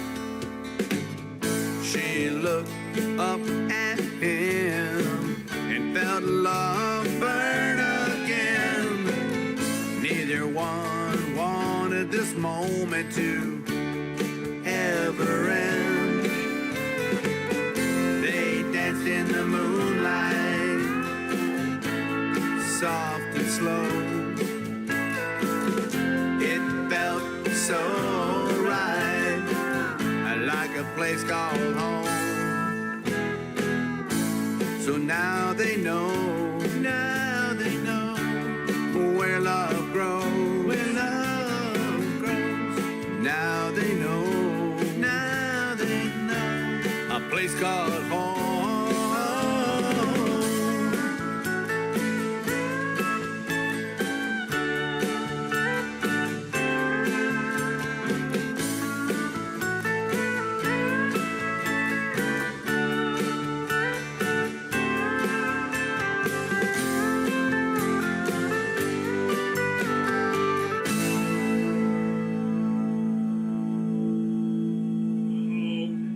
She looked up at him and felt love to ever end. They danced in the moonlight, soft and slow. It felt so right, like a place called home. So now they know where love grows, Now they know, a place called home.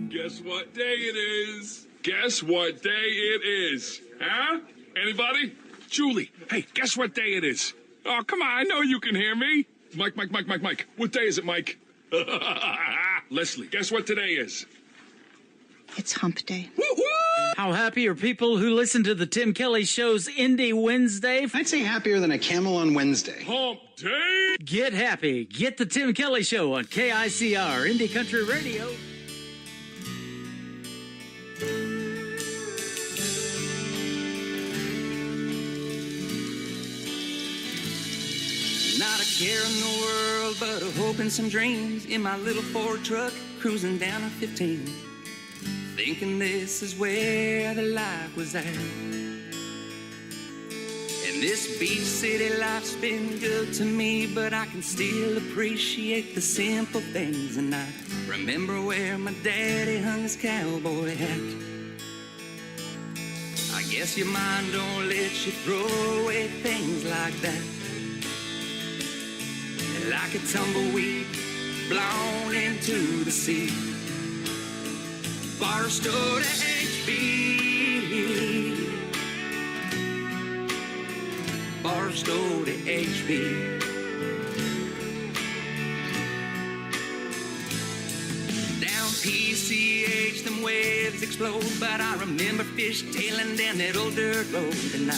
Guess what day it is? Guess what day it is? Huh? Anybody? Julie, hey, guess what day it is? Oh, come on, I know you can hear me. Mike. What day is it, Mike? Leslie, guess what today is? It's hump day. How happy are people who listen to the Tim Kelly Show's Indie Wednesday? I'd say happier than a camel on Wednesday. Hump day? Get happy. Get the Tim Kelly Show on KICR, Indie Country Radio. Not a care in the world, but a hope and some dreams in my little Ford truck, cruising down a 15, thinking this is where the life was at. And this beach city life's been good to me, but I can still appreciate the simple things. And I remember where my daddy hung his cowboy hat. I guess your mind don't let you throw away things like that. Like a tumbleweed blown into the sea. Barstow to HB, Barstow to HB. Down PCH, them waves explode, but I remember fishtailing down that old dirt road. And I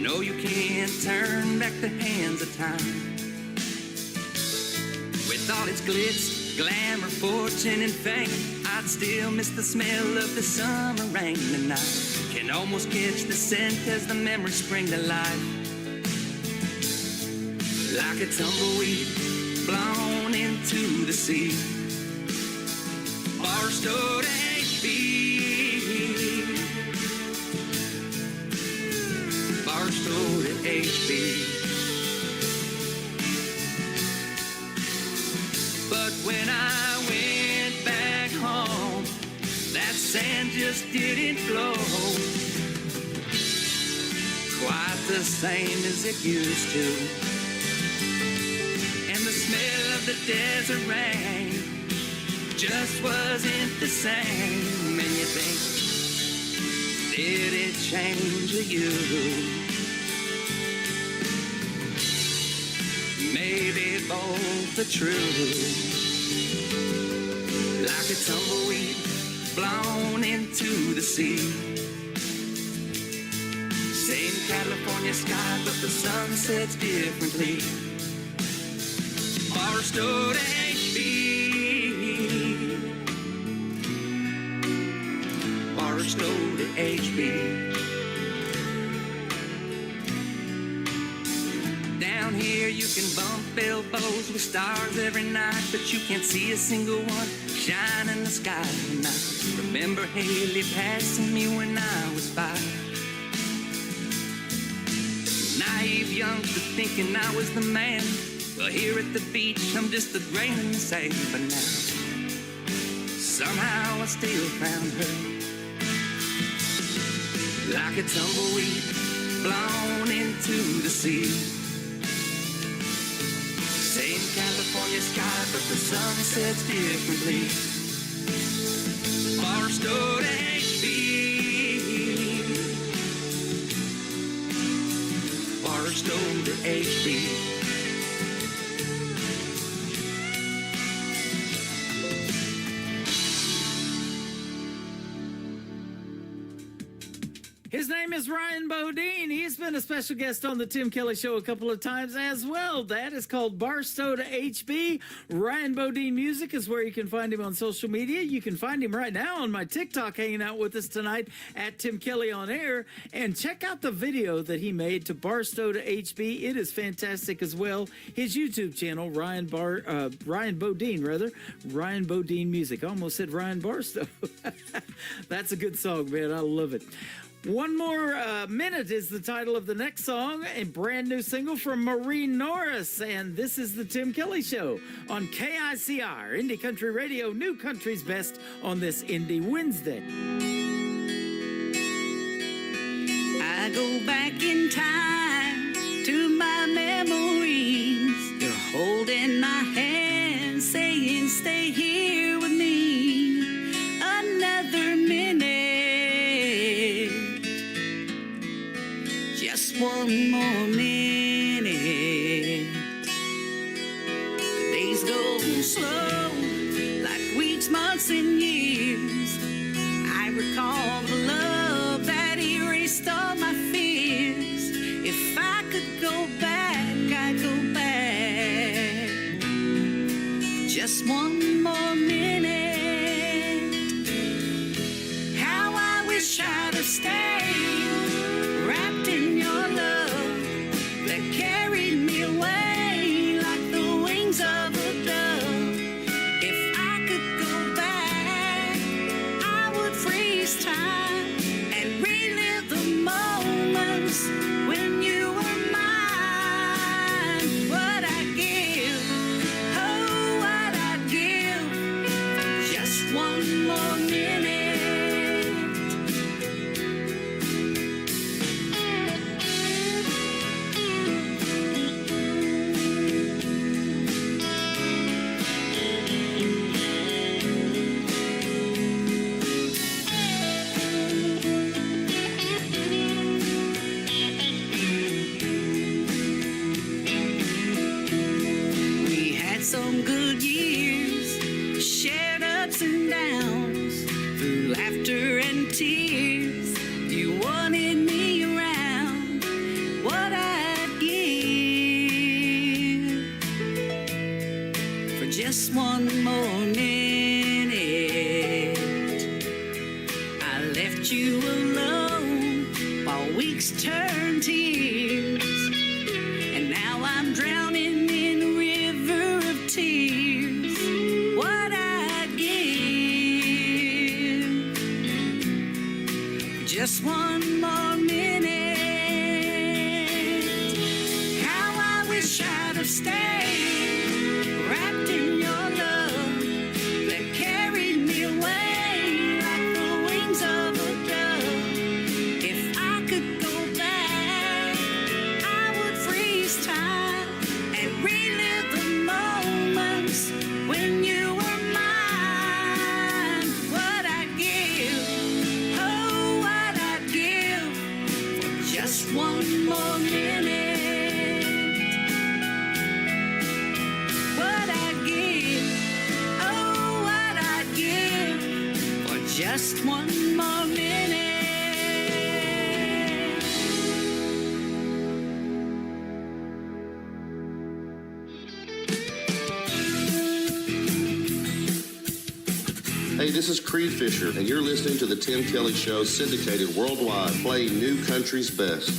know you can't turn back the hands of time. With all its glitz, glamour, fortune, and fame, I'd still miss the smell of the summer rain. And I can almost catch the scent as the memories spring to life. Like a tumbleweed blown into the sea. Barstow to HB, Barstow to HB. But when I went back home, that sand just didn't flow quite the same as it used to. And the smell of the desert rain just wasn't the same. And you think, did it change you? Maybe both are true. Like a tumbleweed blown into the sea. Same California sky, but the sun sets differently. Barstow to HB, Barstow to HB. Down here you can bump elbows with stars every night, but you can't see a single one shine in the sky. And I remember Haley passing me when I was 5. Naive youngster thinking I was the man. Well, here at the beach I'm just a grain in the sand. But now somehow I still found her. Like a tumbleweed blown into the sea. Same California sky, but the sun sets differently. Barstow to HB, Barstow to HB. His name is Ryan Bodine. He's been a special guest on the Tim Kelly Show a couple of times as well. That is called Barstow to HB. Ryan Bodine Music is where you can find him on social media. You can find him right now on my TikTok, hanging out with us tonight at Tim Kelly on Air. And check out the video that he made to Barstow to HB. It is fantastic as well. His YouTube channel, Ryan Bodine Music. I almost said Ryan Barstow. That's a good song, man. I love it. One More Minute is the title of the next song, a brand new single from Marie Norris. And this is the Tim Kelly Show on KICR, Indie Country Radio, New Country's Best on this Indie Wednesday. I go back in time to my memories. You're holding my hand, saying, stay here with me another minute. Just one more minute. Days go slow, like weeks, months, and years. I recall the love that erased all my fears. If I could go back, I'd go back. Just one more minute. How I wish I'd have stayed, wrapped in your love that carried me away like the wings of a dove. If I could go back, I would freeze time and relive the moments when you were mine. What I'd give, oh, what I'd give for just one more minute. We had some good years, shared ups and downs, through laughter and tears. You wanted me around. What I'd give for just one more minute. I left you alone while weeks turned to years. And now I'm drowning in a river of tears. What I'd give for just one more minute. How I wish I'd have stayed, wrapped in your love that carried me away like the wings of a dove. If I could go back, I would freeze time and relive the moments when you were mine. What I'd give, oh, what I'd give for just one more minute. What I'd give, oh, what I'd give for just one more minute. Hey, this is Creed Fisher, and you're listening to The Tim Kelly Show, syndicated worldwide, playing New Country's Best.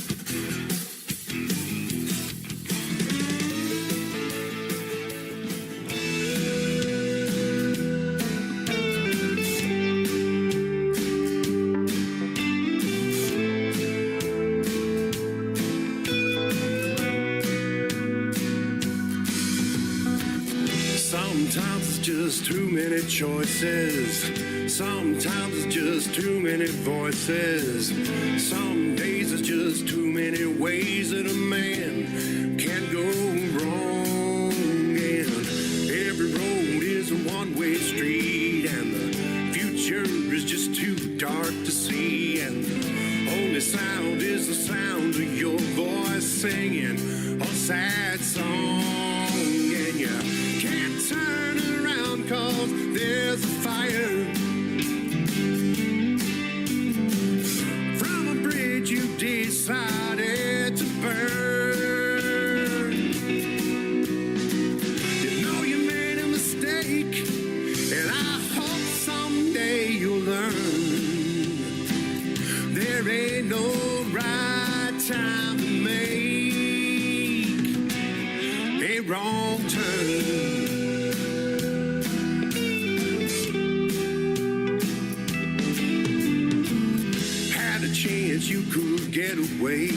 Sometimes it's just too many choices. Sometimes it's just too many voices. Some days it's just too many ways that a man can go wrong. And every road is a one-way street, and the future is just too dark to see. And the only sound is the sound of your voice singing a sad song. And you can't turn around 'cause there's a fire from a bridge There ain't no right time to make a wrong turn. Had a chance you could get away.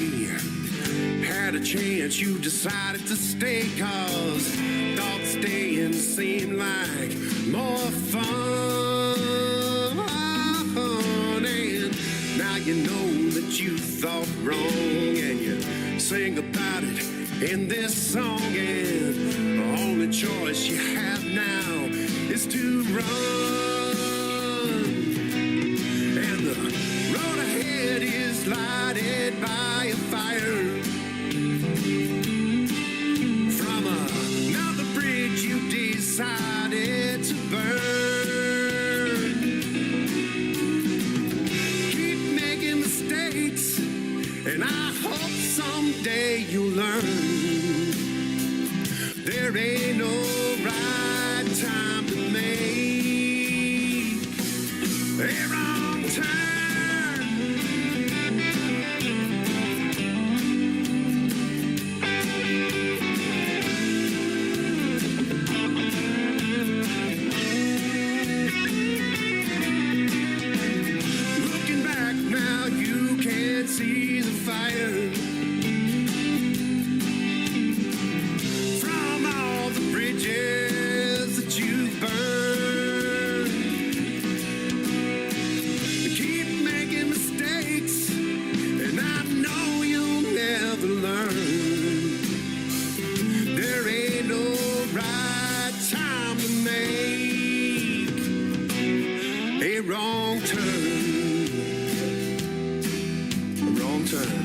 Had a chance you decided to stay, 'cause thought staying seemed like more fun. And now you know that you thought wrong, and you sing about it in this song. And the only choice you have now is to run. And the road ahead is lighted by a fire from another bridge you decided to burn. Keep making mistakes, and I hope someday you'll learn. There ain't no right time to make a wrong turn. Looking back now, you can't see the fire from all the bridges that you burned. Keep making mistakes, and I know you'll never learn. There ain't no right time to make a wrong turn. A wrong turn.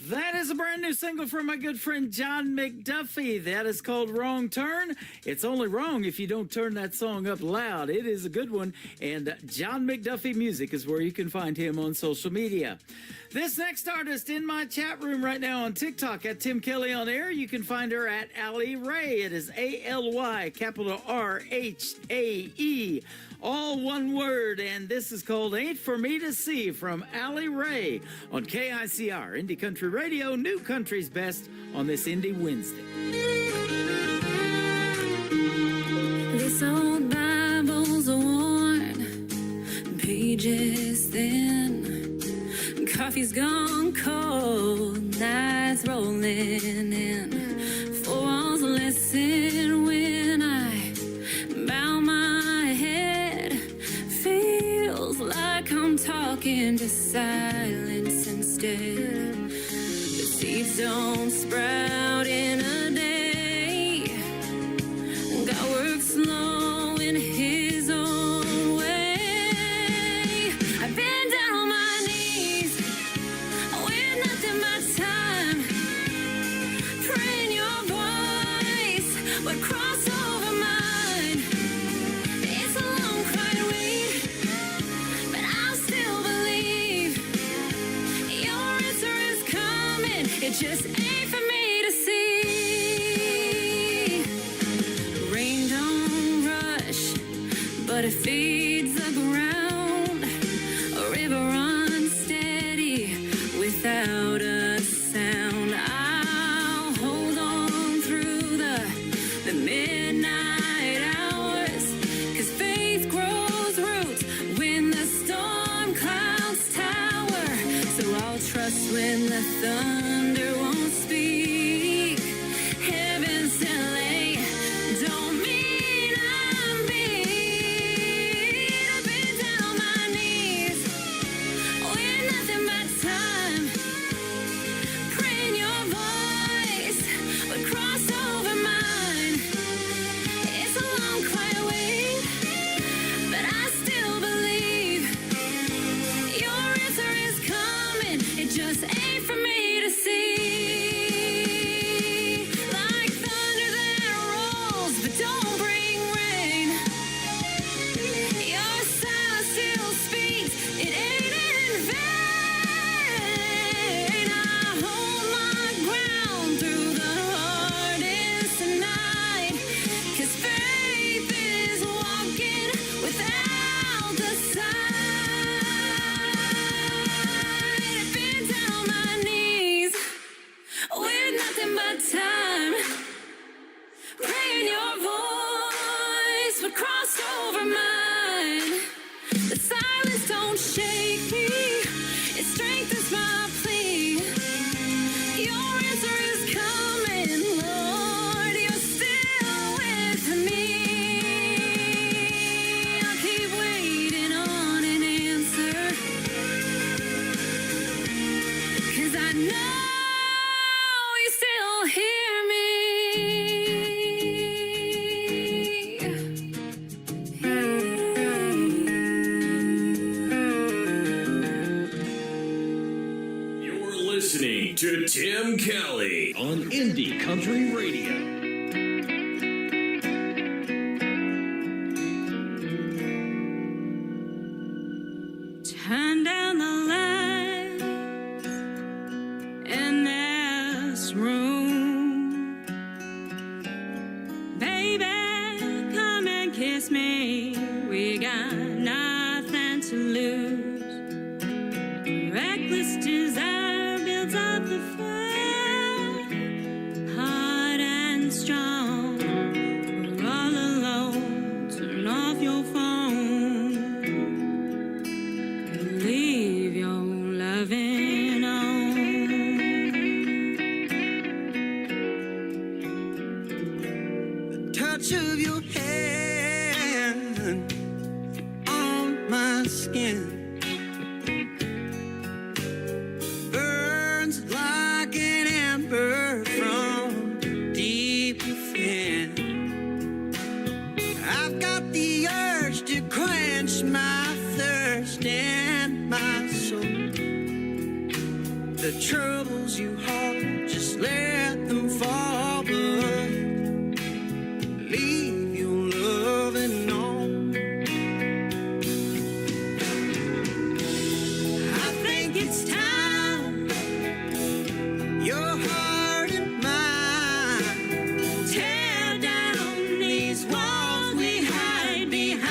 That is a brand new single from my good friend John McDuffie. That is called Wrong Turn. It's only wrong if you don't turn that song up loud. It is a good one. And John McDuffie Music is where you can find him on social media. This next artist in my chat room right now on TikTok at Tim Kelly on Air, you can find her at Allie Ray. It is ALY, capital RHAE. All one word, and this is called Ain't For Me to See from Allie Ray on KICR, Indie Country Radio, New Country's Best on this Indie Wednesday. This old Bible's worn, pages thin, coffee's gone cold, nights rolling in. Four walls listen when I bow my head. Feels like I'm talking to silence instead. The seeds don't sprout in a day. God works slow in His own way. I've been down on my knees with nothing but time, praying Your voice would cross over mine. It's a long, quiet wait, but I'll still believe Your answer is coming. It just ain't for me to see. Rain don't rush, but it feeds the ground. A river runs steady without a sound. I'll hold on through the midnight hours, 'cause faith grows roots when the storm clouds tower. So I'll trust when the thunder won't speak. Heaven still ain't, don't mean I'm being. over mine. The silence don't shake me. It strengthens my plea. Your answer is coming, Lord. You're still with me. I'll keep waiting on an answer, 'cause I know you still hear me. You're listening to Tim Kelly on Indie Country Radio. Turn down the lights in this room. Baby, come and kiss me. We got nothing to lose. Reckless desire builds up the fire, hard and strong. We're all alone. Turn off your phone. Leave your loving on. The touch of your hand on my skin burns like an ember from deep within. I've got the urge to quench my thirst and my soul. The troubles you hold, just let them fall, but leave your loving on. I think it's time your heart and mine tear down these walls we hide behind.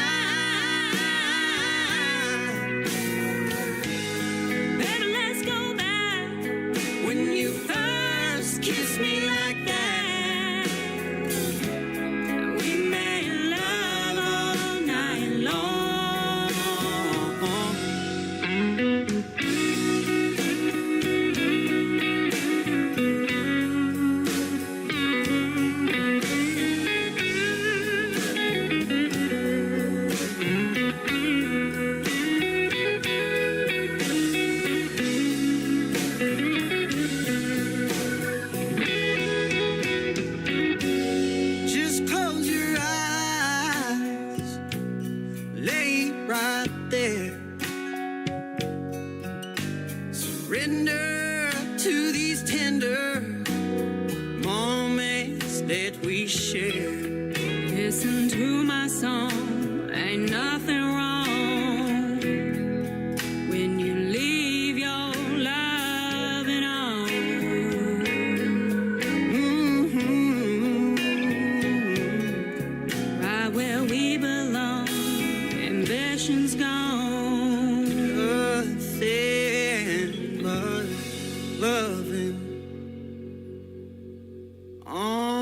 Better let's go back When you first kissed me like that, we made love all night long. just close your eyes, lay right there. Surrender to these tender moments that we share. Listen to my song, ain't nothing wrong when you leave your loving on. Right where we belong, ambition's gone. Nothing but loving on.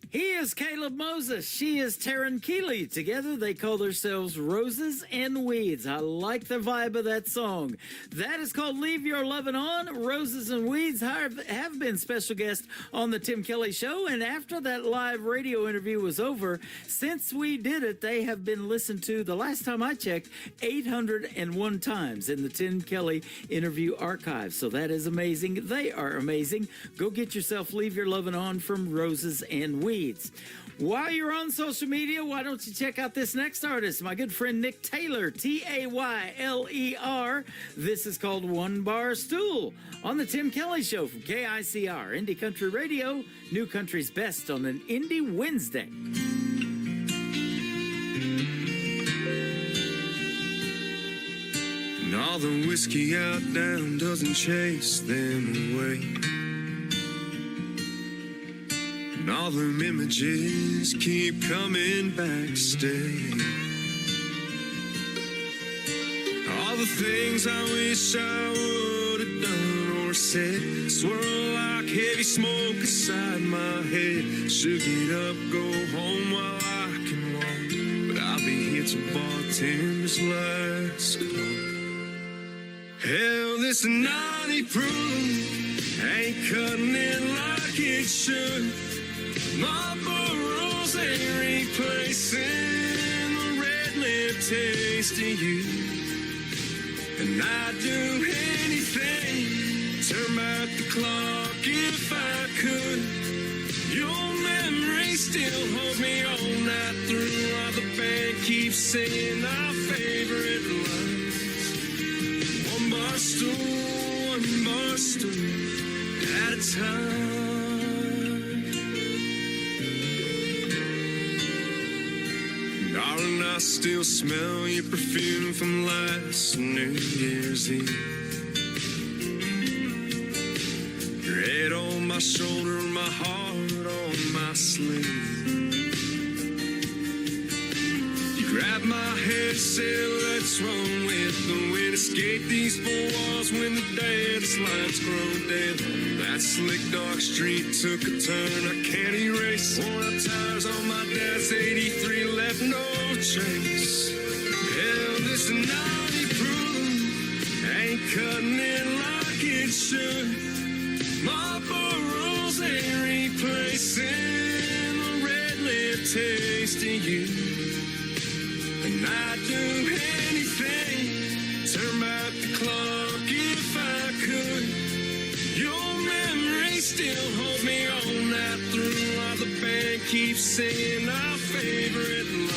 He is Caleb Moses. She is Taryn Keeley. Together, they call themselves Roses and Weeds. I like the vibe of that song. That is called Leave Your Lovin' On. Roses and Weeds have been special guests on the Tim Kelly Show. And after that live radio interview was over, since we did it, they have been listened to, the last time I checked, 801 times in the Tim Kelly interview archive. So that is amazing. They are amazing. Go get yourself Leave Your Lovin' On from Roses and Weeds. While you're on social media, why don't you check out this next artist, my good friend Nick Taylor, Tayler. This is called One Bar Stool on the Tim Kelly Show from KICR, Indie Country Radio, New Country's Best on an Indie Wednesday. And all the whiskey out down doesn't chase them away. And all them images keep coming back to stay. All the things I wish I would have done or said swirl like heavy smoke inside my head. Should get up, go home while I can walk, but I'll be here to bartend this last call. Hell, this naughty proof ain't cutting it like it should. My burrows ain't replacing the red lip taste of you. And I'd do anything, turn back the clock if I could. Your memory still holds me all night through, while the band keeps singing our favorite lines. One bar stool at a time. Darling, I still smell your perfume from last New Year's Eve. Your head on my shoulder, my heart on my sleeve. You grabbed my head, said let's run with the wind. Escape these four walls when the dance lights grow dim. That slick dark street took a turn I can't erase. Worn out tires on my dad's 83 left no trace. Hell, this naughty proof ain't cutting it like it should. My burrows ain't replacing the red lip taste of you. And I'd do anything, turn back the clock if I could. Your memory still holds me all night through, while the band keeps singing our favorite lines.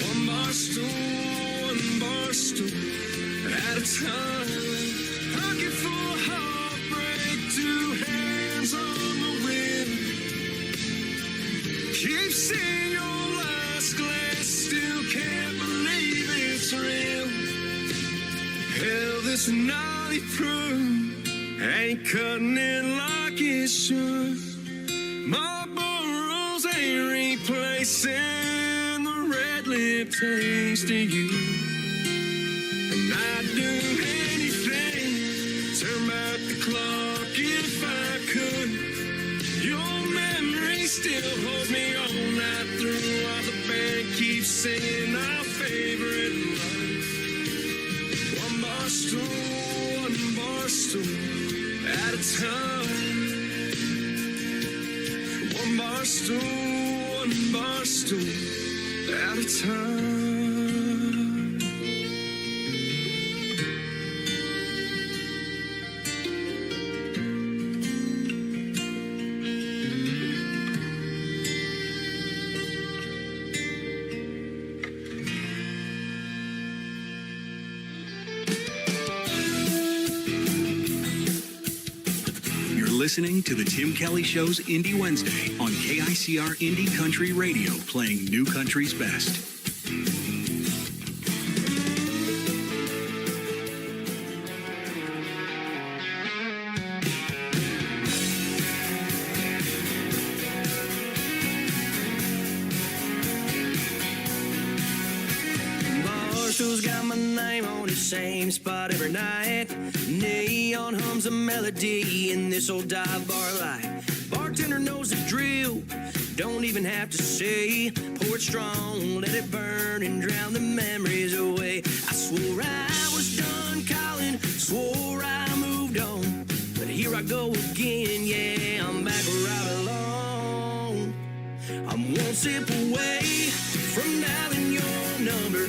One bar stool at a time. Looking for heartbreak, two hands on the wind. Keep seeing your last glance, still can't believe it's real. Hell, this naughty proof ain't cutting it like it should. My burrows ain't replacing the red lip taste of you. And I'd do anything, turn back the clock if I could. Your memory still holds me all night through, while the band keeps singing our favorite line. One bar stool at a time. One bar stool at a time. Listening to the Tim Kelly Show's Indie Wednesday on KICR Indie Country Radio, playing new country's best. Marshall's got my name on the same spot every night. Neon hums a melody in this old dive bar light. Bartender knows the drill, don't even have to say. Pour it strong, let it burn and drown the memories away. I swore I was done calling, swore I moved on, but here I go again, yeah, I'm back where I belong. I'm one sip away from dialing your number,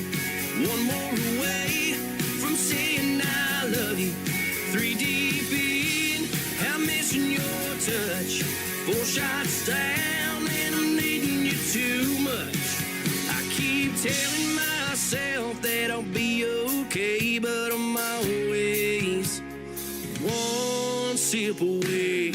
one more away from saying I love you. 3 deep in, I'm missing your touch. 4 shots down and I'm needing you too much. I keep telling myself that I'll be okay, but I'm always one sip away.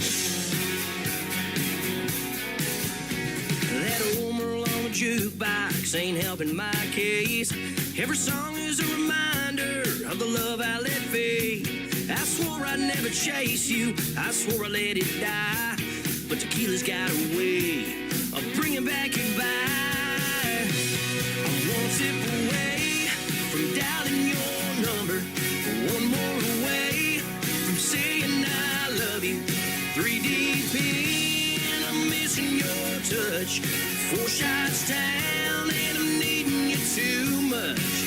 That old Merle on the jukebox ain't helping my case. Every song is a reminder of the love I let fade. I swore I'd never chase you, I swore I let it die. but tequila's got a way of bringing back your vibe. I'm one sip away from dialing your number, one more away from saying I love you. 3 deep in, I'm missing your touch. 4 shots down and I'm needing you too much.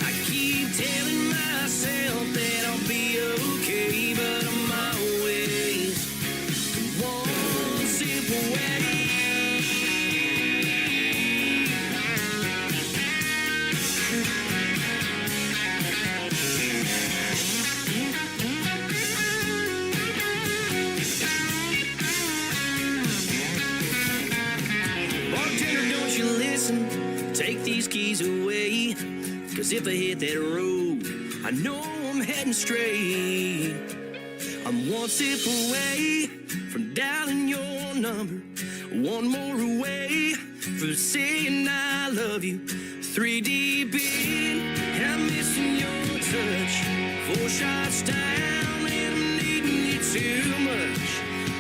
I keep telling myself that I'll be okay, but I'm always one sip away. Bartender, don't you listen, take these keys away, 'cause if I hit that road, I know I'm heading straight. I'm one sip away from dialing your number, one more away from saying I love you. 3 deep in, and I'm missing your touch. 4 shots down, and I'm needing you too much.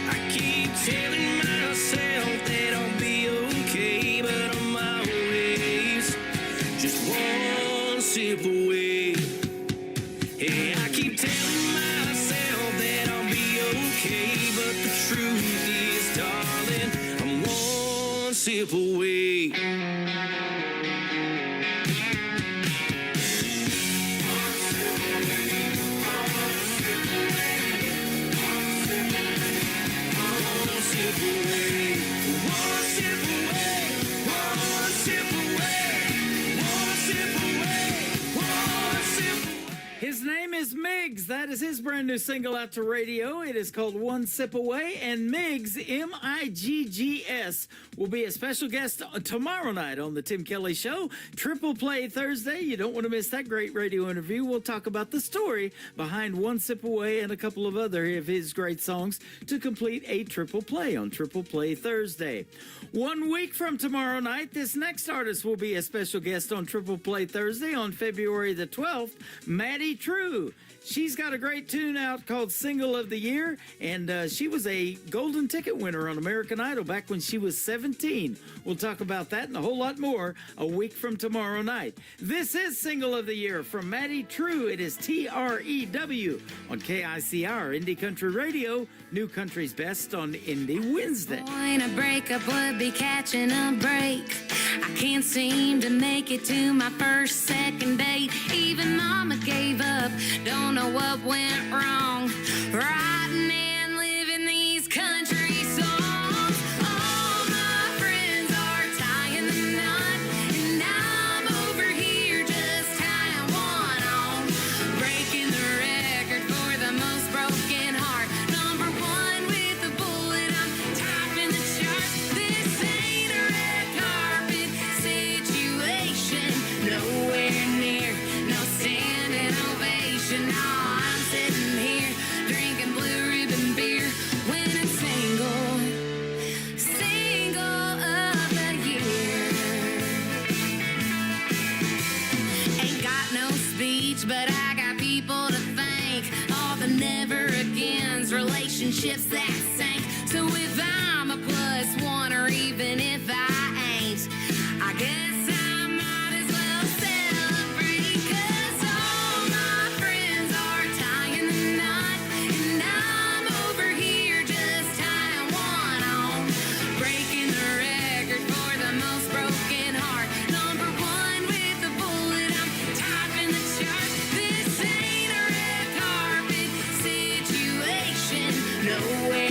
I keep telling myself that I'll be okay, but I'm always just one sip away. Hey, I keep telling myself that I'll be okay, but the truth is, darling, I'm one sip away. His name is Miggs. That is his brand new single out to radio. It is called One Sip Away. And Miggs, M-I-G-G-S, will be a special guest tomorrow night on the Tim Kelly Show. Triple Play Thursday. You don't want to miss that great radio interview. We'll talk about the story behind One Sip Away and a couple of other of his great songs to complete a triple play on Triple Play Thursday. 1 week from tomorrow night, this next artist will be a special guest on Triple Play Thursday on February the 12th, Maddie True. She's got a great tune out called Single of the Year, and she was a golden ticket winner on American Idol back when she was 17. We'll talk about that and a whole lot more a week from tomorrow night. This is Single of the Year from Maddie True. It is TREW on KICR, Indie Country Radio, New Country's Best on Indie Wednesday. Point a breakup would be catching a break. I can't seem to make it to my first, second date. Even mama gave up. Don't know what went wrong. Writing and living these country songs. All my friends are tying the knot, and I'm over here just tying one on. Breaking the record for the most broken heart. Number 1 with a bullet, I'm topping the chart. This ain't a red carpet situation. Nowhere near, no standing ovation. No, I'm sitting here drinking Blue Ribbon beer, winning single of the year. Ain't got no speech, but I got people to thank. All the never agains, relationships that sank. So if I'm a +1 or even if I ain't, I guess I might as well celebrate. 'Cause all my friends are tying the knot, and I'm over here just tying one on. Breaking the record for the most broken heart. Number 1 with a bullet, I'm topping the chart. This ain't a red carpet situation. Nowhere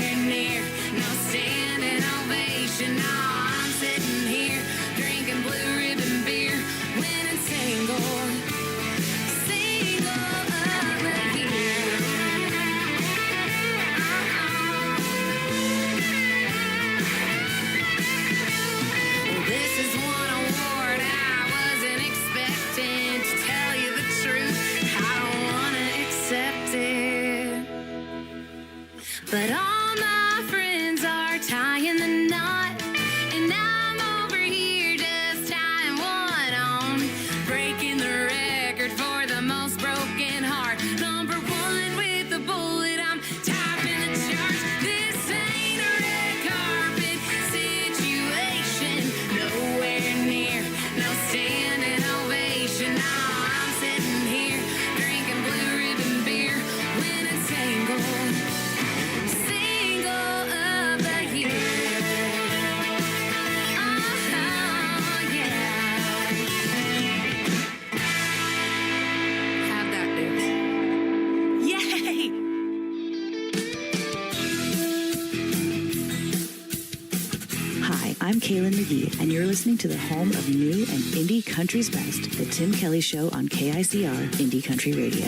Kaylin McGee, and you're listening to the home of new and indie country's best, The Tim Kelly Show on KICR Indie Country Radio.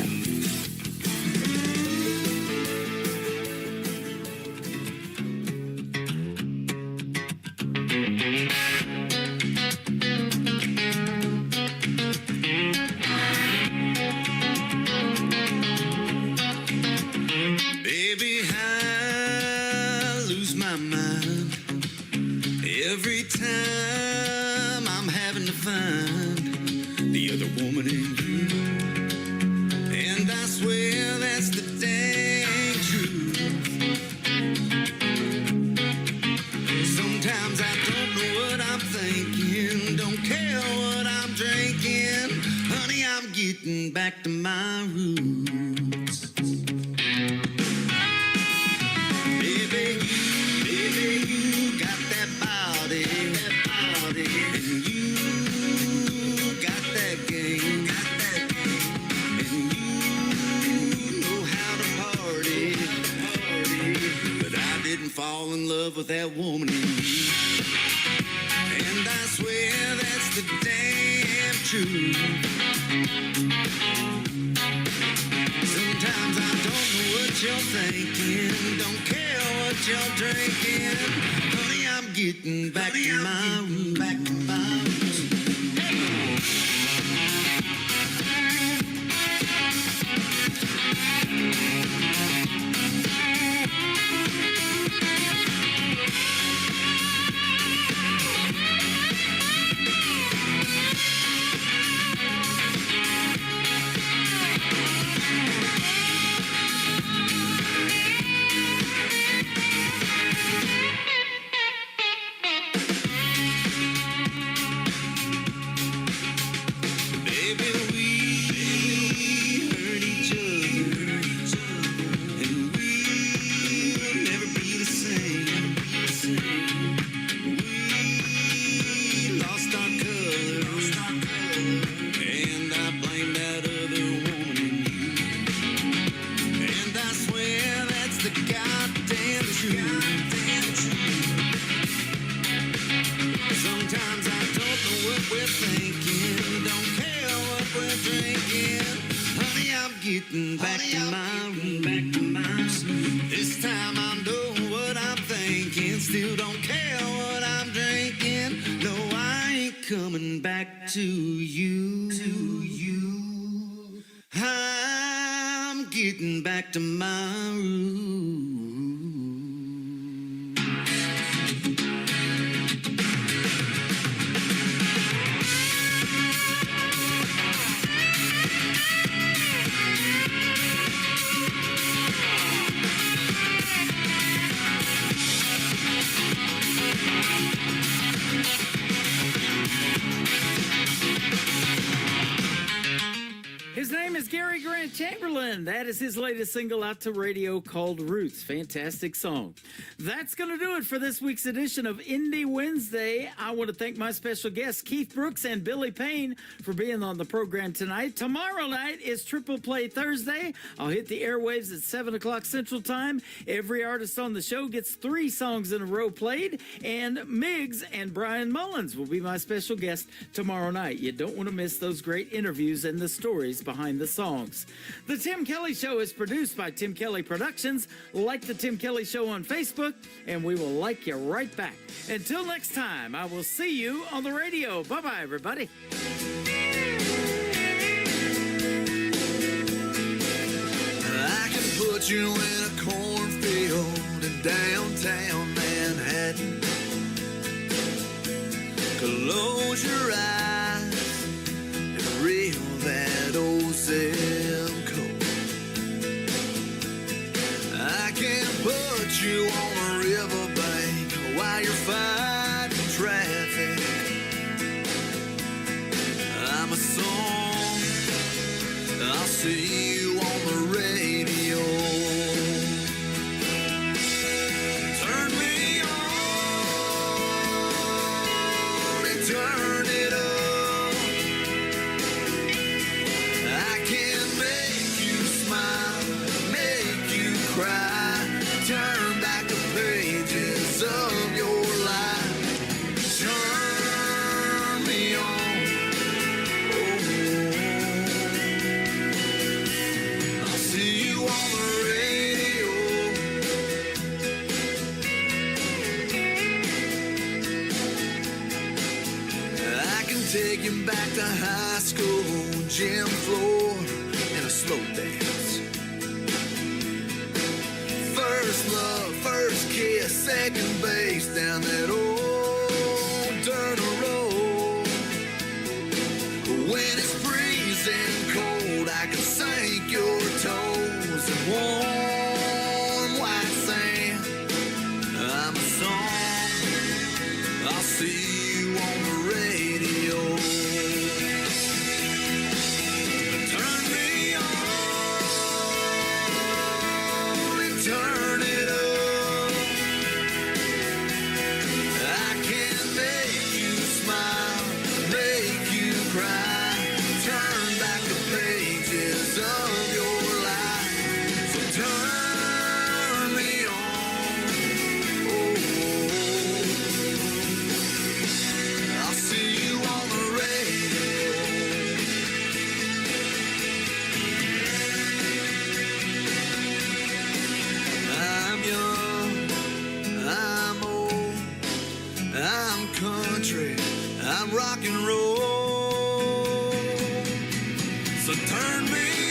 Baby, I lose my mind every time I'm having to find the other woman in you. And I swear that's the dang truth. Sometimes I don't know what I'm thinking, don't care what I'm drinking. Honey, I'm getting back to my roots. Baby, you got that body, and you got that game, and you know how to party. But I didn't fall in love with that woman in you, and I swear that's the damn truth. Sometimes I don't know what you're thinking, don't care what you're drinking. Honey, I'm getting back to my roots. Baby, we hurt each other, and we'll never be the same. We lost our color, and I blame that other woman in you. And I swear that's the goddamn truth. Sometimes I don't know what we're thinking, don't care what we're drinking. Honey, I'm getting back to my roots. This time I know what I'm thinking, still don't care what I'm drinking. No, I ain't coming back to you. I'm getting back to my roots. His name is Gary Grant Chamberlain. That is his latest single out to radio called Roots. Fantastic song. That's going to do it for this week's edition of Indie Wednesday. I want to thank my special guests, Keith Brooks and Billy Payne, for being on the program tonight. Tomorrow night is Triple Play Thursday. I'll hit the airwaves at 7 o'clock Central Time. Every artist on the show gets 3 songs in a row played, and Miggs and Brian Mullins will be my special guest tomorrow night. You don't want to miss those great interviews and the stories behind the songs. The Tim Kelly Show is produced by Tim Kelly Productions. Like the Tim Kelly Show on Facebook, and we will like you right back. Until next time, I will see you on the radio. Bye-bye, everybody. I can put you in a cornfield in downtown Manhattan. Close your eyes and reel that old zip code. I can put you on a riverbank while you're fighting traffic. I'm a song, I'll see you on the radio. Turn me on and turn it up. I can make you smile, make you cry, turn back the pages of your life. take you back to high school, gym floor, and a slow dance. First love, first kiss, second base down that old dirt road. When it's freezing cold, I can sink your toes in warm white sand. I'm a song, I'll see you on the radio. Turn me on and turn it up. I can make you smile, make you cry, turn back the pages of your life. So turn me on. I'll see you on the radio. I'm young, I'm old, I'm country, I'm rock and roll. So turn me